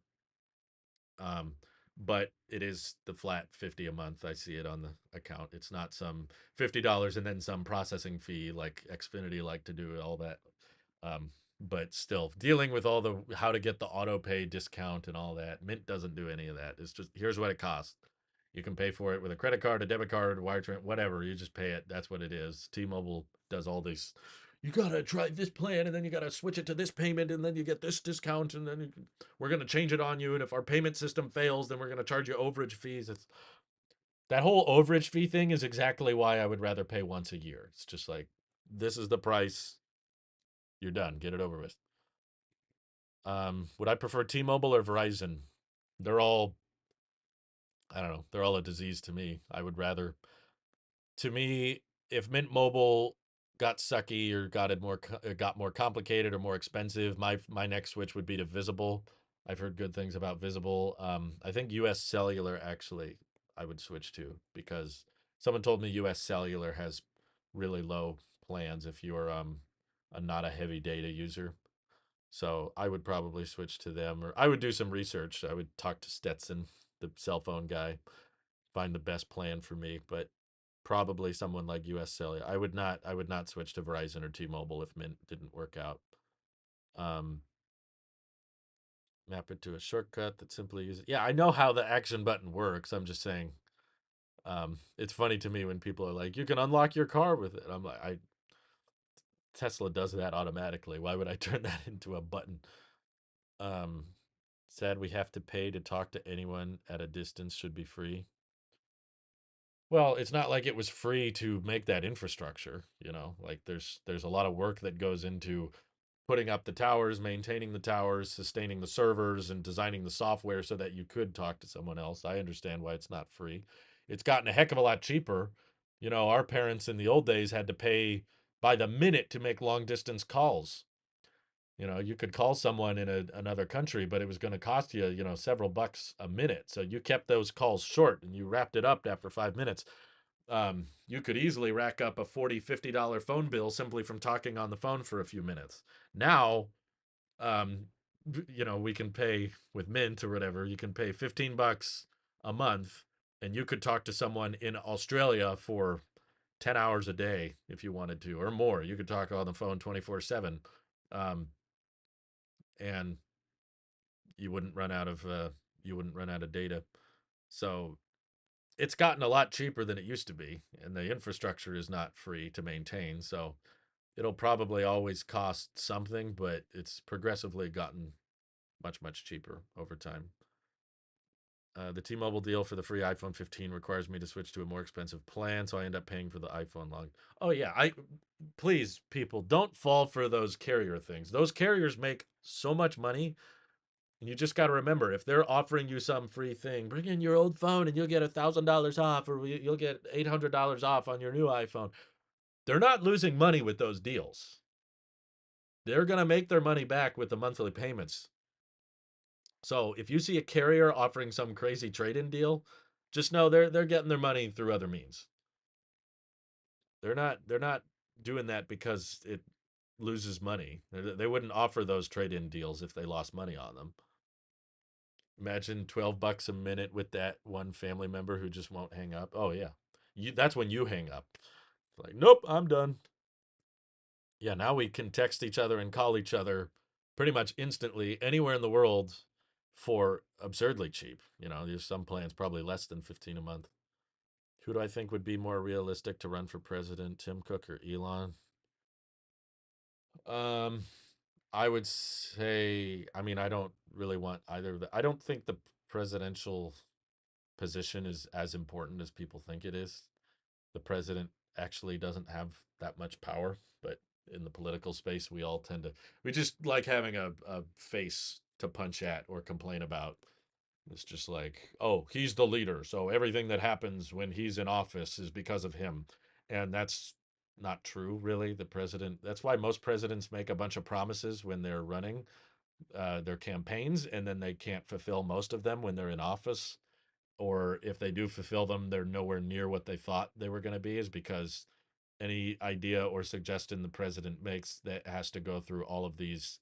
Speaker 1: Um, but it is the flat 50 a month. I see it on the account. It's not some $50 and then some processing fee like Xfinity like to do all that. Um, But still, dealing with all the how to get the auto pay discount and all that, Mint doesn't do any of that. It's just here's what it costs. You can pay for it with a credit card, a debit card, wire transfer, whatever. You just pay it. That's what it is. T-Mobile does all these. You gotta try this plan, and then you gotta switch it to this payment, and then you get this discount, and then we're gonna change it on you. And if our payment system fails, then we're gonna charge you overage fees. It's that whole overage fee thing is exactly why I would rather pay once a year. It's just like this is the price. You're done. Get it over with. Would I prefer T-Mobile or Verizon? They're all, I don't know, they're all a disease to me. I would rather, to me, if Mint Mobile got sucky or got more complicated or more expensive, my next switch would be to Visible. I've heard good things about Visible. I think U.S. Cellular actually I would switch to because someone told me U.S. Cellular has really low plans if you're not a heavy data user. So I would probably switch to them, or I would do some research. I would talk to Stetson, the cell phone guy, find the best plan for me. But probably someone like U.S. Cellular. I would not. I would not switch to Verizon or T-Mobile if Mint didn't work out. Um, Map it to a shortcut that simply uses. Yeah, I know how the action button works. I'm just saying. It's funny to me when people are like, "You can unlock your car with it." I'm like, "I Tesla does that automatically. Why would I turn that into a button?" Um, Sad we have to pay to talk to anyone at a distance should be free. Well, it's not like it was free to make that infrastructure, like there's a lot of work that goes into putting up the towers, maintaining the towers, sustaining the servers and designing the software so that you could talk to someone else. I understand why it's not free. It's gotten a heck of a lot cheaper. Our parents in the old days had to pay by the minute to make long distance calls. You could call someone in another country, but it was going to cost you, several bucks a minute. So you kept those calls short and you wrapped it up after 5 minutes. You could easily rack up a $40, $50 phone bill simply from talking on the phone for a few minutes. Now, um, we can pay with Mint or whatever. You can pay $15 a month, and you could talk to someone in Australia for 10 hours a day if you wanted to, or more. You could talk on the phone 24/7. Um, and you wouldn't run out of data. So it's gotten a lot cheaper than it used to be, and the infrastructure is not free to maintain. So it'll probably always cost something, but it's progressively gotten much cheaper over time. The T-Mobile deal for the free iPhone 15 requires me to switch to a more expensive plan, so I end up paying for the iPhone long. Oh yeah, I please people don't fall for those carrier things. Those carriers make so much money. And you just got to remember, if they're offering you some free thing, bring in your old phone and you'll get $1,000 off, or you'll get $800 off on your new iPhone. They're not losing money with those deals. They're going to make their money back with the monthly payments. So if you see a carrier offering some crazy trade-in deal, just know they're getting their money through other means. They're not doing that because it loses money. They wouldn't offer those trade-in deals if they lost money on them. Imagine $12 a minute with that one family member who just won't hang up. Oh yeah. That's when you hang up. Like, nope, I'm done. Yeah, now we can text each other and call each other pretty much instantly anywhere in the world for absurdly cheap. There's some plans probably less than 15 a month. Who do I think would be more realistic to run for president, Tim Cook or Elon? Um, I would say, I mean, I don't really want either of the, I don't think the presidential position is as important as people think it is. The president actually doesn't have that much power, but in the political space, we just like having a face to punch at or complain about. It's just like, oh, he's the leader. So everything that happens when he's in office is because of him. And that's not true, really. That's why most presidents make a bunch of promises when they're running their campaigns, and then they can't fulfill most of them when they're in office, or if they do fulfill them, they're nowhere near what they thought they were going to be, is because any idea or suggestion the president makes that has to go through all of these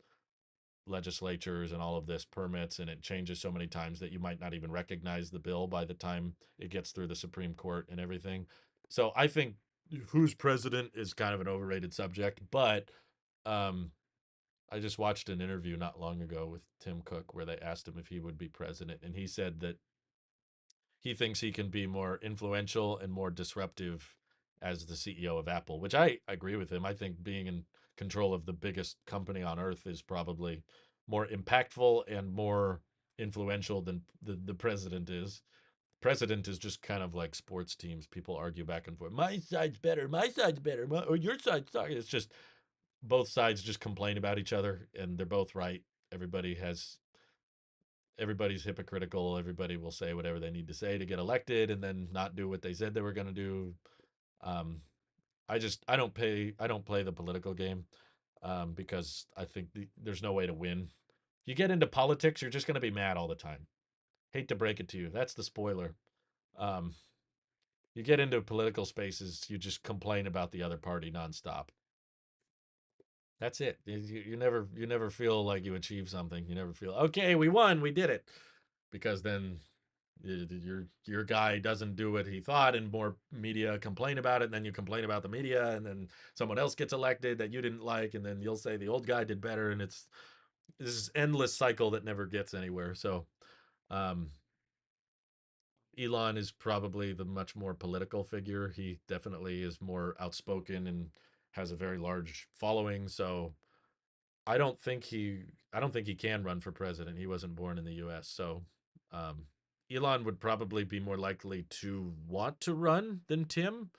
Speaker 1: legislatures and all of this permits, and it changes so many times that you might not even recognize the bill by the time it gets through the Supreme Court and everything. So I think who's president is kind of an overrated subject, but um I just watched an interview not long ago with Tim Cook where they asked him if he would be president, and he said that he thinks he can be more influential and more disruptive as the CEO of Apple, which I agree with him. I think being in control of the biggest company on earth is probably more impactful and more influential than the president is. President is just kind of like sports teams. People argue back and forth. My side's better. My side's better. Or your side's talking. It's just both sides just complain about each other, and they're both right. Everybody has everybody's hypocritical. Everybody will say whatever they need to say to get elected, and then not do what they said they were going to do. Um, I don't play the political game because I think there's no way to win. You get into politics, you're just going to be mad all the time. Hate to break it to you. That's the spoiler. Um, you get into political spaces, you just complain about the other party nonstop. That's it. You never feel like you achieved something. You never feel okay. We won. We did it. Because then your guy doesn't do what he thought, and more media complain about it. And then you complain about the media, and then someone else gets elected that you didn't like, and then you'll say the old guy did better, and it's this endless cycle that never gets anywhere. So um, Elon is probably the much more political figure. He definitely is more outspoken and has a very large following. So I don't think he I don't think he can run for president. He wasn't born in the US. So um Elon would probably be more likely to want to run than Tim,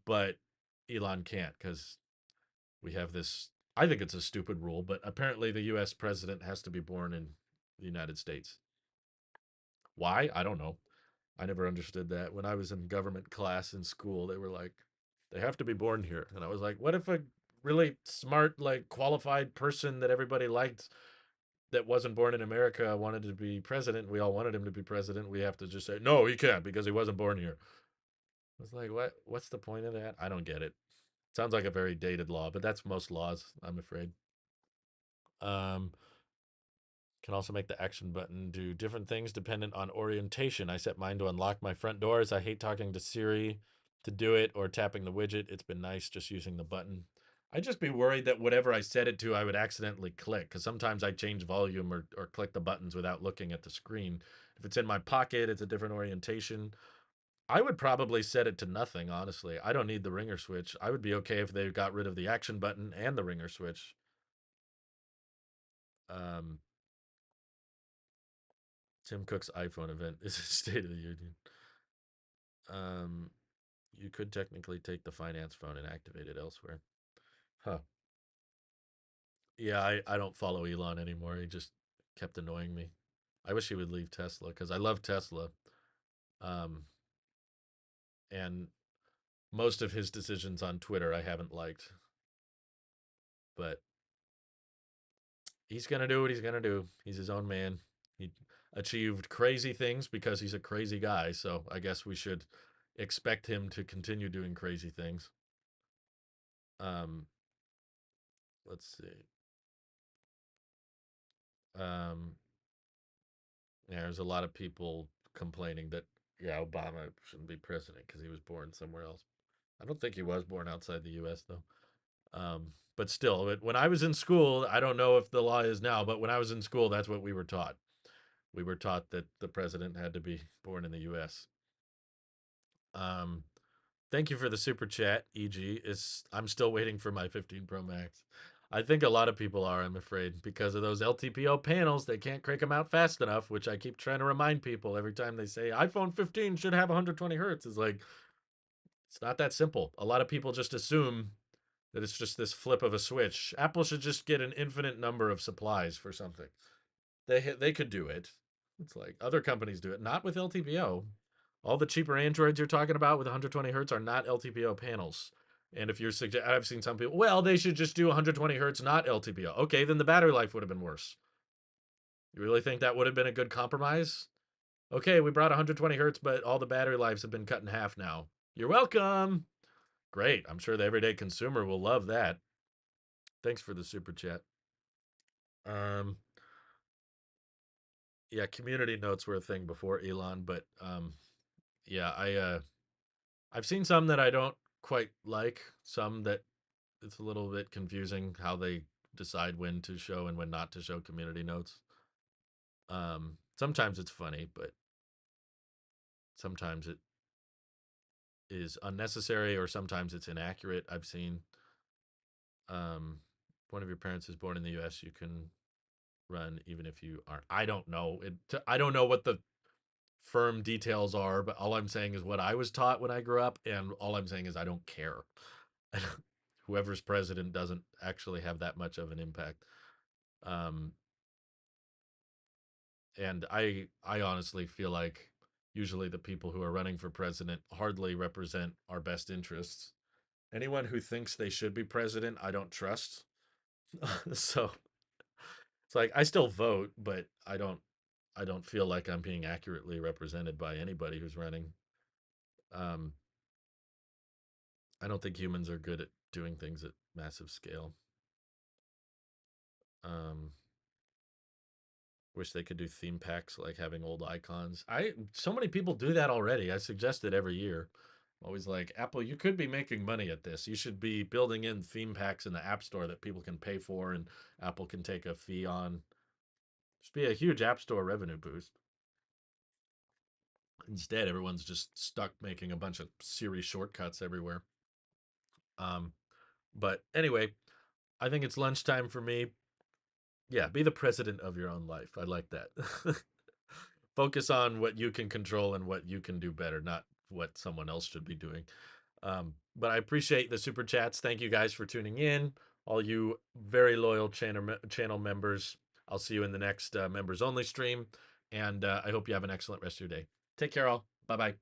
Speaker 1: but Elon can't cuz we have this I think it's a stupid rule, but apparently the US president has to be born in the United States. Why? I don't know. I never understood that. When I was in government class in school, they were like, they have to be born here. And I was like, what if a really smart, like qualified person that everybody liked that wasn't born in America wanted to be president? We all wanted him to be president. We have to just say, no, he can't because he wasn't born here. I was like, what? What's the point of that? I don't get it. Sounds like a very dated law, but that's most laws, I'm afraid. Um, Can also make the action button do different things dependent on orientation. I set mine to unlock my front doors. I hate talking to Siri to do it or tapping the widget. It's been nice just using the button. I'd just be worried that whatever I set it to, I would accidentally click because sometimes I change volume or click the buttons without looking at the screen. If it's in my pocket, it's a different orientation. I would probably set it to nothing, honestly. I don't need the ringer switch. I would be okay if they got rid of the action button and the ringer switch. Um, Tim Cook's iPhone event is a State of the Union. Um, you could technically take the finance phone and activate it elsewhere. Huh. Yeah, I don't follow Elon anymore. He just kept annoying me. I wish he would leave Tesla because I love Tesla. Um, and most of his decisions on Twitter I haven't liked, but he's gonna do what he's gonna do. He's his own man. He achieved crazy things because he's a crazy guy. So I guess we should expect him to continue doing crazy things. Um, let's see. Um, yeah, there's a lot of people complaining that yeah, Obama shouldn't be president because he was born somewhere else. I don't think he was born outside the U.S. though. But still, when I was in school, I don't know if the law is now, but when I was in school, that's what we were taught. We were taught that the president had to be born in the U.S. Um, Thank you for the super chat, EG. Is I'm still waiting for my 15 Pro Max. I think a lot of people are, I'm afraid, because of those LTPO panels. They can't crank them out fast enough, which I keep trying to remind people every time they say iPhone 15 should have 120 hertz. It's like, it's not that simple. A lot of people just assume that it's just this flip of a switch. Apple should just get an infinite number of supplies for something. They could do it. It's like other companies do it, not with LTPO. All the cheaper Androids you're talking about with 120 hertz are not LTPO panels. And if you're I've seen some people, well, they should just do 120 hertz, not LTPO. Okay, then the battery life would have been worse. You really think that would have been a good compromise? Okay, we brought 120 hertz, but all the battery lives have been cut in half now. You're welcome. Great. I'm sure the everyday consumer will love that. Thanks for the super chat. Um, yeah, community notes were a thing before Elon, but yeah, I've seen some that I don't quite like, some that it's a little bit confusing how they decide when to show and when not to show community notes. Sometimes it's funny, but sometimes it is unnecessary, or sometimes it's inaccurate. I've seen um, one of your parents is born in the U.S. You can run even if you aren't. I don't know. I don't know what the firm details are, but all I'm saying is what I was taught when I grew up, and all I'm saying is I don't care. Whoever's president doesn't actually have that much of an impact. Um, and I honestly feel like usually the people who are running for president hardly represent our best interests. Anyone who thinks they should be president, I don't trust. So it's like I still vote, but I don't feel like I'm being accurately represented by anybody who's running. Um, I don't think humans are good at doing things at massive scale. Um, Wish they could do theme packs like having old icons. So many people do that already. I suggest it every year. Always like, Apple, you could be making money at this. You should be building in theme packs in the App Store that people can pay for and Apple can take a fee on. Just be a huge App Store revenue boost. Instead, everyone's just stuck making a bunch of Siri shortcuts everywhere. Um, but anyway, I think it's lunchtime for me. Yeah, be the president of your own life. I like that. Focus on what you can control and what you can do better, not what someone else should be doing. But I appreciate the super chats. Thank you guys for tuning in. All you very loyal channel members. I'll see you in the next members only stream. And I hope you have an excellent rest of your day. Take care, all. Bye bye.